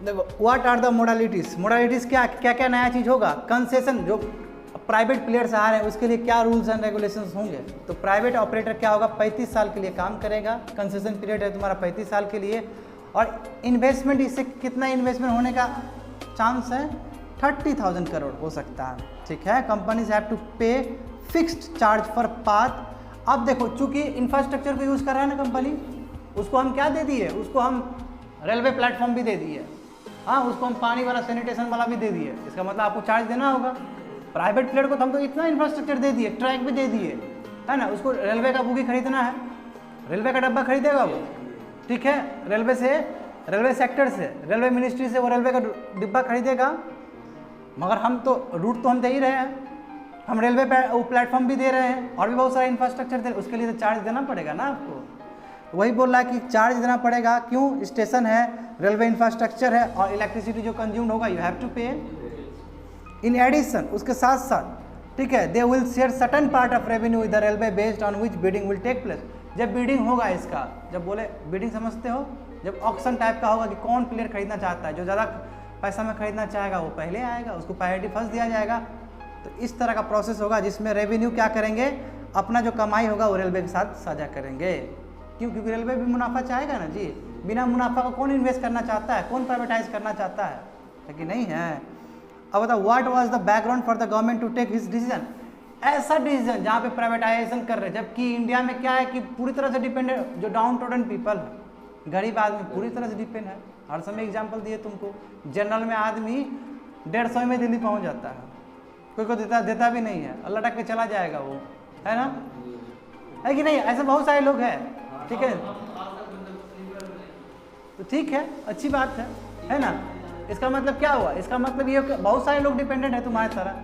देखो what are the modalities, modalities क्या क्या क्या नया चीज़ होगा, कंसेशन, जो प्राइवेट प्लेयर्स आ रहे हैं उसके लिए क्या रूल्स एंड रेगुलेशंस होंगे। तो प्राइवेट ऑपरेटर क्या होगा, 35 साल के लिए काम करेगा, कंसेशन पीरियड है तुम्हारा 35 साल के लिए, और इन्वेस्टमेंट इससे कितना इन्वेस्टमेंट होने का चांस है, 30,000 करोड़ हो सकता है, ठीक है। कंपनीज हैव टू पे फिक्स्ड चार्ज फॉर पाथ। अब देखो चूंकि इंफ्रास्ट्रक्चर को यूज़ कर रहा है ना कंपनी, उसको हम क्या दे दिए, उसको हम रेलवे प्लेटफॉर्म भी दे दिए, हाँ उसको हम पानी वाला सैनिटेशन वाला भी दे दिए। इसका मतलब आपको चार्ज देना होगा। प्राइवेट प्लेयर को तो हम तो इतना इंफ्रास्ट्रक्चर दे दिए, ट्रैक भी दे दिए, है ना। उसको रेलवे का बुकी खरीदना है, रेलवे का डब्बा खरीदेगा वो, ठीक है, रेलवे से, रेलवे सेक्टर से, रेलवे मिनिस्ट्री से वो रेलवे का डिब्बा खरीदेगा। मगर हम तो रूट तो हम दे ही रहे हैं, हम रेलवे प्लेटफॉर्म भी दे रहे हैं और भी बहुत सारा इंफ्रास्ट्रक्चर दे रहे हैं, उसके लिए तो चार्ज देना पड़ेगा ना आपको। वही बोल रहा है कि चार्ज देना पड़ेगा, क्यों, स्टेशन है, रेलवे इंफ्रास्ट्रक्चर है और इलेक्ट्रिसिटी जो कंज्यूम्ड होगा यू हैव टू पे। इन एडिशन, उसके साथ साथ, ठीक है, they will share certain part of revenue with the railway based on which bidding will take place. जब बिडिंग होगा इसका, जब बोले बिडिंग समझते हो, जब ऑक्शन टाइप का होगा कि कौन प्लेयर खरीदना चाहता है, जो ज़्यादा पैसा में खरीदना चाहेगा वो पहले आएगा, उसको प्रायोरिटी फर्स्ट दिया जाएगा। तो इस तरह का प्रोसेस होगा जिसमें रेवेन्यू क्या करेंगे, अपना जो कमाई होगा वो रेलवे के साथ साझा करेंगे। क्यों, क्योंकि रेलवे भी मुनाफा चाहेगा ना जी, बिना मुनाफा का कौन इन्वेस्ट करना चाहता है, कौन प्राइवेटाइज करना चाहता है कि नहीं है। अब बताओ, what was the background for the government to take his decision. ऐसा डिसीजन जहाँ पे प्राइवेटाइजेशन कर रहे हैं, जबकि इंडिया में क्या है कि पूरी तरह से डिपेंडेंट, जो डाउन टोडन पीपल है, गरीब आदमी पूरी तरह से डिपेंड है। हर समय एग्जाम्पल दिए तुमको, जनरल में आदमी 150 में दिल्ली पहुँच जाता है, कोई को देता भी नहीं है, अल्लाह टक के चला जाएगा वो, है ना, है कि नहीं, ऐसे बहुत सारे लोग हैं, ठीक है। तो ठीक है, अच्छी बात है ना। इसका मतलब क्या हुआ, इसका मतलब ये बहुत सारे लोग डिपेंडेंट है तुम्हारी तरह,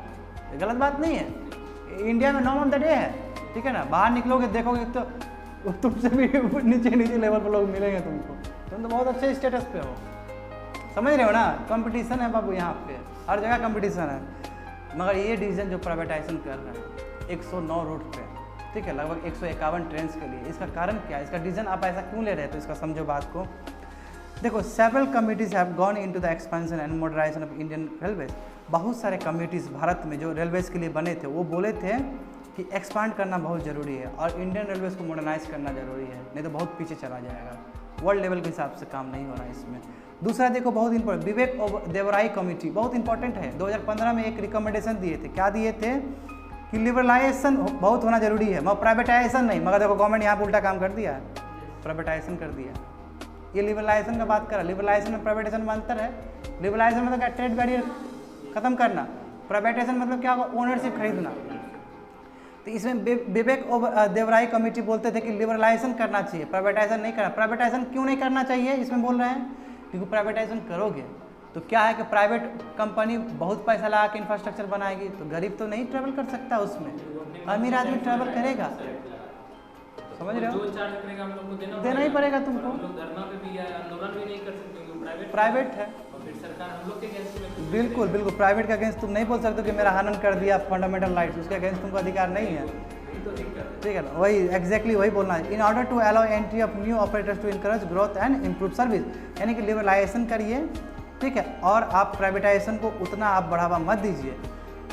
ये गलत बात नहीं है। इंडिया में नॉर्म ऑफ द डे है, ठीक है ना। बाहर निकलोगे देखोगे तो तुमसे भी नीचे लेवल पर लोग मिलेंगे तुमको, तुम तो बहुत अच्छे स्टेटस पे हो, समझ रहे हो ना। कंपटीशन है बाबू, यहाँ पे हर जगह कंपटीशन है। मगर ये डिसीजन जो प्राइवेटाइजेशन कर रहे हैं 109 रूट पे, ठीक है, लगभग 151 ट्रेन के लिए, इसका कारण क्या है, इसका डिसीजन आप ऐसा क्यों ले रहे हैं, तो इसका समझो बात को। देखो, several committees have gone into the expansion and modernisation of Indian railways. बहुत सारे कमिटीज़ भारत में जो रेलवेज़ के लिए बने थे, वो बोले थे कि एक्सपांड करना बहुत ज़रूरी है और इंडियन रेलवेज़ को मॉडर्नाइज करना ज़रूरी है, नहीं तो बहुत पीछे चला जाएगा, वर्ल्ड लेवल के हिसाब से काम नहीं हो रहा है इसमें। दूसरा देखो, बहुत इंपॉर्टेंट, विवेक देवराई कमेटी बहुत इंपॉर्टेंट है। 2015 में एक रिकमेंडेशन दिए थे, क्या दिए थे कि लिबरलाइजेशन बहुत होना जरूरी है, मगर प्राइवेटाइजेशन नहीं। मगर देखो गवर्नमेंट यहाँ पर उल्टा काम कर दिया, प्राइवेटाइजेशन कर दिया। ये लिबरलाइजेशन का बात करा, लिबरलाइजेशन में प्राइवेटाइजेशन में अंतर है। लिबरलाइजेशन मतलब क्या, ट्रेड बैरियर खत्म करना, प्राइवेटाइजेशन मतलब क्या होगा, ओनरशिप खरीदना। तो इसमें विवेक देवराई कमेटी बोलते थे कि लिबरलाइजेशन करना चाहिए, प्राइवेटाइजेशन नहीं करना। प्राइवेटाइजेशन क्यों नहीं करना चाहिए इसमें बोल रहे हैं, क्योंकि प्राइवेटाइजेशन करोगे तो क्या है कि प्राइवेट कंपनी बहुत पैसा लगा के इंफ्रास्ट्रक्चर बनाएगी, तो गरीब तो नहीं ट्रैवल कर सकता उसमें, अमीर आदमी ट्रैवल करेगा, समझ रहे हो। जो चार्ज करेगा हम लोग को देना ही पड़ेगा तुमको। हम लोग धरना पे भी आंदोलन भी नहीं कर सकते क्योंकि प्राइवेट है, और फिर सरकार हम लोग के अगेंस्ट में। बिल्कुल बिल्कुल, प्राइवेट के अगेंस्ट तुम नहीं बोल सकते कि मेरा हनन कर दिया फंडामेंटल राइट्स, उसके अगेंस्ट तुमको अधिकार नहीं है, ठीक है ना। वही एग्जैक्टली वही बोलना है। In order to allow entry of new operators to encourage growth and improve service, यानी कि लिबरलाइजेशन करिए, ठीक है, और आप प्राइवेटाइजेशन को उतना आप बढ़ावा मत दीजिए।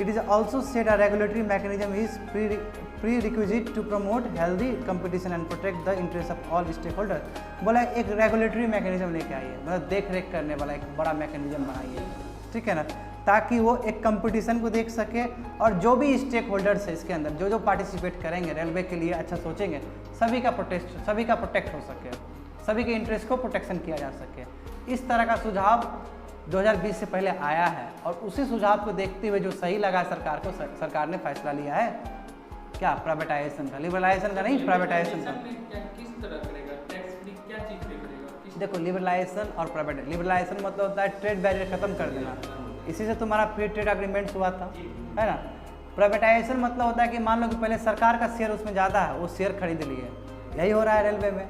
It is also set a regulatory mechanism is prerequisite to promote healthy competition and protect the interest of all stakeholder. बोला एक रेगुलेटरी मैकेनिज्म लेके आइए, मतलब देख रेख करने वाला एक बड़ा मैकेनिज्म बनाइए, ठीक है ना, ताकि वो एक कंपटीशन को देख सके और जो भी स्टेक होल्डर्स है इसके अंदर, जो पार्टिसिपेट करेंगे रेलवे के लिए अच्छा सोचेंगे, सभी का प्रोटेक्ट हो सके, सभी के इंटरेस्ट को प्रोटेक्शन किया जा सके। इस तरह का सुझाव 2020 से पहले आया है और उसी सुझाव को देखते हुए जो सही लगा सरकार को, सरकार ने फैसला लिया है क्या, प्राइवेटाइजेशन का, लिबरलाइजेशन का नहीं, प्राइवेटाइजेशन का। किस तरह करेगा, टैक्स फ्री क्या चीज़ पे करेगा? देखो, लिबरलाइजेशन और प्राइवेट, लिबरलाइजेशन मतलब होता है ट्रेड बैरियर खत्म कर देना, इसी से तुम्हारा फ्री ट्रेड एग्रीमेंट्स हुआ था, है ना। प्राइवेटाइजेशन मतलब होता है कि मान लो कि पहले सरकार का शेयर उसमें ज़्यादा है, वो शेयर खरीद लिए, यही हो रहा है रेलवे में,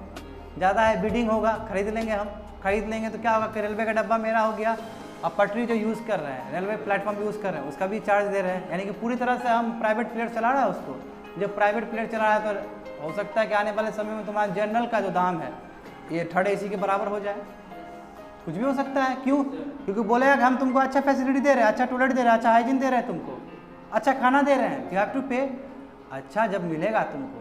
ज़्यादा है, बिडिंग होगा, खरीद लेंगे हम, खरीद लेंगे तो क्या होगा कि रेलवे का डब्बा मेरा हो गया। अब पटरी जो यूज़ कर रहे हैं, रेलवे प्लेटफॉर्म यूज़ कर रहे हैं, उसका भी चार्ज दे रहे हैं, यानी कि पूरी तरह से हम प्राइवेट प्लेयर चला रहा है उसको। जब प्राइवेट प्लेयर चला रहा है तो हो सकता है कि आने वाले समय में तुम्हारा जनरल का जो दाम है ये थर्ड AC के बराबर हो जाए, कुछ भी हो सकता है। क्यों, क्योंकि बोलेगा कि हम तुमको अच्छा फैसिलिटी दे रहे हैं, अच्छा टॉयलेट दे रहे हैं, अच्छा हाइजीन दे रहे हैं तुमको, अच्छा खाना दे रहे हैं, यू हैव टू पे। अच्छा जब मिलेगा तुमको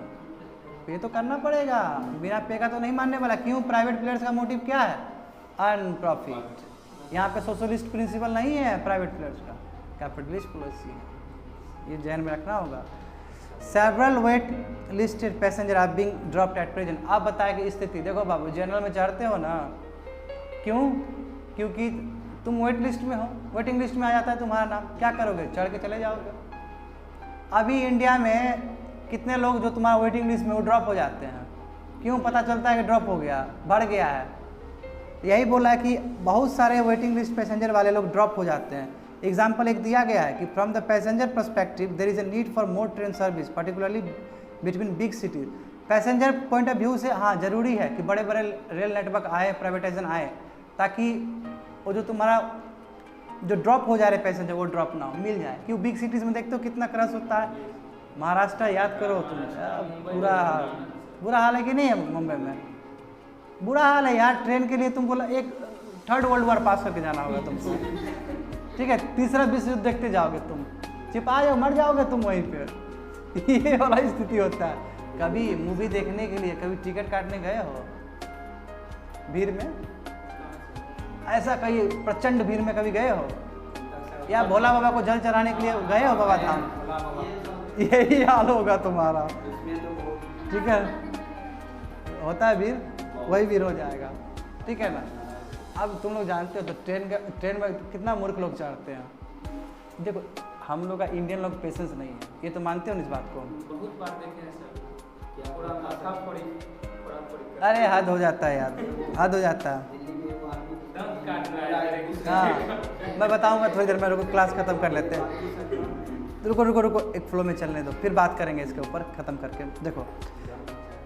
पे तो करना पड़ेगा, बिना पे का तो नहीं मानने वाला। क्यों, प्राइवेट प्लेयर्स का मोटिव क्या है, अर्न प्रॉफिट। यहाँ पे सोशलिस्ट प्रिंसिपल नहीं है प्राइवेट प्लेयर्स का, कैपिटलिस्ट पॉलिसी है, ये ध्यान में रखना होगा। Several wait listed passenger are being dropped at present. आप बताए कि स्थिति देखो बाबू, जनरल में चढ़ते हो ना, क्यों? क्योंकि तुम वेट लिस्ट में हो, वेटिंग लिस्ट में आ जाता है तुम्हारा नाम, क्या करोगे? चढ़ के चले जाओगे। अभी इंडिया में कितने लोग जो तुम्हारा वेटिंग लिस्ट में वो ड्रॉप हो जाते हैं, क्यों? पता चलता है कि ड्रॉप हो गया, बढ़ गया है। यही बोला है कि बहुत सारे वेटिंग लिस्ट पैसेंजर वाले लोग ड्रॉप हो जाते हैं। एग्जाम्पल एक दिया गया है कि from the passenger perspective there is a need for more train service particularly between big cities. Passenger point of view से हाँ ज़रूरी है कि बड़े बड़े रेल नेटवर्क आए, प्राइवेटाइजेशन आए, ताकि वो जो तुम्हारा जो ड्रॉप हो जा रहे पैसेंजर वो ड्रॉप ना हो, मिल जाए। क्यों? बिग सिटीज़ में देखते हो कितना क्रश होता है। महाराष्ट्र याद करो तुम, बुरा हाल है कि नहीं है? मुंबई में बुरा हाल है यार। ट्रेन के लिए तुमको एक 3rd वर्ल्ड वॉर पास करके जाना होगा तुमको, ठीक है? तीसरा विश्व युद्ध देखते जाओगे तुम, छिपा जाओ, मर जाओगे तुम वहीं पे। ये वाला स्थिति होता है। कभी मूवी देखने के लिए कभी टिकट काटने गए हो भीड़ में? ऐसा कहीं प्रचंड भीड़ में कभी गए हो? या भोला बाबा को जल चढ़ाने के लिए गए हो बाबा धाम? यही हाल होगा तुम्हारा, ठीक है? होता है भीड़, वही भीड़ हो जाएगा, ठीक है ना? अब तुम लोग जानते हो तो ट्रेन में कितना मूर्ख लोग चढ़ते हैं। देखो हम लोग का इंडियन लोग पेशेंस नहीं है, ये तो मानते हो ना इस बात को? बहुत बार देखे हैं सर, पूरा माथा फोड़ी। अरे हद हो जाता है यार, हद हो जाता है। दम काट रहा है। हाँ मैं बताऊंगा थोड़ी देर में, रुको क्लास खत्म कर लेते हैं। रुको रुको रुको, एक फ्लो में चलने दो, फिर बात करेंगे इसके ऊपर खत्म करके। देखो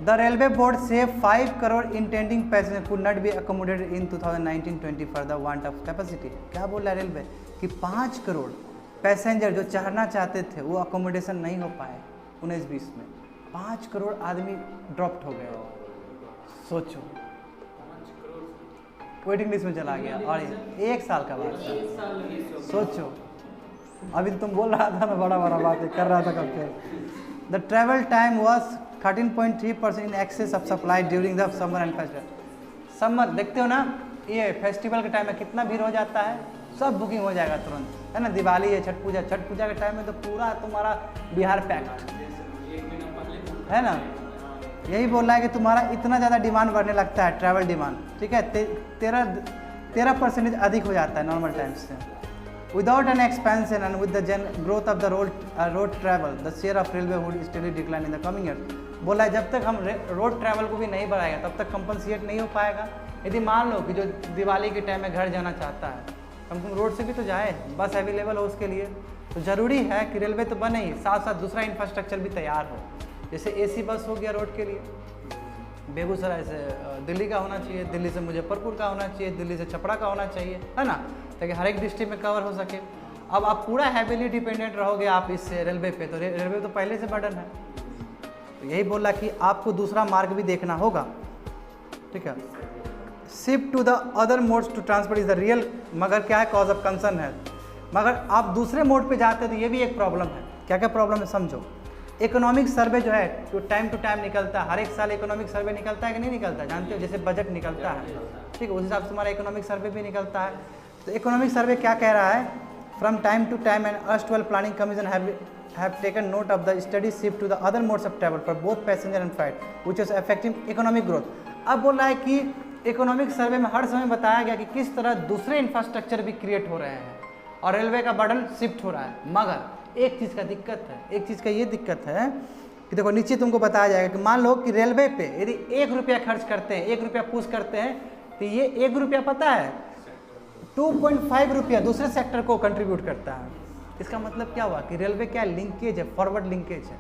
द रेलवे बोर्ड से 5 crore intending passenger could not be accommodated in 2019-20 for the want of capacity. क्या बोल रहा है रेलवे कि 5 करोड़ पैसेंजर जो चढ़ना चाहते थे वो अकोमोडेशन नहीं हो पाए 19-20 में। 5 करोड़ आदमी ड्रॉप्ड हो गए। सोचो, वेटिंग लिस्ट में चला गया और 1 साल का बात था। सोचो, अभी तुम बोल रहा था ना बड़ा बड़ा बात कर रहा था कब से। The travel time was 13.3% in excess of supply during the summer and festival. Summer देखते हो ना, ये फेस्टिवल के टाइम में कितना भीड़ हो जाता है, सब बुकिंग हो जाएगा तुरंत, है ना? दिवाली है, छठ पूजा के टाइम में तो पूरा तुम्हारा बिहार पैक्ड है ना? यही बोल रहा है कि तुम्हारा इतना ज़्यादा डिमांड बढ़ने लगता है, ट्रैवल डिमांड, ठीक है? 13% अधिक हो जाता है नॉर्मल टाइम से। Without an expansion and with the growth of the road travel the share of railway would steadily decline in the coming year. बोला है जब तक हम रोड ट्रैवल को भी नहीं बढ़ाएगा तब तक कंपनसेट नहीं हो पाएगा। यदि मान लो कि जो दिवाली के टाइम में घर जाना चाहता है, कम से कम रोड से भी तो जाए, बस अवेलेबल हो उसके लिए, तो ज़रूरी है कि रेलवे तो बने ही, साथ साथ दूसरा इंफ्रास्ट्रक्चर भी तैयार हो। जैसे एसी बस हो गया रोड के लिए, बेगूसराय से दिल्ली का होना चाहिए, दिल्ली से मुजफ्फरपुर का होना चाहिए, दिल्ली से छपरा का होना चाहिए, है ना? ताकि हर एक डिस्ट्रिक्ट में कवर हो सके। अब आप पूरा हैवीली डिपेंडेंट रहोगे आप इस रेलवे पे, तो रेलवे तो पहले से बर्डन है। तो यही बोला कि आपको दूसरा मार्ग भी देखना होगा, ठीक है? Shift to the other modes to transport is the real, मगर क्या है, कॉज ऑफ कंसर्न है। मगर आप दूसरे मोड पे जाते हैं तो ये भी एक प्रॉब्लम है। क्या क्या प्रॉब्लम है समझो। इकोनॉमिक सर्वे जो है तो टाइम टू टाइम निकलता है, हर एक साल इकोनॉमिक सर्वे निकलता है कि नहीं निकलता? जानते हो, जैसे बजट निकलता है, ठीक है, उस हिसाब से हमारा इकोनॉमिक सर्वे भी निकलता है। तो इकोनॉमिक सर्वे क्या कह रहा है? From time to time and erstwhile planning commission have taken note of the steady shift to the other modes of travel for both passenger and freight which is affecting economic growth। अब बोल रहा है कि economic survey में हर समय बताया गया कि किस तरह दूसरे इंफ्रास्ट्रक्चर भी क्रिएट हो रहे हैं और रेलवे का बर्डन शिफ्ट हो रहा है। मगर एक चीज़ का दिक्कत है, एक चीज़ का ये दिक्कत है कि देखो नीचे तुमको बताया जाएगा कि मान लो कि रेलवे पे यदि 1 रुपया खर्च करते हैं, 1 रुपया पुश करते हैं, तो ये 1 रुपया पता है 2.5 रुपया दूसरे सेक्टर को कंट्रीब्यूट करता है। इसका मतलब क्या हुआ कि रेलवे क्या लिंकेज है, फॉरवर्ड लिंकेज है,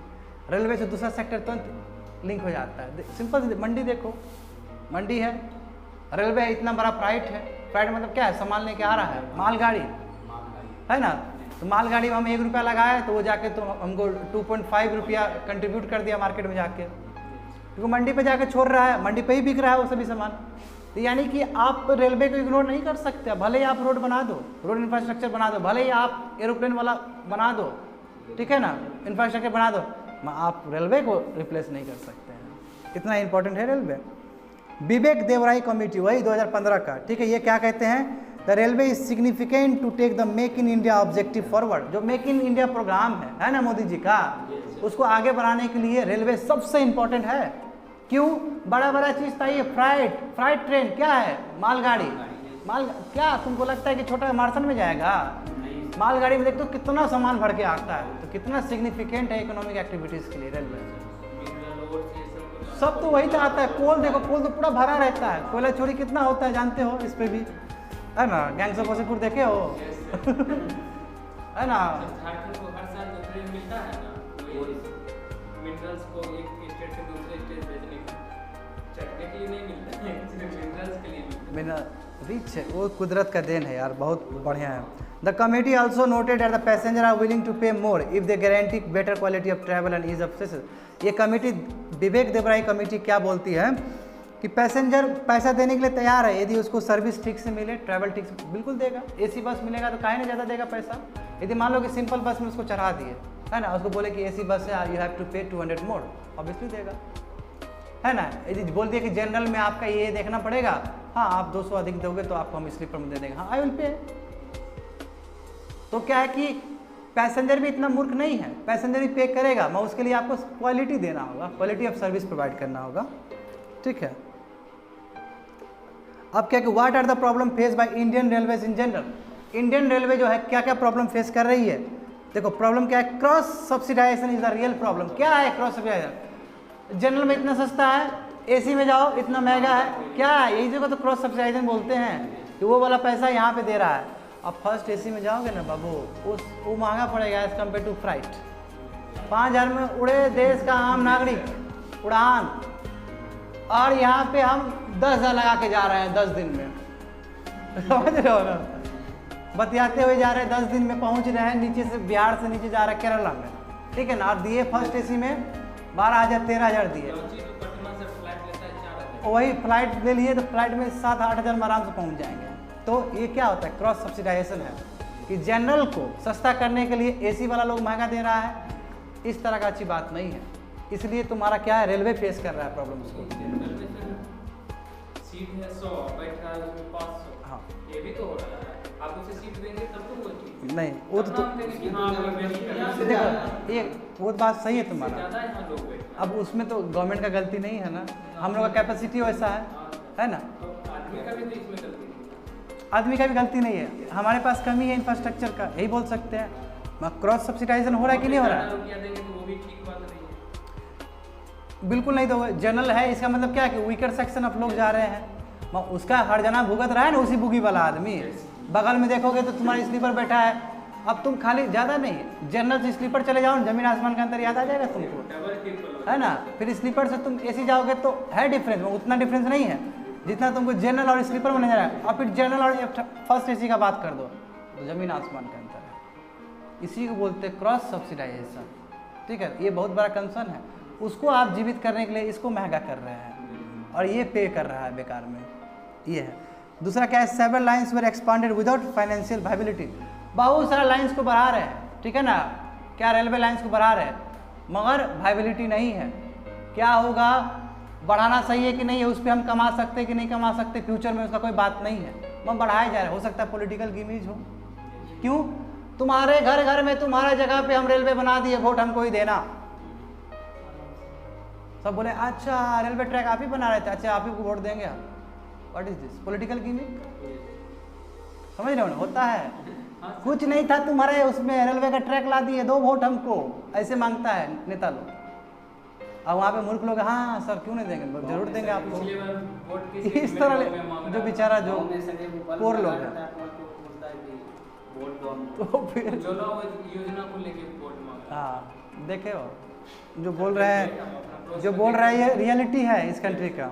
रेलवे से दूसरा सेक्टर तुरंत लिंक हो जाता है। सिंपल मंडी देखो, मंडी है, रेलवे है, इतना बड़ा फ्लाइट है, फ्लाइट मतलब क्या है, सामान लेके आ रहा है, मालगाड़ी है ना? तो मालगाड़ी में हम 1 रुपया लगाए तो वो जाके तो हमको 2.5 रुपया कंट्रीब्यूट कर दिया मार्केट में जाके, क्योंकि मंडी पे जाके छोड़ रहा है, मंडी पे ही बिक रहा है वो सभी सामान। तो यानी कि आप रेलवे को इग्नोर नहीं कर सकते। भले ही आप रोड बना दो, रोड इंफ्रास्ट्रक्चर बना दो, भले ही आप एरोप्लेन वाला बना दो, ठीक है ना, इंफ्रास्ट्रक्चर बना दो, आप रेलवे को रिप्लेस नहीं कर सकते हैं। कितना इंपॉर्टेंट है रेलवे। विवेक देवराई कमेटी, वही 2015 का, ठीक है। ये क्या कहते हैं, the railway is significant to take the make in India objective forward. जो मेक इन इंडिया प्रोग्राम है ना मोदी जी का, उसको आगे बढ़ाने के लिए रेलवे सबसे इम्पोर्टेंट है। क्यों? बड़ा बड़ा चीज़ चाहिए, फ्राइट ट्रेन क्या है, मालगाड़ी। माल क्या तुमको लगता है कि छोटा मार्सन में जाएगा? मालगाड़ी में देखो कितना सामान भर के आता है, तो कितना सिग्निफिकेंट है इकोनॉमिक एक्टिविटीज़ के लिए रेलवे। सब तो वही चाहता है। कोल देखो, कोल तो पूरा भरा रहता है, कोयला चोरी कितना होता है जानते हो इस पे भी, है ना? गैंग्स ऑफ वासेपुर देखे हो है ना? झारखंड को हर साल जो ट्रेन मिलता है ना, वो मिनरल्स को एक स्टेट से दूसरे स्टेट भेजने के चढ़ने के लिए नहीं मिलता है, मिनरल्स के लिए मिलता है। रिच है वो, कुदरत का देन है यार, बहुत बढ़िया है। The committee also noted that the passenger are willing to pay more if they guarantee better quality of travel and ease of access. ये कमेटी, विवेक देवराई कमेटी क्या बोलती है कि पैसेंजर पैसा देने के लिए तैयार है यदि उसको सर्विस ठीक से मिले, ट्रैवल ठीक से, बिल्कुल देगा। एसी बस मिलेगा तो काहे नहीं ज़्यादा देगा पैसा। यदि मान लो कि सिंपल बस में उसको चढ़ा दिए, है ना, उसको बोले कि एसी बस है, यू हैव टू पे 200 मोर, ऑब्वियसली देगा, है ना। यदि बोल दिया कि जनरल में आपका ये देखना पड़ेगा, हाँ आप 200 अधिक दोगे तो आपको हम स्लीपर में दे देंगे, हाँ आई विल पे। तो क्या है कि पैसेंजर भी इतना मूर्ख नहीं है, पैसेंजर भी पे करेगा, मैं उसके लिए आपको क्वालिटी देना होगा, क्वालिटी ऑफ सर्विस प्रोवाइड करना होगा, ठीक है। अब क्या कि what are the problem face by Indian railways in general. Indian railway जो है क्या क्या प्रॉब्लम फेस कर रही है, देखो प्रॉब्लम क्या है, cross subsidisation is the real problem. क्या है क्रॉस सब्सिडाइजेशन? जनरल में इतना सस्ता है, एसी में जाओ इतना महंगा है, क्या है यही जगह तो क्रॉस सब्सिडाइजेशन बोलते हैं कि वो वाला पैसा यहाँ पे दे रहा है। अब फर्स्ट एसी में जाओगे ना बाबू, वो महंगा पड़ेगा एज कम्पेयर टू फ्लाइट। 5000 में उड़े देश का आम नागरिक उड़ान, और यहाँ पे हम 10,000 लगा के जा रहे हैं 10 दिन में समझ रहे हो ना, बतियाते हुए जा रहे हैं, 10 दिन में पहुँच रहे हैं, नीचे से बिहार से नीचे जा रहे हैं केरला में, ठीक है ना। और दिए फर्स्ट एसी में 12,000 13,000 दिए, वही फ्लाइट ले लिए तो फ्लाइट में 7-8 हज़ार में आराम से पहुँच जाएंगे। तो ये क्या होता है, क्रॉस सब्सिडाइजेशन है कि जनरल को सस्ता करने के लिए एसी वाला लोग महंगा दे रहा है, इस तरह का अच्छी बात नहीं है। इसलिए तुम्हारा क्या है, रेलवे फेस कर रहा है प्रॉब्लम उसको। सीट है 100, बैठ रहा है उसमें 500, हाँ ये भी तो हो रहा है। आप उसे सीट देंगे तब तो वो ठीक, नहीं वो तो देखो ये वो बात सही है तुम्हारा। ज़्यादा यहाँ लोग बैठे, अब उसमें तो गवर्नमेंट का गलती नहीं है ना, हम लोग का कैपेसिटी वैसा है ना। तो आदमी का भी तो इसमें गलती नहीं। आदमी का भी गलती नहीं है, हमारे पास कमी है इंफ्रास्ट्रक्चर का, यही बोल सकते हैं। क्रॉस सब्सिडाइजेशन हो रहा है कि नहीं हो रहा है? रुपया देंगे तो वो भी ठीक बात नहीं है। बिल्कुल नहीं। तो जनरल है, इसका मतलब क्या है कि वीकर सेक्शन ऑफ लोग जा रहे हैं, उसका हर जना भुगत रहा है ना, उसी बुगी वाला आदमी। बगल में देखोगे तो तुम्हारा स्लीपर बैठा है, अब तुम खाली ज़्यादा नहीं, जनरल से स्लीपर चले जाओ, जमीन आसमान का अंतर याद आ जाएगा तुमको, है ना। फिर स्लीपर से तुम एसी जाओगे तो है डिफरेंस, उतना डिफरेंस नहीं है जितना तुमको जनरल और स्लीपर में नजर आएगा। और फिर जनरल और फर्स्ट एसी का बात कर दो तो जमीन आसमान का अंतर है। इसी को बोलते हैं क्रॉस सब्सिडाइजेशन, ठीक है। ये बहुत बड़ा कंसर्न है, उसको आप जीवित करने के लिए इसको महंगा कर रहे हैं और ये पे कर रहा है बेकार में, ये है। दूसरा क्या है, सेवरल लाइन्स वर एक्सपांडेड विदाउट फाइनेंशियल वायबिलिटी। बहुत सारा लाइन्स को बढ़ा रहे हैं, ठीक है ना, क्या रेलवे लाइन्स को बढ़ा रहे हैं, मगर वायबिलिटी नहीं है। क्या होगा, बढ़ाना सही है कि नहीं है, उस पर हम कमा सकते हैं कि नहीं कमा सकते, फ्यूचर में उसका कोई बात नहीं है, वह बढ़ाया जा रहा है। हो सकता है पॉलिटिकल गिमीज हो, क्यों, तुम्हारे घर घर में तुम्हारे जगह पे हम रेलवे बना दिए, वोट हमको ही देना। सब बोले अच्छा रेलवे ट्रैक आप ही बना रहे थे, अच्छा आप ही को वोट देंगे। What is this, political gimmick, समझ रहे हो ना, होता है। कुछ नहीं था तुम्हारे उसमें, रेलवे का ट्रैक ला दिए, 2 वोट हमको, ऐसे मांगता है नेता लोग। अब वहाँ पे मूर्ख लोग, हाँ सर क्यों नहीं देंगे, जरूर देंगे आपको। इस तरह जो बेचारा जो पोर लोग हैं, तो फिर जो लोग योजना को लेके वोट मांग, हाँ देखे हो जो बोल रहे हैं, जो बोल रहा है ये रियलिटी है इस कंट्री का।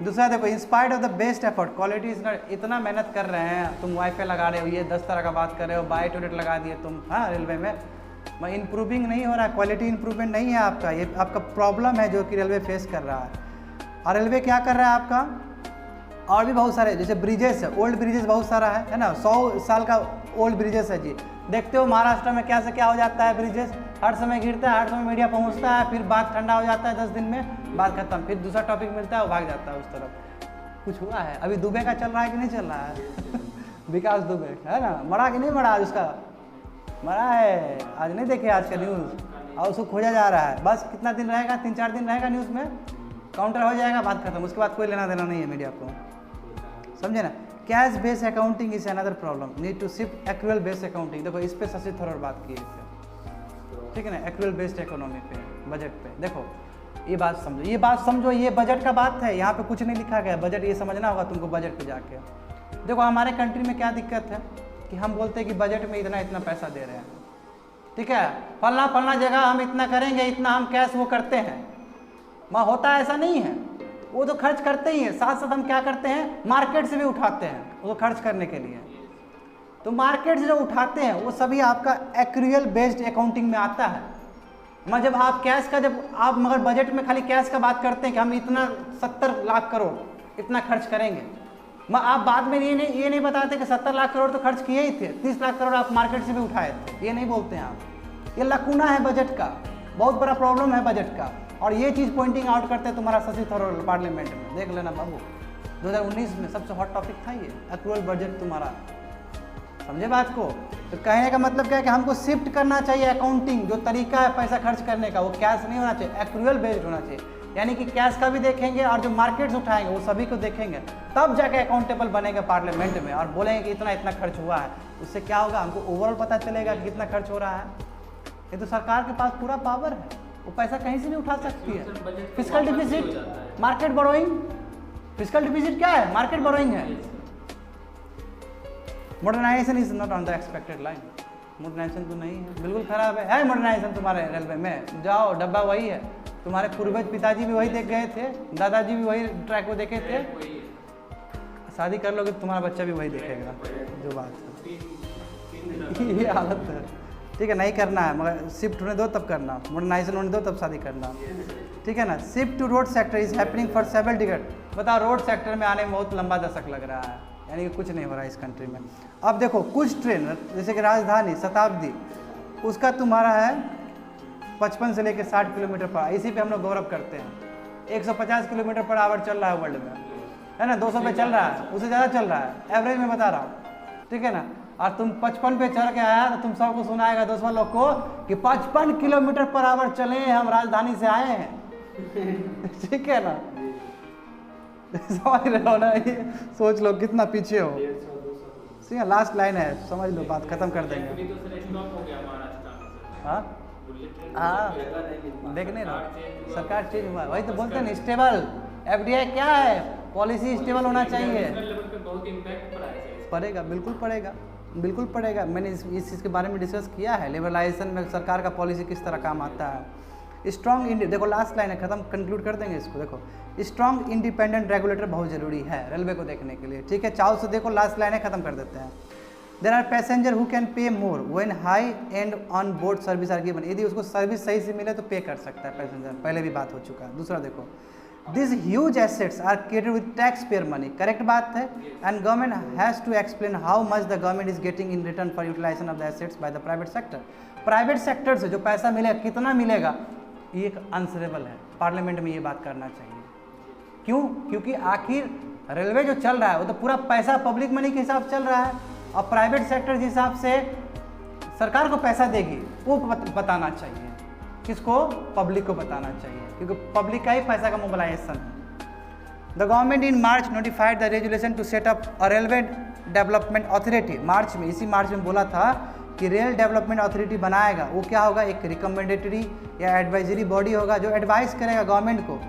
दूसरा देखो, inspired of the best effort quality is not, इतना मेहनत कर रहे हैं, तुम वाईफाई लगा रहे हो, ये 10 तरह का बात कर रहे हो, बायो टॉयलेट लगा दिए तुम, हाँ रेलवे में, इम्प्रूविंग नहीं हो रहा है, क्वालिटी इम्प्रूवमेंट नहीं है आपका, ये आपका प्रॉब्लम है जो कि रेलवे फेस कर रहा है। और रेलवे क्या कर रहा है आपका, और भी बहुत सारे, जैसे ब्रिजेस है, ओल्ड ब्रिजेस बहुत सारा है ना, 100 साल का ओल्ड ब्रिजेस है जी। देखते हो महाराष्ट्र में क्या से क्या हो जाता है, ब्रिजेस हर समय गिरता है, हर समय मीडिया पहुंचता है, फिर बात ठंडा हो जाता है, 10 दिन में बात खत्म, फिर दूसरा टॉपिक मिलता है, वो भाग जाता है उस तरफ। कुछ हुआ है अभी दुबई का चल रहा है कि नहीं चल रहा है विकास दुबे है ना, मरा कि नहीं मरा आज उसका, मरा है आज, नहीं देखे आज का न्यूज़, और उसको खोजा जा रहा है। बस कितना दिन रहेगा, 3-4 दिन रहेगा न्यूज़ में, काउंटर हो जाएगा, बात खत्म, उसके बाद कोई लेना देना नहीं है मीडिया को, समझे ना। Cash based accounting is another problem, need to shift accrual based accounting. देखो इस पे शशि थरूर बात किए थे, ठीक है ना, एक्रूअल बेस्ड इकोनॉमी पे, बजट पे। देखो ये बात समझो, ये बात समझो, ये बजट का बात है, यहाँ पे कुछ नहीं लिखा गया बजट, ये समझना होगा तुमको बजट पे जाके। देखो हमारे कंट्री में क्या दिक्कत है कि हम बोलते हैं कि बजट में इतना इतना पैसा दे रहे हैं, ठीक है, फलना फलना जगह हम इतना करेंगे, इतना हम कैश वो करते हैं, वहाँ होता ऐसा नहीं है, वो तो खर्च करते ही हैं, साथ साथ हम क्या करते हैं, मार्केट से भी उठाते हैं वो खर्च करने के लिए। तो मार्केट से जो उठाते हैं वो सभी आपका एक्रूअल बेस्ड अकाउंटिंग में आता है। जब आप कैश का, जब आप मगर बजट में खाली कैश का बात करते हैं कि हम इतना 70 लाख करोड़ इतना खर्च करेंगे, आप बाद में ये नहीं बताते कि 70 लाख करोड़ तो खर्च किए ही थे, 30 लाख करोड़ आप मार्केट से भी उठाए थे, ये नहीं बोलते हैं आप। ये लकूना है बजट का, बहुत बड़ा प्रॉब्लम है बजट का, और ये चीज़ पॉइंटिंग आउट करते हैं तुम्हारा शशि थरूर पार्लियामेंट में, देख लेना बाबू, 2019 में सबसे हॉट टॉपिक था ये एक्रूअल बजट तुम्हारा, समझे बात को। तो कहने का मतलब क्या है कि हमको शिफ्ट करना चाहिए अकाउंटिंग, जो तरीका है पैसा खर्च करने का वो कैश नहीं होना चाहिए, एक्रूअल बेस्ड होना चाहिए, यानी कि कैश का भी देखेंगे और जो मार्केट्स उठाएंगे वो सभी को देखेंगे, तब जाके अकाउंटेबल बनेंगे पार्लियामेंट में, और बोलेंगे कि इतना इतना खर्च हुआ है। उससे क्या होगा, हमको ओवरऑल पता चलेगा कि कितना खर्च हो रहा है। ये तो सरकार के पास पूरा पावर है, वो पैसा कहीं से भी उठा सकती है। Fiscal deficit, market borrowing, fiscal deficit क्या है, मार्केट बोरोइंग है। Modernisation is not on the expected line, modernisation तो नहीं है, बिल्कुल खराब है मॉडर्नाइजेशन तुम्हारे रेलवे में। जाओ डब्बा वही है, तुम्हारे पूर्वज पिताजी भी वही देख गए थे, दादाजी भी वही ट्रैक को देखे थे, शादी कर लोगे तो तुम्हारा बच्चा भी वही देखेगा, जो बात है ये हालत है, ठीक है। नहीं करना है, मगर शिफ्ट होने दो तब करना, मॉडर्नाइजेशन होने दो तब शादी करना, ठीक है ना। Shift to road sector is happening for several decade. बताओ रोड सेक्टर में आने में बहुत लंबा दशक लग रहा है, यानी कि कुछ नहीं हो रहा है इस कंट्री में। अब देखो कुछ ट्रेन जैसे कि राजधानी, शताब्दी, उसका तुम्हारा है 55 से लेकर 60 किलोमीटर पर, इसी पे हम लोग गौरव करते हैं। 150 किलोमीटर पर आवर चल रहा है वर्ल्ड में, है ना, 200 पे चल रहा है, उससे ज़्यादा चल रहा है, एवरेज में बता रहा हूँ, ठीक है ना। और तुम 55 पे चढ़ के आया तो तुम सबको सुनाएगा दोस्तों लोग को कि 55 किलोमीटर पर आवर चले, हम राजधानी से आए हैं ठीक है ना, समझ रहे हो ना, ये सोच लो कितना पीछे हो। ठीक, लास्ट लाइन है, समझ लो, बात खत्म कर देंगे। हाँ हाँ, देखने ना सरकार चेंज हुआ, वही तो बोलते हैं ना, स्टेबल एफडीआई क्या है, पॉलिसी स्टेबल होना चाहिए। पड़ेगा, बिल्कुल पड़ेगा, बिल्कुल पड़ेगा। मैंने इस चीज़ के बारे में डिस्कस किया है, लिबरलाइजेशन में सरकार का पॉलिसी किस तरह काम आता है। स्ट्रॉन्ग इंडिया, देखो लास्ट लाइन है, खत्म, कंक्लूड कर देंगे इसको। देखो स्ट्रॉन्ग इंडिपेंडेंट रेगुलेटर बहुत ज़रूरी है रेलवे को देखने के लिए, ठीक है। चाहो से देखो, लास्ट लाइन है, खत्म कर देते हैं। There are passenger who can pay more when high end on board service are given. यदि उसको सर्विस सही से मिले तो पे कर सकता है पैसेंजर, पहले भी बात हो चुका है। दूसरा देखो, this huge assets are created with taxpayer money, correct बात है, and government has to explain how much the government is getting in return for utilisation of the assets by the private sector. Private sector से जो पैसा मिलेगा, कितना मिलेगा, ये एक आंसरेबल है, पार्लियामेंट में ये बात करना चाहिए। क्यों? क्योंकि आखिर रेलवे जो चल रहा है वो तो पूरा पैसा पब्लिक मनी के हिसाब से चल रहा है, और प्राइवेट सेक्टर जिस हिसाब से सरकार को पैसा देगी वो बताना चाहिए। किसको? पब्लिक को बताना चाहिए, क्योंकि पब्लिक का ही पैसा का मोबिलाइजेशन है। The government in March notified the resolution to set up a railway development authority. March में, इसी मार्च में बोला था कि रेल डेवलपमेंट अथॉरिटी बनाएगा। वो क्या होगा? एक रिकमेंडेटरी या एडवाइजरी बॉडी होगा जो एडवाइस करेगा गवर्नमेंट को,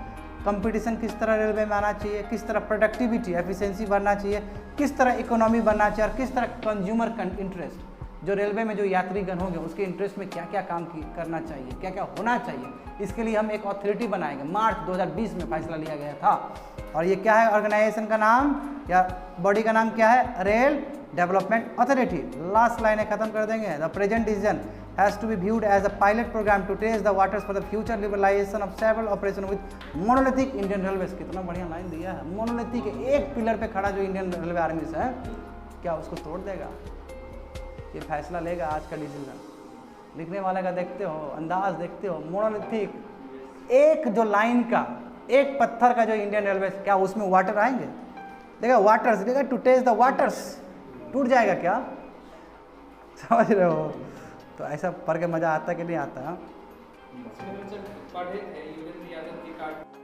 कंपटीशन किस तरह रेलवे में आना चाहिए, किस तरह प्रोडक्टिविटी एफिशिएंसी बढ़ना चाहिए, किस तरह इकोनॉमी बढ़ना चाहिए, और किस तरह कंज्यूमर इंटरेस्ट, जो रेलवे में जो यात्रीगण होंगे उसके इंटरेस्ट में क्या क्या काम करना चाहिए, क्या क्या होना चाहिए, इसके लिए हम एक अथॉरिटी बनाएंगे। मार्च 2020 में फैसला लिया गया था। और ये क्या है? ऑर्गेनाइजेशन का नाम या बॉडी का नाम क्या है? Rail development authority. Last line खत्म कर देंगे। The present decision has to be viewed as a pilot program to test the waters for the future liberalization of several operation with monolithic Indian Railways। कितना बढ़िया line दिया है, monolithic, एक pillar पे खड़ा जो इंडियन रेलवे आर्मी है, क्या उसको तोड़ देगा? ये फैसला लेगा आज का डिसीजन। लिखने वाले का देखते हो, अंदाज देखते हो, मोनोलिथिक, एक जो लाइन का, एक पत्थर का जो इंडियन रेलवे, क्या उसमें वाटर आएंगे? देखा वाटर्स, देखा टू टेस्ट द वाटर्स, टूट जाएगा क्या? समझ रहे हो? तो ऐसा पढ़ के मज़ा आता कि नहीं आता? इसमें बच्चे पढ़े थे युगेंद्र यादव की कार्ड